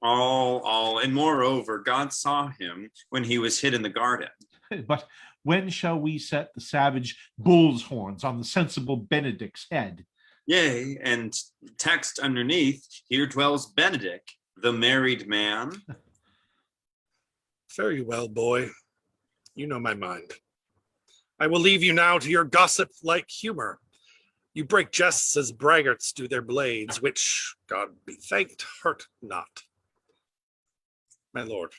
All, and moreover, God saw him when he was hid in the garden. But when shall we set the savage bull's horns on the sensible Benedick's head? Yea, and text underneath, here dwells Benedick, the married man. Very well, boy. You know my mind. I will leave you now to your gossip-like humor. You break jests as braggarts do their blades, which, God be thanked, hurt not. My lord,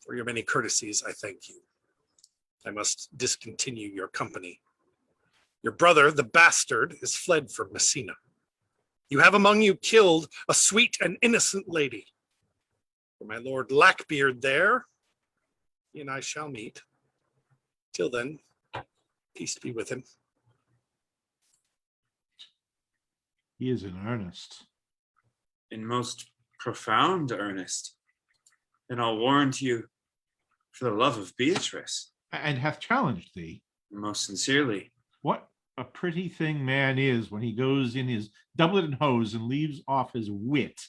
for your many courtesies, I thank you. I must discontinue your company. Your brother, the bastard, is fled from Messina. You have among you killed a sweet and innocent lady. For my lord Lackbeard there, he and I shall meet. Till then, peace be with him. He is in earnest. In most profound earnest. And I'll warrant you, for the love of Beatrice. And hath challenged thee. Most sincerely. What a pretty thing man is when he goes in his doublet and hose and leaves off his wit.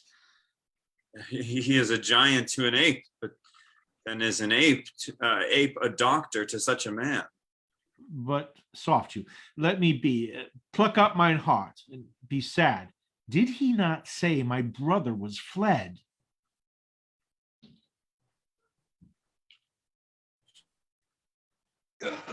He is a giant to an ape, but then is an ape a doctor to such a man. But soft you, let me be. Pluck up mine heart and be sad. Did he not say my brother was fled?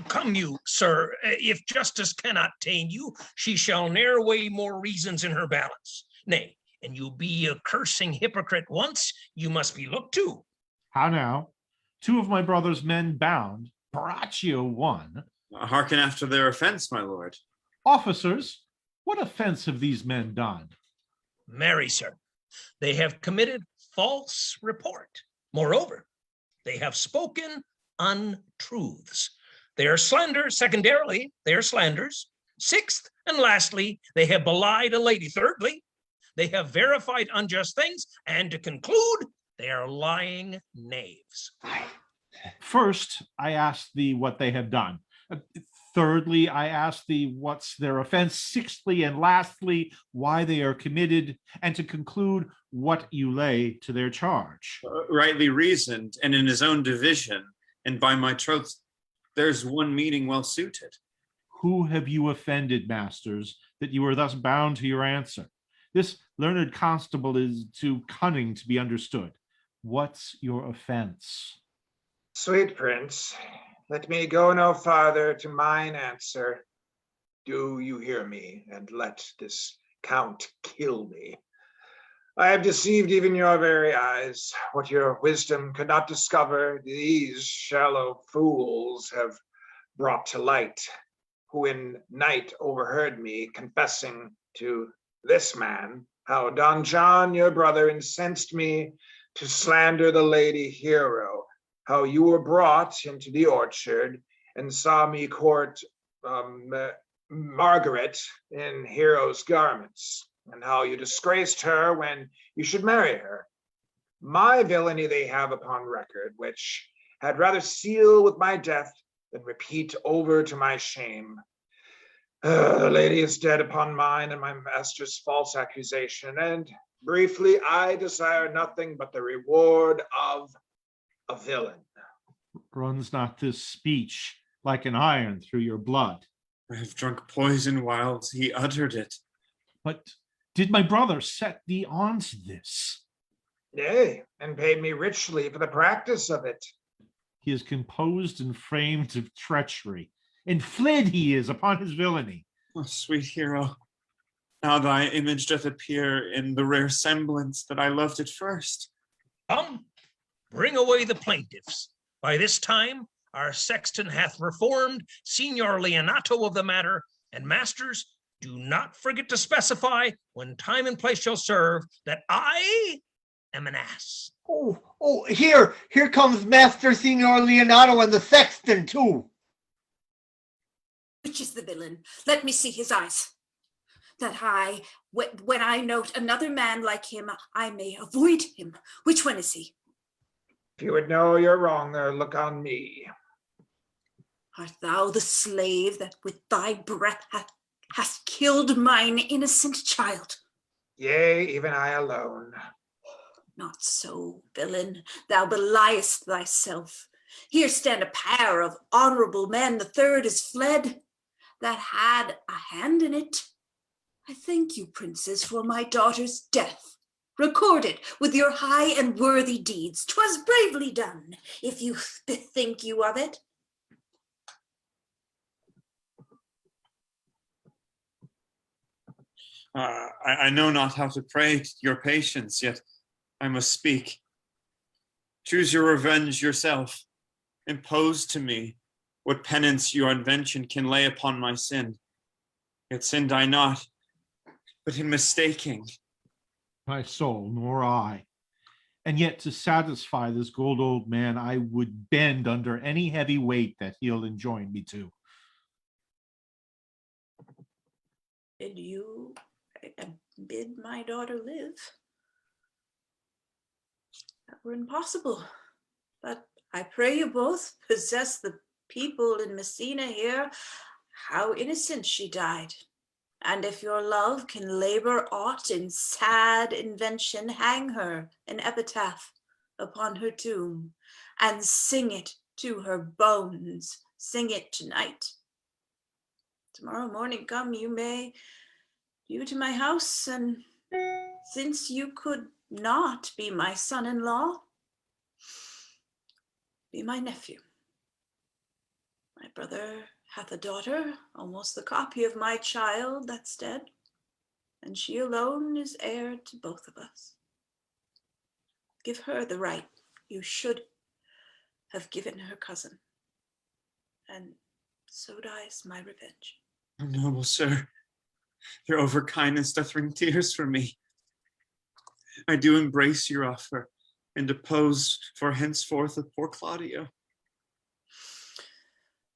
Come you, sir, if justice cannot tame you, she shall ne'er weigh more reasons in her balance. Nay, and you be a cursing hypocrite once, you must be looked to. How now? Two of my brother's men bound, Borachio one. Hearken after their offense, my lord. Officers, what offense have these men done? Marry, sir, they have committed false report. Moreover, they have spoken untruths. They are slander, secondarily, they are slanders. Sixth, and lastly, they have belied a lady. Thirdly, they have verified unjust things. And to conclude, they are lying knaves. First, I ask thee what they have done. Thirdly, I ask thee what's their offense. Sixthly, and lastly, why they are committed. And to conclude, what you lay to their charge. Rightly reasoned, and in his own division, and by my troth, there's one meaning well suited. Who have you offended, masters, that you are thus bound to your answer? This learned constable is too cunning to be understood. What's your offense? Sweet prince, let me go no farther to mine answer. Do you hear me, and let this count kill me? I have deceived even your very eyes. What your wisdom could not discover, these shallow fools have brought to light, who in night overheard me confessing to this man how Don John, your brother, incensed me to slander the lady hero, how you were brought into the orchard, and saw me court Margaret in hero's garments, and how you disgraced her when you should marry her. My villainy they have upon record, which had rather seal with my death than repeat over to my shame. The lady is dead upon mine and my master's false accusation, and briefly, I desire nothing but the reward of a villain. Runs not this speech like an iron through your blood? I have drunk poison while he uttered it. But did my brother set thee on to this? Yea, and paid me richly for the practice of it. He is composed and framed of treachery, and fled he is upon his villainy. Oh, sweet hero, now thy image doth appear in the rare semblance that I loved at first. Come, bring away the plaintiffs. By this time, our sexton hath reformed Signor Leonato of the matter, and masters, do not forget to specify, when time and place shall serve, that I am an ass. Oh, here comes Master Signor Leonato and the sexton too. Which is the villain? Let me see his eyes, that when I note another man like him, I may avoid him. Which one is he? If you would know you're wrong there, look on me. Art thou the slave that with thy breath hast killed mine innocent child? Yea, even I alone. Not so, villain, thou beliest thyself. Here stand a pair of honorable men, the third is fled, that had a hand in it. I thank you, princes, for my daughter's death. Record it with your high and worthy deeds. 'Twas bravely done, if you bethink you of it. I know not how to pray to your patience, yet I must speak. Choose your revenge yourself. Impose to me what penance your invention can lay upon my sin. Yet sinned I not, but in mistaking. My soul, nor I. And yet to satisfy this gold old man, I would bend under any heavy weight that he'll enjoin me to. Did you bid my daughter live? That were impossible. But I pray you both possess the people in Messina here, how innocent she died. And if your love can labor aught in sad invention, hang her an epitaph upon her tomb, and sing it to her bones. Sing it tonight. Tomorrow morning come, you to my house, and since you could not be my son-in-law, be my nephew. My brother hath a daughter, almost the copy of my child that's dead, and she alone is heir to both of us. Give her the right you should have given her cousin, and so dies my revenge. Oh, noble sir, your overkindness doth wring tears from me. I do embrace your offer, and depose for henceforth of poor Claudio.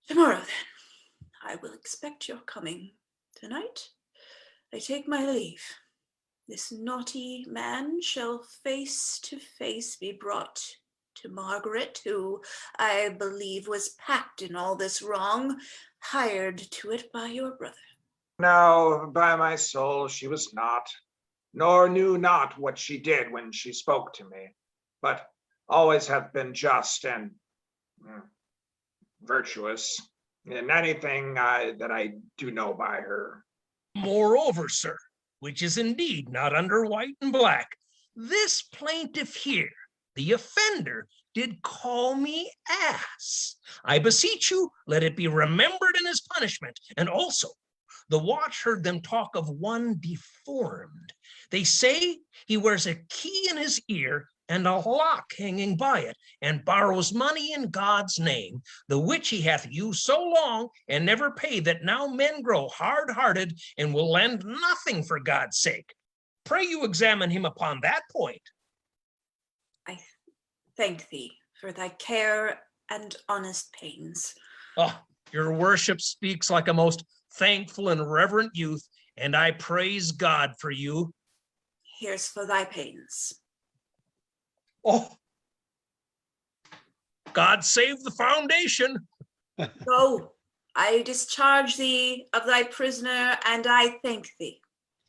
Tomorrow then, I will expect your coming. Tonight, I take my leave. This naughty man shall face to face be brought to Margaret, who I believe was packed in all this wrong, hired to it by your brother. No, by my soul, she was not, nor knew not what she did when she spoke to me, but always hath been just and virtuous in anything that I do know by her. Moreover, sir, which is indeed not under white and black, this plaintiff here, the offender, did call me ass. I beseech you, let it be remembered in his punishment. And also, the watch heard them talk of one deformed. They say he wears a key in his ear and a lock hanging by it, and borrows money in God's name, the which he hath used so long and never paid, that now men grow hard-hearted and will lend nothing for God's sake. Pray you examine him upon that point. I thank thee for thy care and honest pains. Oh, your worship speaks like a most thankful and reverent youth, and I praise God for you. Here's for thy pains. Oh, God save the foundation. Go, I discharge thee of thy prisoner, and I thank thee.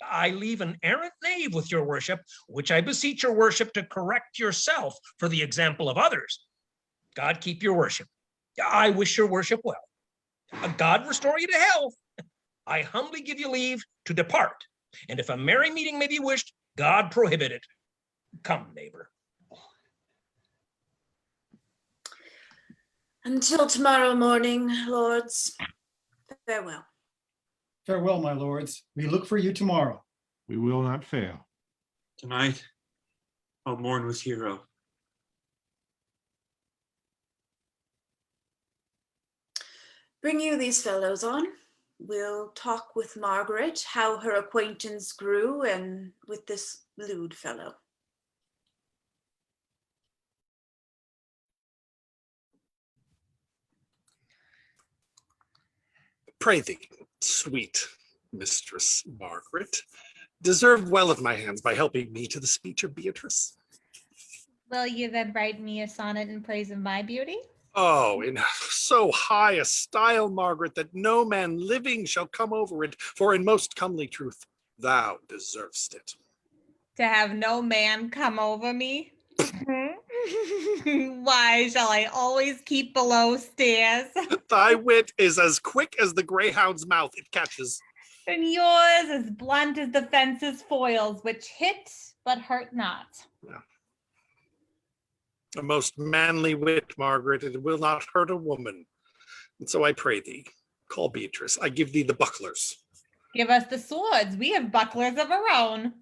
I leave an errant knave with your worship, which I beseech your worship to correct yourself for the example of others. God keep your worship. I wish your worship well. God restore you to health. I humbly give you leave to depart. And if a merry meeting may be wished, God prohibit it. Come, neighbor. Until tomorrow morning, lords, farewell. Farewell, my lords. We look for you tomorrow. We will not fail. Tonight, I'll mourn with Hero. Bring you these fellows on. We'll talk with Margaret how her acquaintance grew and with this lewd fellow. Pray thee, sweet Mistress Margaret, deserve well at my hands by helping me to the speech of Beatrice. Will you then write me a sonnet in praise of my beauty? Oh, in so high a style, Margaret, that no man living shall come over it, for in most comely truth, thou deservest it. To have no man come over me? Why shall I always keep below stairs? Thy wit is as quick as the greyhound's mouth it catches. And yours as blunt as the fence's foils, which hit but hurt not. Yeah. A most manly wit, Margaret, it will not hurt a woman. And so I pray thee, call Beatrice. I give thee the bucklers. Give us the swords. We have bucklers of our own.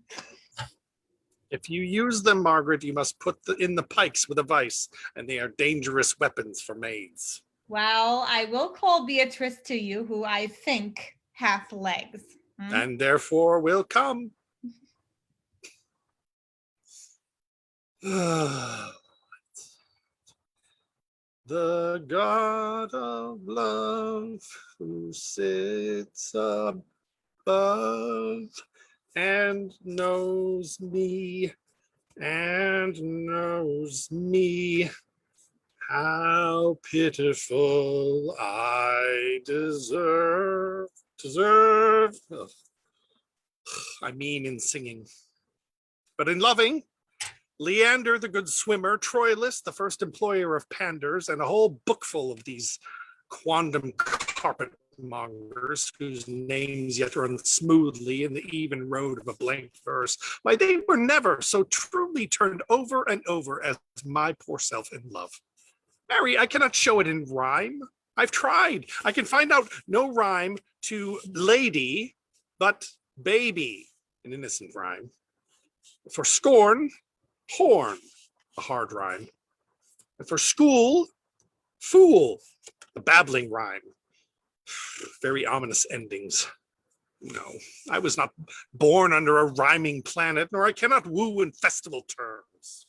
If you use them, Margaret, you must put in the pikes with a vice, and they are dangerous weapons for maids. Well, I will call Beatrice to you, who I think hath legs. And therefore will come. The God of love who sits above and knows me, how pitiful I deserve. Ugh. I mean in singing. But in loving, Leander, the good swimmer, Troilus, the first employer of panders, and a whole bookful of these quondam carpetmongers whose names yet run smoothly in the even road of a blank verse. Why, they were never so truly turned over and over as my poor self in love. Mary, I cannot show it in rhyme. I've tried. I can find out no rhyme to lady, but baby, an innocent rhyme. For scorn, horn, a hard rhyme. And for school, fool, a babbling rhyme. Very ominous endings. No, I was not born under a rhyming planet, nor I cannot woo in festival terms.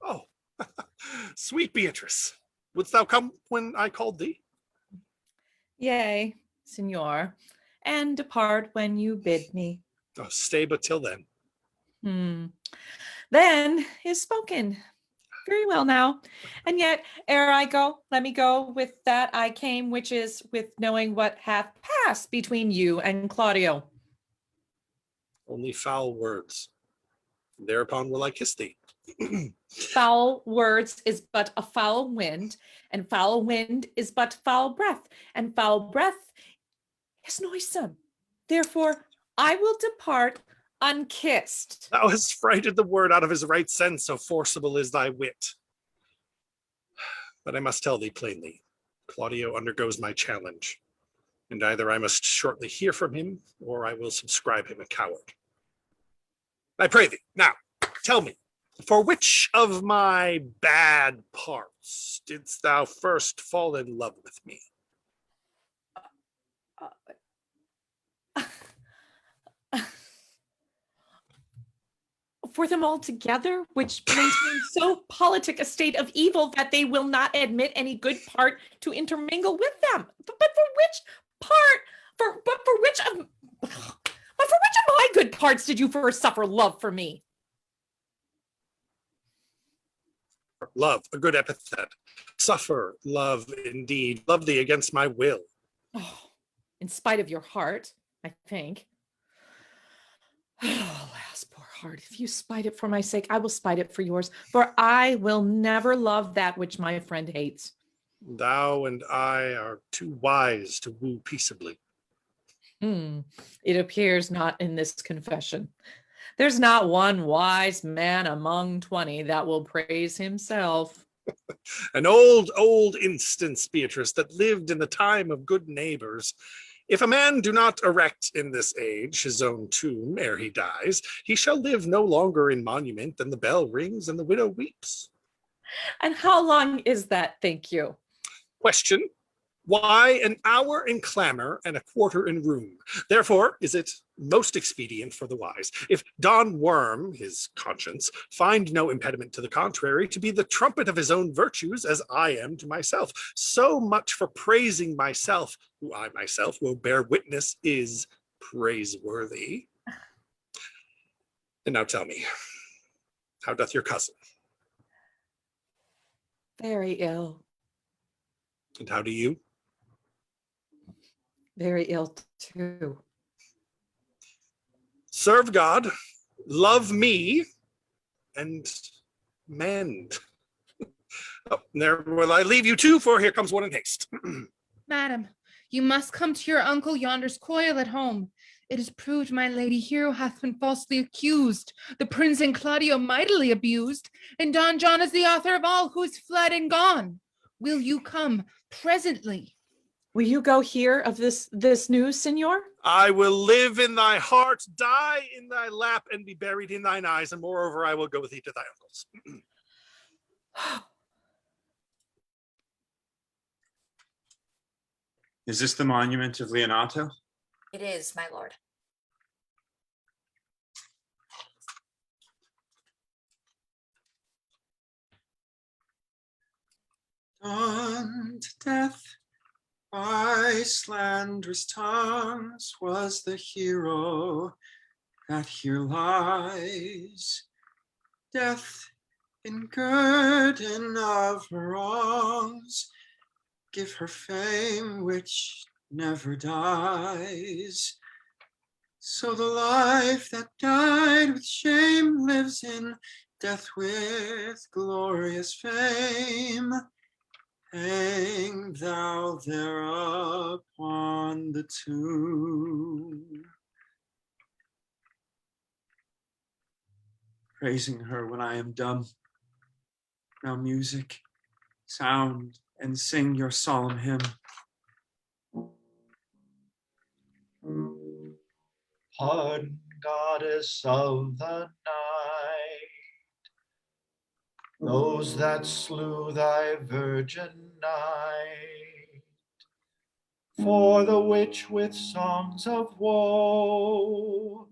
Oh, sweet Beatrice, wouldst thou come when I called thee? Yea, Signor, and depart when you bid me. Oh, stay but till then. Then is spoken. Very well now. And yet, ere I go, let me go with that I came, which is with knowing what hath passed between you and Claudio. Only foul words. Thereupon will I kiss thee. Foul words is but a foul wind, and foul wind is but foul breath, and foul breath is noisome. Therefore, I will depart unkissed. Thou hast frighted the word out of his right sense, so forcible is thy wit. But I must tell thee plainly, Claudio undergoes my challenge, and either I must shortly hear from him, or I will subscribe him a coward. I pray thee, now, tell me, for which of my bad parts didst thou first fall in love with me? for them all together, which maintains so politic a state of evil that they will not admit any good part to intermingle with them. But for which part, but for which of my good parts did you first suffer love for me? Love, a good epithet. Suffer, love, indeed. Love thee against my will. Oh, in spite of your heart, I think. Alas, poor heart, if you spite it for my sake, I will spite it for yours, for I will never love that which my friend hates. Thou and I are too wise to woo peaceably. It appears not in this confession. There's not one wise man among 20 that will praise himself. An old instance, Beatrice, that lived in the time of good neighbors. If a man do not erect in this age his own tomb ere he dies, he shall live no longer in monument than the bell rings and the widow weeps. And how long is that, think you? Question, why an hour in clamor and a quarter in room? Therefore is it most expedient for the wise, if Don Worm, his conscience, find no impediment to the contrary, to be the trumpet of his own virtues, as I am to myself. So much for praising myself, who I myself will bear witness is praiseworthy. And now tell me, how doth your cousin? Very ill. And how do you? Very ill too. Serve God, love me, and mend. Oh, there will I leave you too, for here comes one in haste. Madam, you must come to your uncle yonder's coil at home. It is proved my lady hero hath been falsely accused, the prince and Claudio mightily abused, and Don John is the author of all who is fled and gone. Will you come presently? Will you go hear of this news, Signor? I will live in thy heart, die in thy lap, and be buried in thine eyes, and moreover I will go with thee to thy uncle's. Is this the monument of Leonato? It is, my lord. Done to death by slanderous tongues was the hero that here lies. Death in guerdon of her wrongs, give her fame which never dies. So the life that died with shame lives in death with glorious fame. Hang thou there upon the tomb. Praising her when I am dumb. Now music, sound, and sing your solemn hymn. Pardon, goddess of the night, those that slew thy virgin night, for the which with songs of woe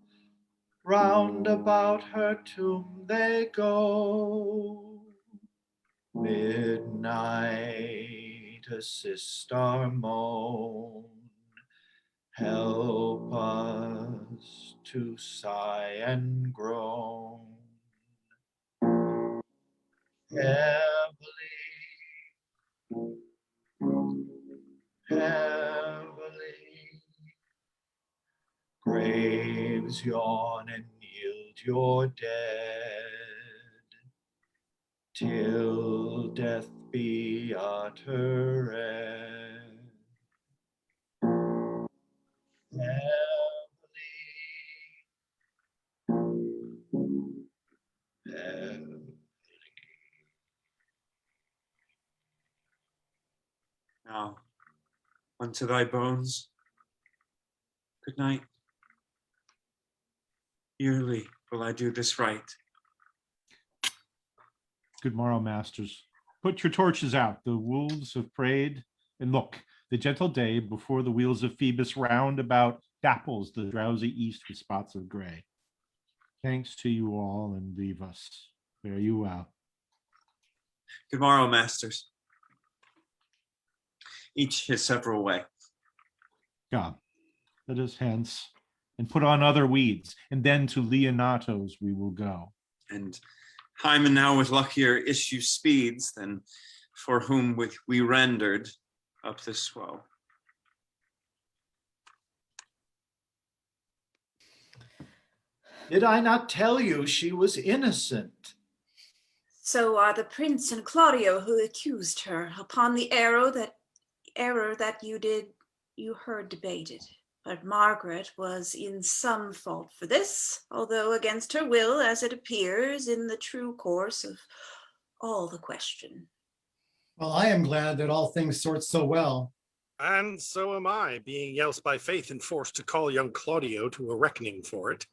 round about her tomb they go. Midnight, assist our moan, help us to sigh and groan. Heavily, heavily, graves yawn and yield your dead, till death be uttered. Now, unto thy bones, good night. Yearly will I do this right. Good morrow, masters. Put your torches out. The wolves have prayed. And look, the gentle day before the wheels of Phoebus round about dapples the drowsy east with spots of gray. Thanks to you all, and leave us. Fare you well. Good morrow, masters. Each his several way. Come, let us hence, and put on other weeds, and then to Leonato's we will go. And Hymen now with luckier issue speeds than for whom we rendered up this woe. Did I not tell you she was innocent? So are the prince and Claudio, who accused her upon the error that you heard debated. But Margaret was in some fault for this, although against her will, as it appears in the true course of all the question. Well, I am glad that all things sort so well. And so am I, being else by faith and forced to call young Claudio to a reckoning for it.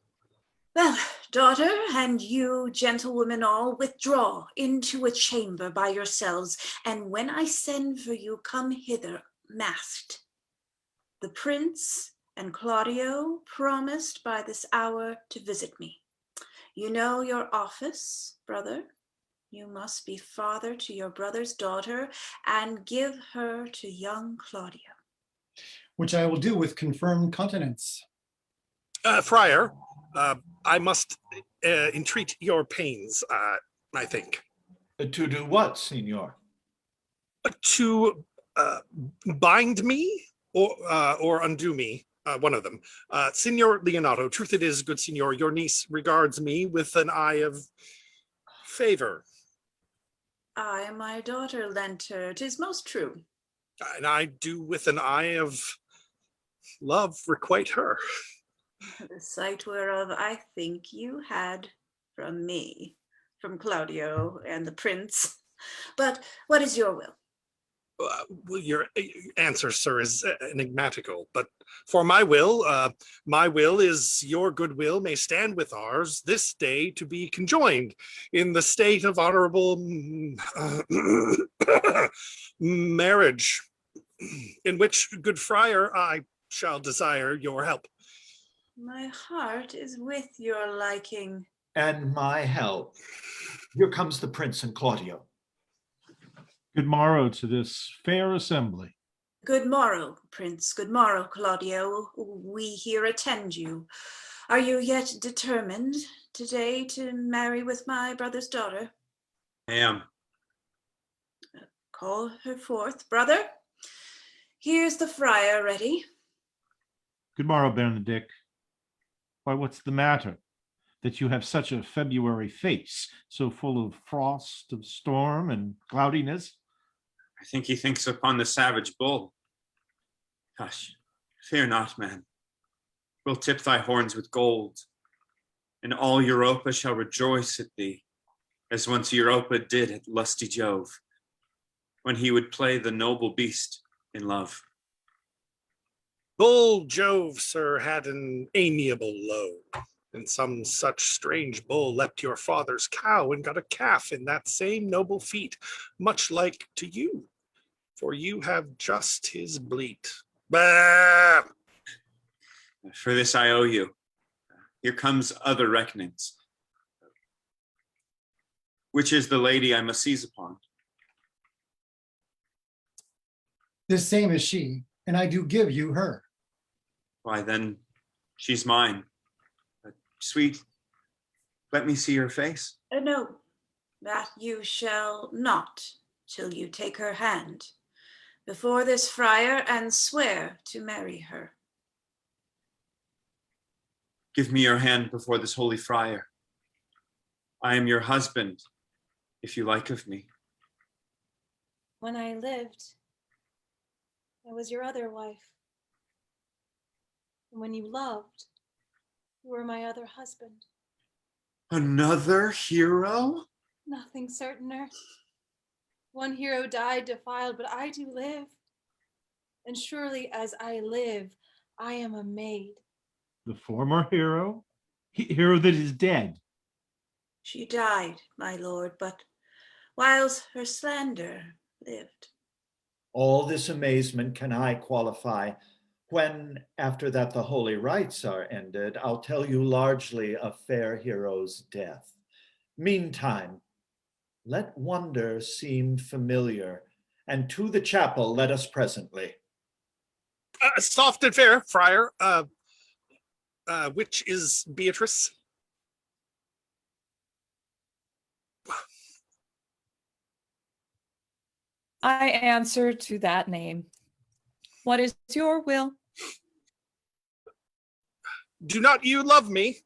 Well, daughter, and you, gentlewomen all, withdraw into a chamber by yourselves, and when I send for you, come hither masked. The prince and Claudio promised by this hour to visit me. You know your office, brother. You must be father to your brother's daughter and give her to young Claudio. Which I will do with confirmed continence. Friar, I must entreat your pains, I think. To do what, Signor? To bind me or undo me, one of them. Signor Leonato, truth it is, good signor, your niece regards me with an eye of favor. I, my daughter, lent her, 'tis most true. And I do with an eye of love requite her. The sight whereof I think you had from me, from Claudio and the prince. But what is your will? Well, your answer, sir, is enigmatical, but for my will is your goodwill may stand with ours this day to be conjoined in the state of honorable marriage, in which, good friar, I shall desire your help. My heart is with your liking. And my help. Here comes the prince and Claudio. Good morrow to this fair assembly. Good morrow, prince. Good morrow, Claudio. We here attend you. Are you yet determined today to marry with my brother's daughter? I am. Call her forth, brother. Here's the friar ready. Good morrow, Benedick. Why, what's the matter? That you have such a February face, so full of frost, of storm, and cloudiness? I think he thinks upon the savage bull. Hush, fear not, man. We'll tip thy horns with gold, and all Europa shall rejoice at thee, as once Europa did at lusty Jove, when he would play the noble beast in love. Bull Jove, sir, had an amiable load, and some such strange bull leapt your father's cow and got a calf in that same noble feat, much like to you, for you have just his bleat. Bah! For this I owe you. Here comes other reckonings. Which is the lady I must seize upon? This same is she, and I do give you her. Why then, she's mine. But sweet, let me see her face. No, that you shall not till you take her hand before this friar and swear to marry her. Give me your hand before this holy friar. I am your husband, if you like of me. When I lived, I was your other wife. And when you loved, you were my other husband. Another hero? Nothing certainer. One hero died defiled, but I do live. And surely as I live, I am a maid. The former hero? Hero that is dead. She died, my lord, but whiles her slander lived. All this amazement can I qualify, When, after that the holy rites are ended, I'll tell you largely of fair hero's death. Meantime, let wonder seem familiar, and to the chapel let us presently. Soft and fair, Friar. Which is Beatrice? I answer to that name. What is your will? Do not you love me?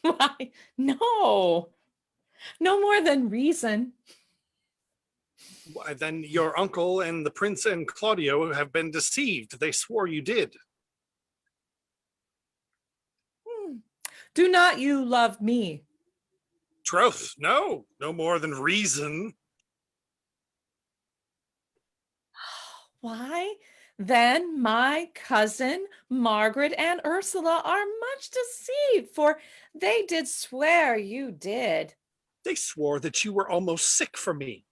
Why, no. No more than reason. Why, then your uncle and the prince and Claudio have been deceived. They swore you did. Do not you love me? Troth, no. No more than reason. Why, then my cousin Margaret and Ursula are much deceived, for they did swear you did. They swore that you were almost sick for me.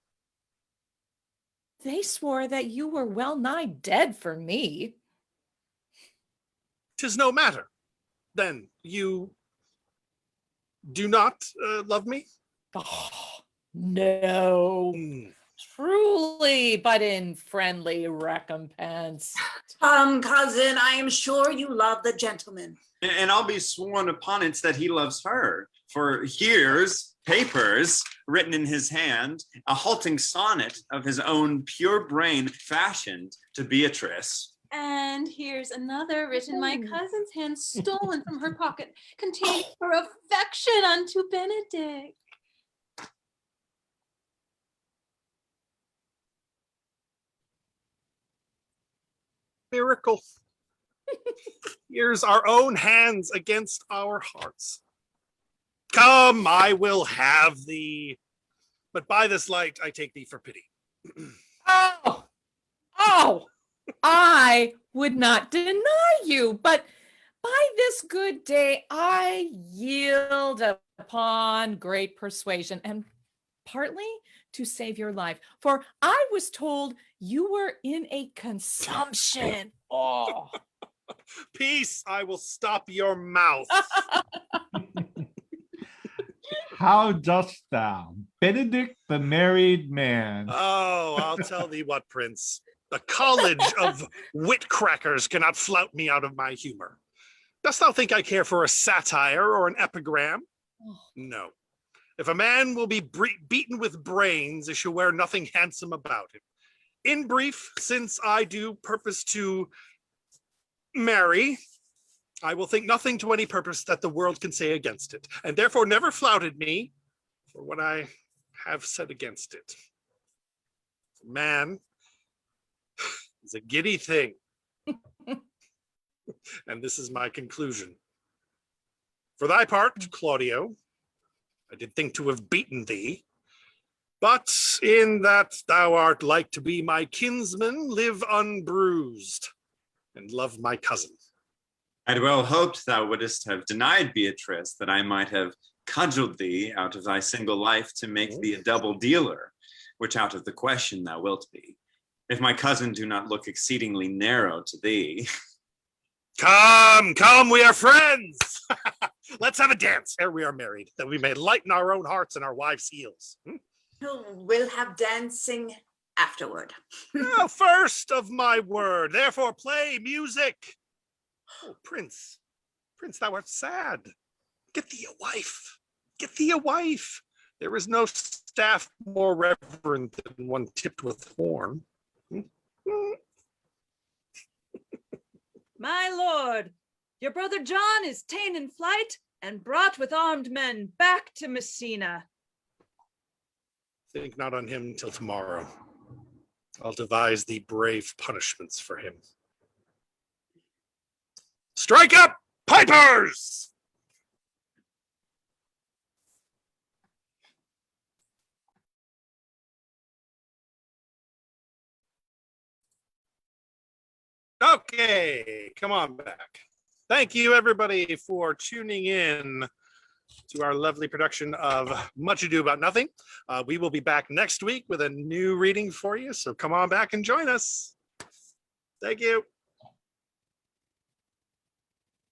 They swore that you were well nigh dead for me. 'Tis no matter. Then you do not love me? Oh, no. Truly, but in friendly recompense. Cousin, I am sure you love the gentleman. And I'll be sworn upon it that he loves her. For here's papers written in his hand, a halting sonnet of his own pure brain fashioned to Beatrice. And here's another written in my cousin's hand, stolen from her pocket, containing her affection unto Benedick. Miracle. Here's our own hands against our hearts. Come, I will have thee. But by this light, I take thee for pity. Oh, I would not deny you, but by this good day, I yield upon great persuasion, and partly to save your life, for I was told you were in a consumption. Oh. Peace, I will stop your mouth. How dost thou, Benedick the married man? Oh, I'll tell thee what, Prince. The college of wit crackers cannot flout me out of my humor. Dost thou think I care for a satire or an epigram? No. If a man will be beaten with brains, it shall wear nothing handsome about him. In brief, since I do purpose to marry, I will think nothing to any purpose that the world can say against it, and therefore never flouted me for what I have said against it. Man is a giddy thing. And this is my conclusion. For thy part, Claudio, I did think to have beaten thee, but in that thou art like to be my kinsman, live unbruised, and love my cousin. I'd well hoped thou wouldst have denied Beatrice, that I might have cudgeled thee out of thy single life to make thee a double dealer, which out of the question thou wilt be, if my cousin do not look exceedingly narrow to thee. Come, come, we are friends. Let's have a dance ere we are married, that we may lighten our own hearts and our wives' heels. We'll have dancing afterward. Oh, first of my word, therefore play music. Oh, Prince, thou art sad. Get thee a wife. Get thee a wife. There is no staff more reverend than one tipped with horn. My lord, your brother John is ta'en in flight and brought with armed men back to Messina. Think not on him till tomorrow. I'll devise thee brave punishments for him. Strike up, pipers! Okay, come on back. Thank you, everybody, for tuning in to our lovely production of Much Ado About Nothing. We will be back next week with a new reading for you, so come on back and join us. Thank you.